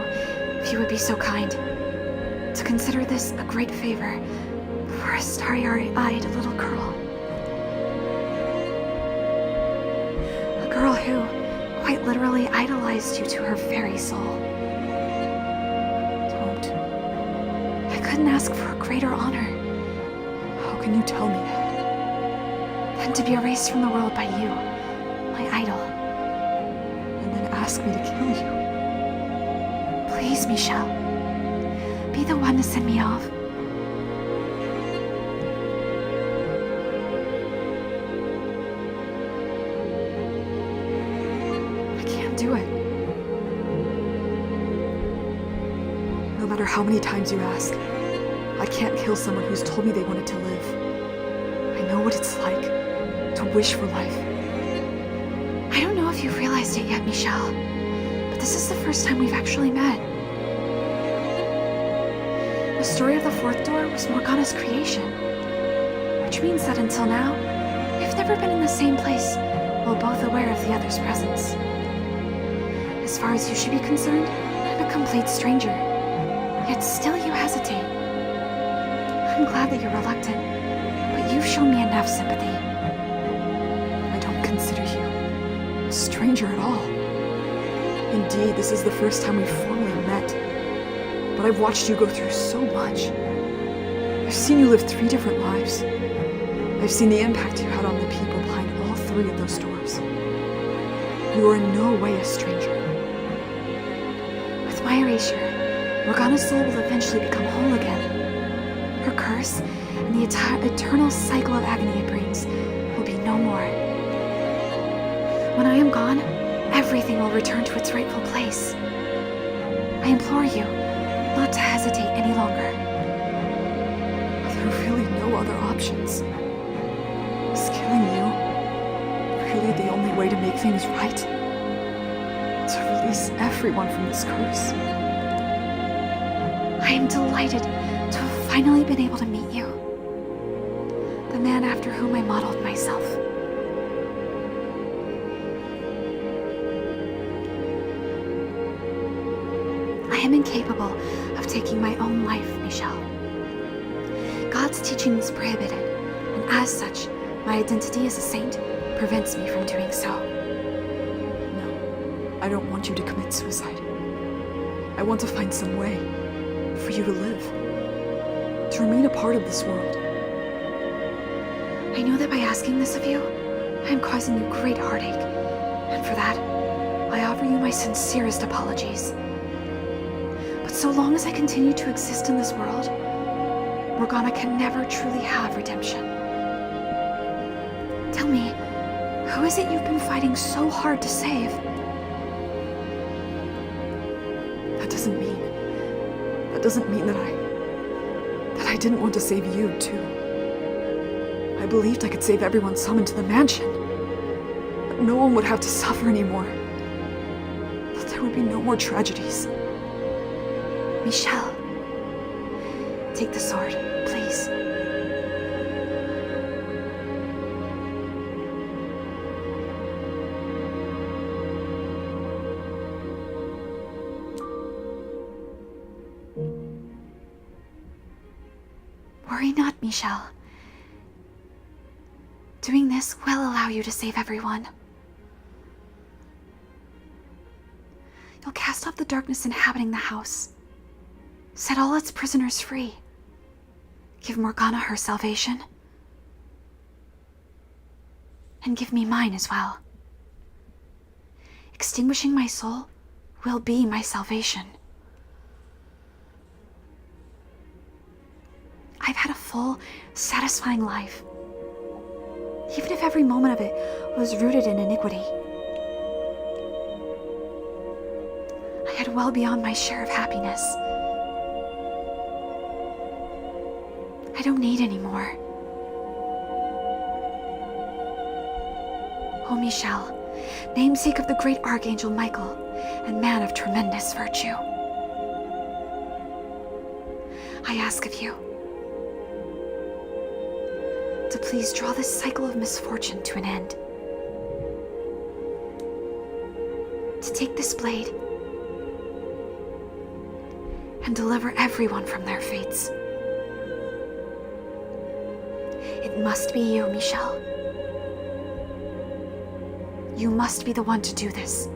if you would be so kind, to consider this a great favor for a starry-eyed little girl. A girl who quite literally idolized you to her very soul. Don't. I couldn't ask for a greater honor. How can you tell me that? Than to be erased from the world by you, my idol. And then ask me to kill you? Please, Michel, be the one to send me off. I can't do it. No matter how many times you ask, I can't kill someone who's told me they wanted to live. I know what it's like to wish for life. I don't know if you've realized it yet, Michel, but this is the first time we've actually met. The story of the fourth door was Morgana's creation, which means that until now, we've never been in the same place while both aware of the other's presence. As far as you should be concerned, I'm a complete stranger, yet still you hesitate. I'm glad that you're reluctant, but you've shown me enough sympathy. I don't consider you a stranger at all. Indeed, this is the first time we've formally met. But I've watched you go through so much. I've seen you live 3 different lives. I've seen the impact you had on the people behind all 3 of those doors. You are in no way a stranger. With my erasure, Morgana's soul will eventually become whole again. Her curse and the eternal cycle of agony it brings will be no more. When I am gone, everything will return to its rightful place. I implore you not to hesitate any longer. Are there really no other options? Is killing you really the only way to make things right? To release everyone from this curse? I am delighted to have finally been able to meet you. The man after whom I modeled myself. I am incapable of taking my own life, Michelle. God's teaching is prohibited, and as such, my identity as a saint prevents me from doing so. No, I don't want you to commit suicide. I want to find some way for you to live, to remain a part of this world. I know that by asking this of you, I am causing you great heartache, and for that, I offer you my sincerest apologies. But so long as I continue to exist in this world, Morgana can never truly have redemption. Tell me, who is it you've been fighting so hard to save? That doesn't mean that I didn't want to save you, too. I believed I could save everyone summoned to the mansion. That no one would have to suffer anymore. That there would be no more tragedies. Michelle, take the sword, please. Worry not, Michelle. Doing this will allow you to save everyone. You'll cast off the darkness inhabiting the house. Set all its prisoners free. Give Morgana her salvation. And give me mine as well. Extinguishing my soul will be my salvation. I've had a full, satisfying life. Even if every moment of it was rooted in iniquity. I had well beyond my share of happiness. I don't need any more. Oh, Michelle, namesake of the great Archangel Michael, and man of tremendous virtue. I ask of you to please draw this cycle of misfortune to an end. To take this blade and deliver everyone from their fates. It must be you, Michelle. You must be the one to do this.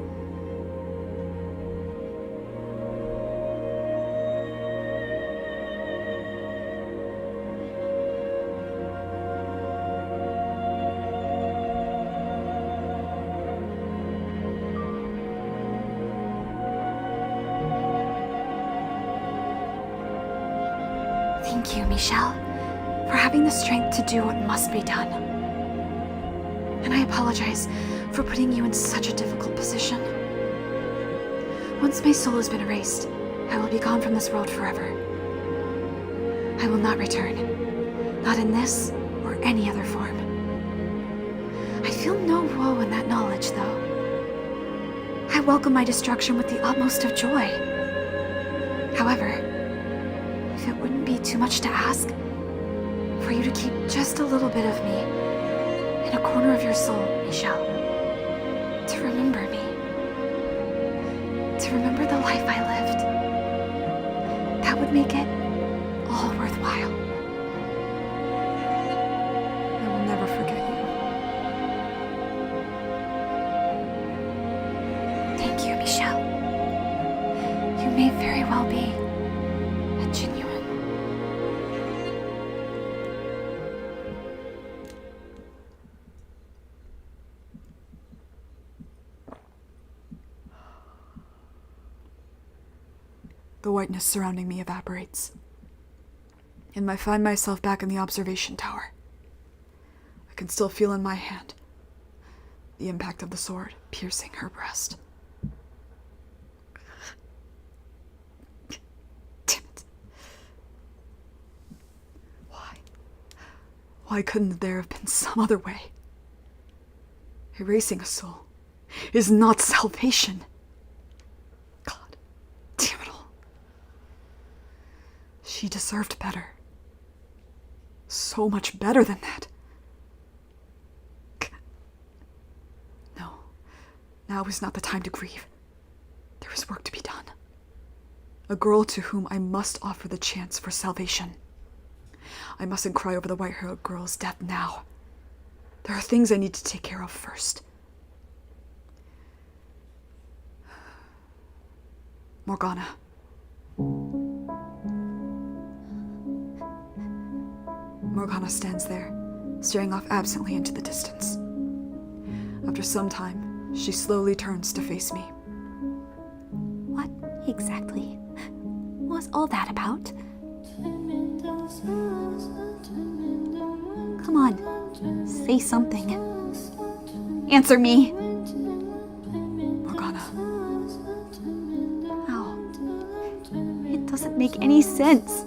Thank you, Michelle, for having the strength to do what must be done. And I apologize for putting you in such a difficult position. Once my soul has been erased, I will be gone from this world forever. I will not return, not in this or any other form. I feel no woe in that knowledge, though. I welcome my destruction with the utmost of joy. However, if it would too much to ask? For you to keep just a little bit of me in a corner of your soul, Michelle. To remember me. To remember the life I lived. That would make it all worthwhile. I will never forget you. Thank you, Michelle. You may very well be a genuine. The whiteness surrounding me evaporates, and I find myself back in the observation tower. I can still feel in my hand the impact of the sword piercing her breast. Damn it. Why couldn't there have been some other way? Erasing a soul is not salvation. God damn it all. She deserved better. So much better than that. No, now is not the time to grieve. There is work to be done. A girl to whom I must offer the chance for salvation. I mustn't cry over the white-haired girl's death now. There are things I need to take care of first. Morgana. Morgana stands there, staring off absently into the distance. After some time, she slowly turns to face me. What exactly was all that about? Come on, say something. Answer me. Morgana. How? It doesn't make any sense.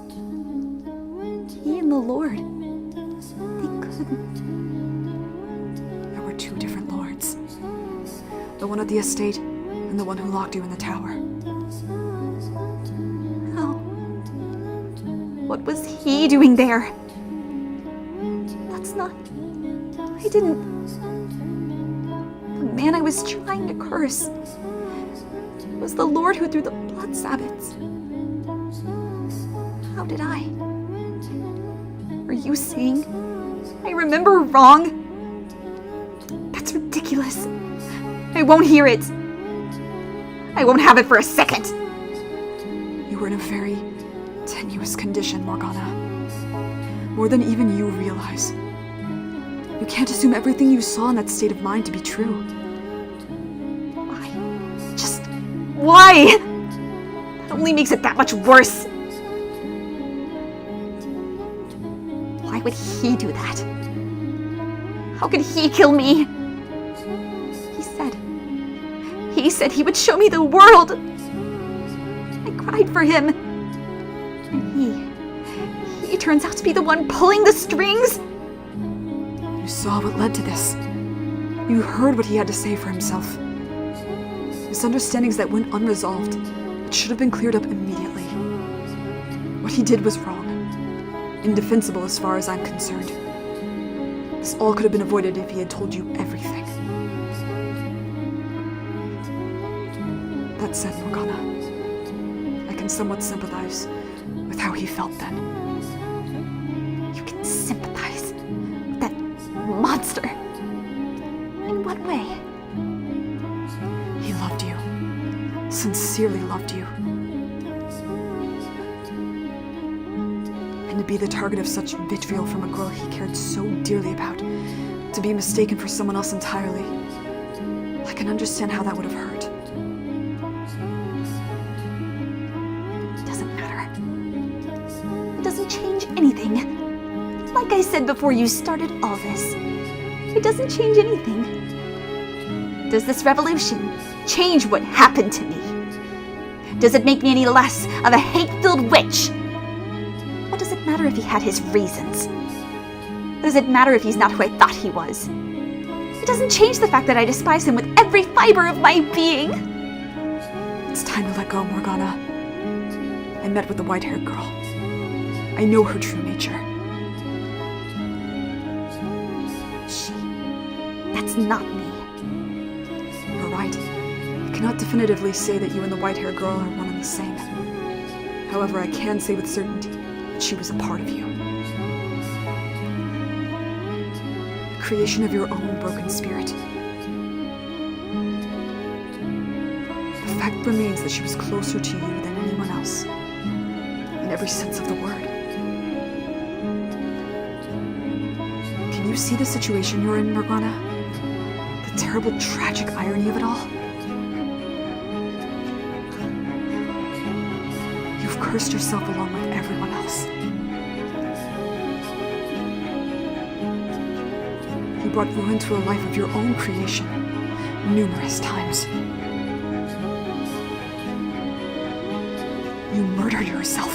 He and the Lord, they couldn't. There were two different lords. The one at the estate, and the one who locked you in the tower. How? What was he doing there? That's not... I didn't... The man I was trying to curse was the Lord who threw the blood sabbats. How did I? Are you saying I remember wrong? That's ridiculous. I won't hear it. I won't have it for a second. You were in a very tenuous condition, Morgana. More than even you realize. You can't assume everything you saw in that state of mind to be true. Why? Just why? That only makes it that much worse. Why would he do that? How could he kill me? He said he would show me the world. I cried for him. And he turns out to be the one pulling the strings? You saw what led to this. You heard what he had to say for himself. Misunderstandings that went unresolved, that should have been cleared up immediately. What he did was wrong. Indefensible as far as I'm concerned. This all could have been avoided if he had told you everything. That said, Morgana, I can somewhat sympathize with how he felt then. You can sympathize with that monster? In what way? He loved you. Sincerely loved you. And to be the target of such vitriol from a girl he cared so dearly about, to be mistaken for someone else entirely, I can understand how that would have hurt. Anything. Like I said before you started all this, it doesn't change anything. Does this revolution change what happened to me? Does it make me any less of a hate-filled witch? What does it matter if he had his reasons? What does it matter if he's not who I thought he was? It doesn't change the fact that I despise him with every fiber of my being. It's time to let go, Morgana. I met with the white-haired girl. I know her true nature. That's not me. You're right. I cannot definitively say that you and the white-haired girl are one and the same. However, I can say with certainty that she was a part of you. A creation of your own broken spirit. The fact remains that she was closer to you than anyone else, in every sense of the word. Can you see the situation you're in, Morgana? The terrible, tragic irony of it all? You've cursed yourself along with everyone else. You brought ruin to a life of your own creation numerous times. You murdered yourself.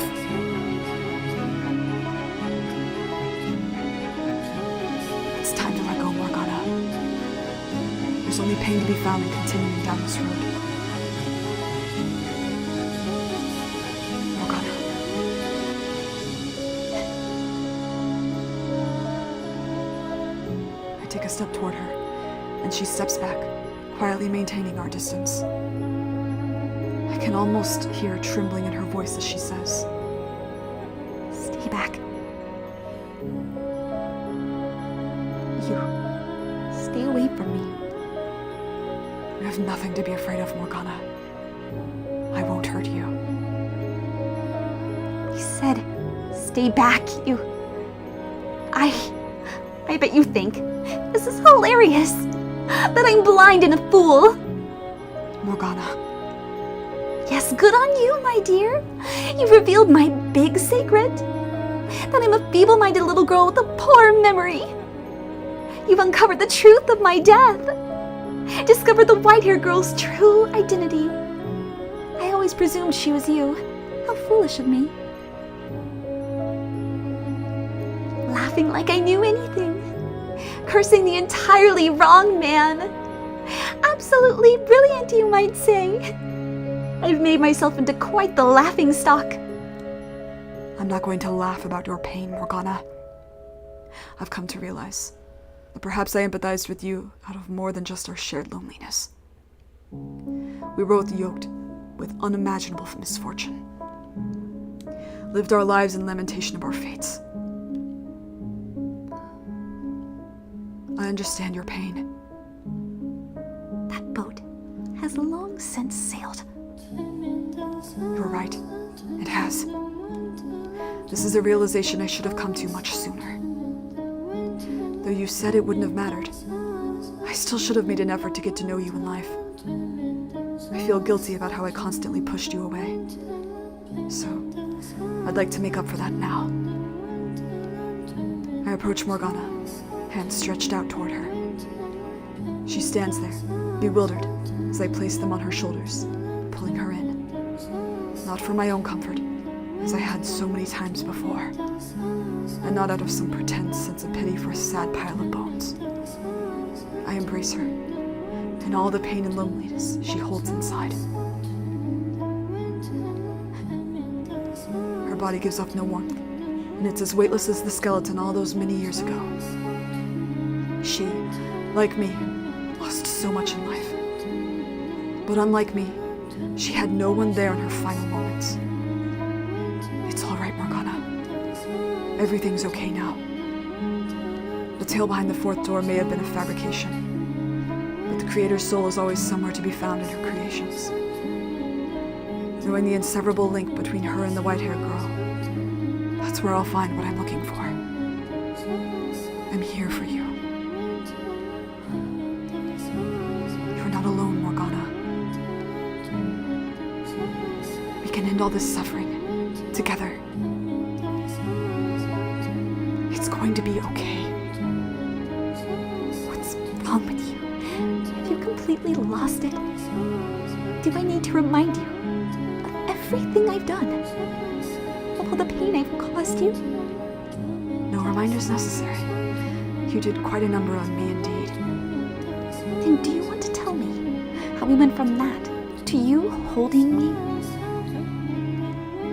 It's time to let go, Morgana. There's only pain to be found in continuing down this road. Morgana. I take a step toward her, and she steps back, quietly maintaining our distance. I can almost hear trembling in her voice as she says, Stay back. You stay away from me. You have nothing to be afraid of, Morgana. I won't hurt you. I said, stay back, you. I bet you think this is hilarious. That I'm blind and a fool. Morgana. Yes, good on you, my dear. You've revealed my big secret. That I'm a feeble-minded little girl with a poor memory. You've uncovered the truth of my death. Discovered the white-haired girl's true identity. I always presumed she was you. How foolish of me. Laughing like I knew anything. Cursing the entirely wrong man. Absolutely brilliant, you might say. I've made myself into quite the laughingstock. I'm not going to laugh about your pain, Morgana. I've come to realize that perhaps I empathized with you out of more than just our shared loneliness. We were both yoked with unimaginable misfortune. Lived our lives in lamentation of our fates. I understand your pain. That boat has long since sailed. You're right. It has. This is a realization I should have come to much sooner. Though you said it wouldn't have mattered, I still should have made an effort to get to know you in life. I feel guilty about how I constantly pushed you away. So, I'd like to make up for that now. I approach Morgana, hands stretched out toward her. She stands there, bewildered, as I place them on her shoulders, pulling her in. Not for my own comfort, as I had so many times before, and not out of some pretend sense of pity for a sad pile of bones. I embrace her, and all the pain and loneliness she holds inside. Her body gives off no warmth, and it's as weightless as the skeleton all those many years ago. She, like me, lost so much in life. But unlike me, she had no one there in her final moments. It's all right, Morgana. Everything's okay now. The tale behind the fourth door may have been a fabrication, but the creator's soul is always somewhere to be found in her creations. Knowing the inseparable link between her and the white-haired girl, that's where I'll find what I'm looking for. I'm here for you. You're not alone, Morgana. We can end all this suffering together. It's going to be okay. What's wrong with you? Have you completely lost it? Do I need to remind you of everything I've done? Of all the pain I've caused you? No reminders necessary. You did quite a number on me indeed. Then do you want to tell me how we went from that to you holding me?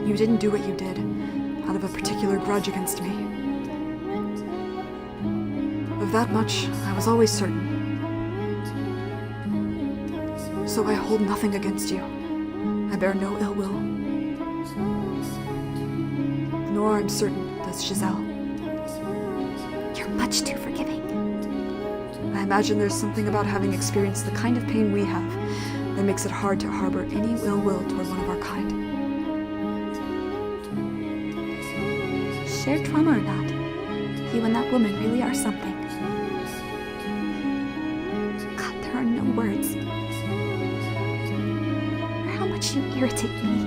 You didn't do what you did out of a particular particular grudge against me. Of that much, I was always certain. So I hold nothing against you. I bear no ill will. Nor, I'm certain, does Giselle. You're much too forgiving. I imagine there's something about having experienced the kind of pain we have that makes it hard to harbor any ill will toward one of our kind. Shared trauma or not, you and that woman really are something. God, there are no words. For how much you irritate me.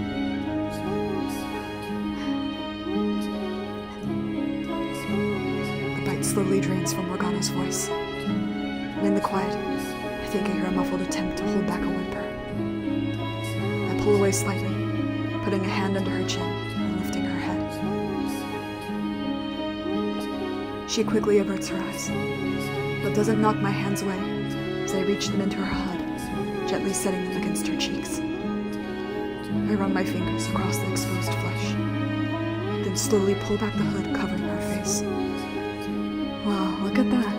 The bite slowly drains from Morgana's voice. And in the quiet, I think I hear a muffled attempt to hold back a whimper. I pull away slightly, putting a hand under her chin and lifting her head. She quickly averts her eyes, but doesn't knock my hands away as I reach them into her HUD, gently setting them against her cheeks. I run my fingers across the exposed flesh, then slowly pull back the hood covering her face. Wow, look at that.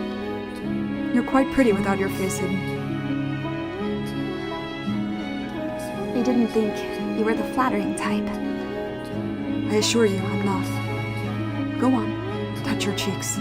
You're quite pretty without your face hidden. I didn't think you were the flattering type. I assure you, I'm not. Go on, touch your cheeks.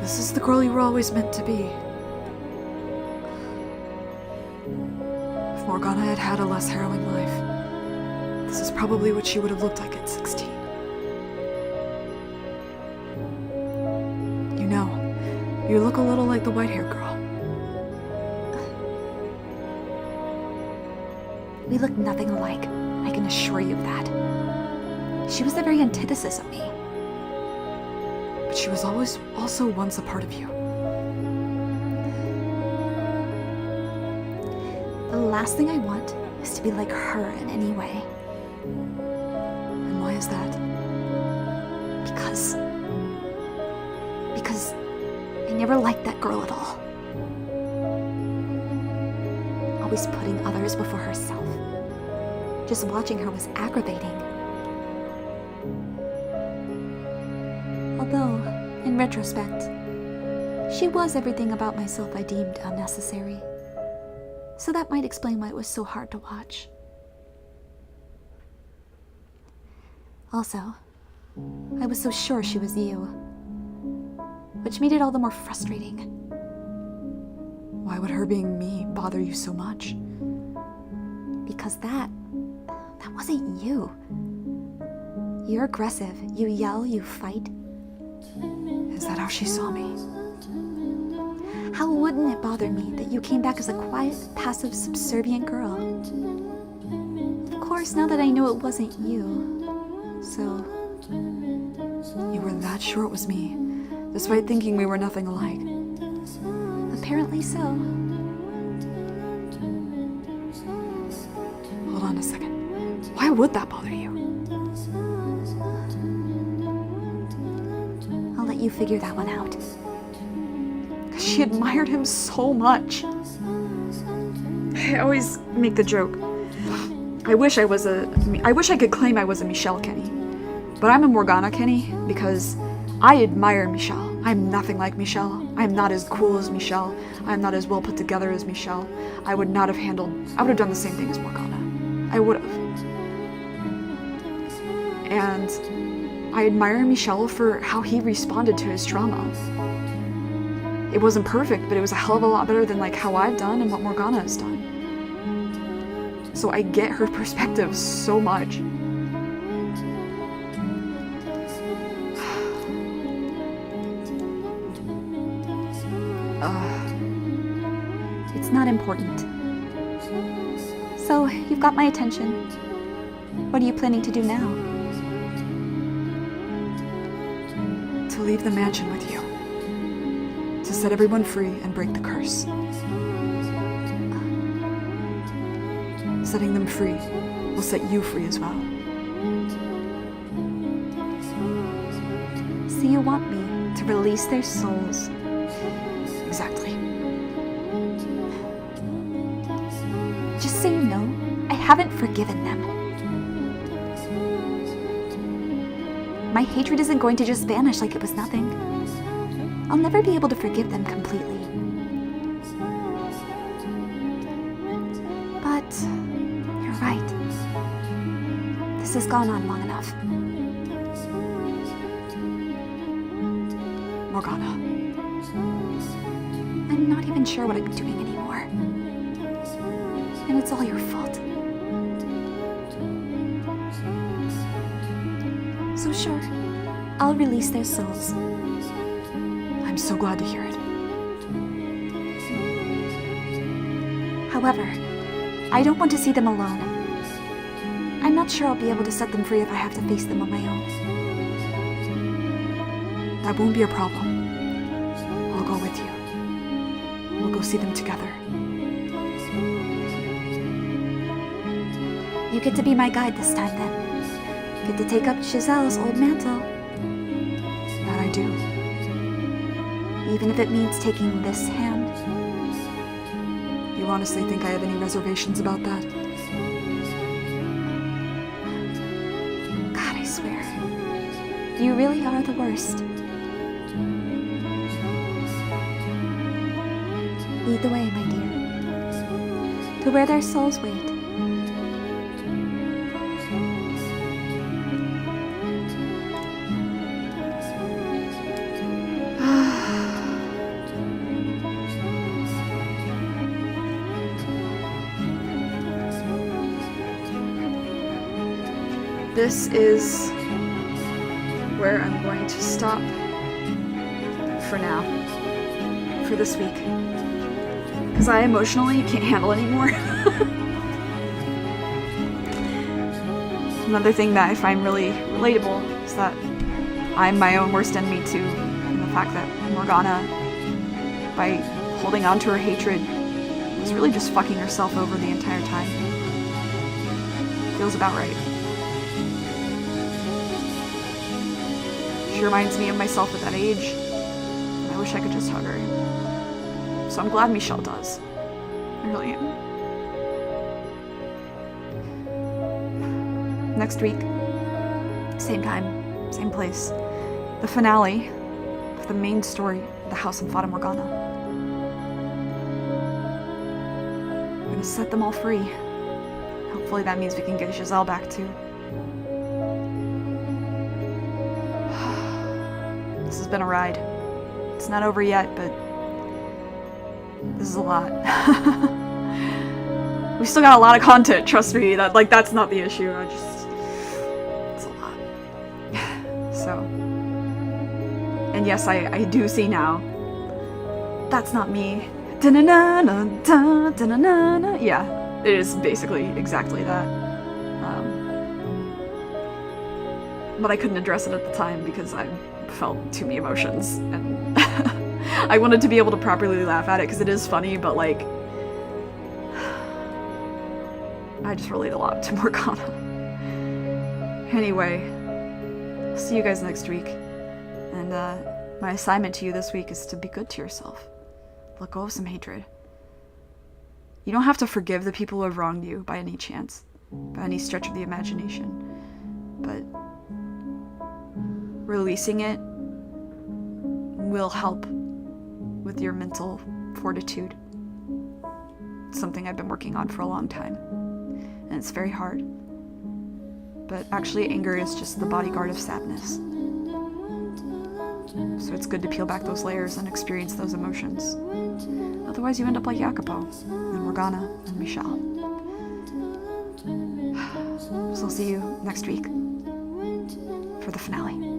This is the girl you were always meant to be. If Morgana had had a less harrowing life, this is probably what she would have looked like at 16. You know, you look a little like the white-haired girl. We look nothing alike, I can assure you of that. She was the very antithesis of me. But she was always also once a part of you. The last thing I want is to be like her in any way. And why is that? Because I never liked that girl at all. Always putting others before herself. Just watching her was aggravating. Although, in retrospect, she was everything about myself I deemed unnecessary. So that might explain why it was so hard to watch. Also, I was so sure she was you, which made it all the more frustrating. Why would her being me bother you so much? Because that wasn't you. You're aggressive, you yell, you fight. Is that how she saw me? How wouldn't it bother me that you came back as a quiet, passive, subservient girl? Of course, now that I know it wasn't you, so... You were that sure it was me, despite thinking we were nothing alike. Apparently so. Hold on a second. Why would that bother you? I'll let you figure that one out. She admired him so much. I always make the joke. I wish I could claim I was a Michelle Kenny. But I'm a Morgana Kenny because I admire Michelle. I'm nothing like Michelle. I'm not as cool as Michelle. I'm not as well put together as Michelle. I would have done the same thing as Morgana. I would have. And I admire Michelle for how he responded to his trauma. It wasn't perfect, but it was a hell of a lot better than like how I've done and what Morgana has done. so I get her perspective so much. It's not important. So, you've got my attention. What are you planning to do now? To leave the mansion with you. To set everyone free and break the curse. Setting them free will set you free as well. So you want me to release their souls? Exactly. Just so you know, I haven't forgiven them. My hatred isn't going to just vanish like it was nothing. I'll never be able to forgive them completely. But you're right. This has gone on long enough. Morgana. I'm not even sure what I'm doing anymore. And it's all your fault. So sure, I'll release their souls. I'm so glad to hear it. However, I don't want to see them alone. I'm not sure I'll be able to set them free if I have to face them on my own. That won't be a problem. I'll go with you. We'll go see them together. You get to be my guide this time then. Get to take up Giselle's old mantle. That I do. Even if it means taking this hand. You honestly think I have any reservations about that? God, I swear. You really are the worst. Lead the way, my dear. To where their souls wait. This is where I'm going to stop for now, for this week. Because I emotionally can't handle anymore. Another thing that I find really relatable is that I'm my own worst enemy too, and the fact that Morgana, by holding on to her hatred, was really just fucking herself over the entire time. Feels about right. She reminds me of myself at that age. I wish I could just hug her. So I'm glad Michelle does. I really am. Next week, same time, same place. The finale of the main story of the House of Fata Morgana. I'm gonna set them all free. Hopefully that means we can get Giselle back too. This has been a ride. It's not over yet, but this is a lot. We still got a lot of content, trust me. That's not the issue. It's a lot. So, and yes, I do see now. That's not me. Da-na-na-na-da, da-na-na-na. Yeah, it is basically exactly that. But I couldn't address it at the time because I felt too many emotions, and I wanted to be able to properly laugh at it because it is funny, but like, I just relate a lot to Morgana. Anyway, see you guys next week, and my assignment to you this week is to be good to yourself. Let go of some hatred. You don't have to forgive the people who have wronged you by any chance, by any stretch of the imagination, but releasing it will help with your mental fortitude. It's something I've been working on for a long time, and it's very hard. But actually, anger is just the bodyguard of sadness. So it's good to peel back those layers and experience those emotions. Otherwise, you end up like Jacopo, and Morgana, and Michelle. So I'll see you next week for the finale.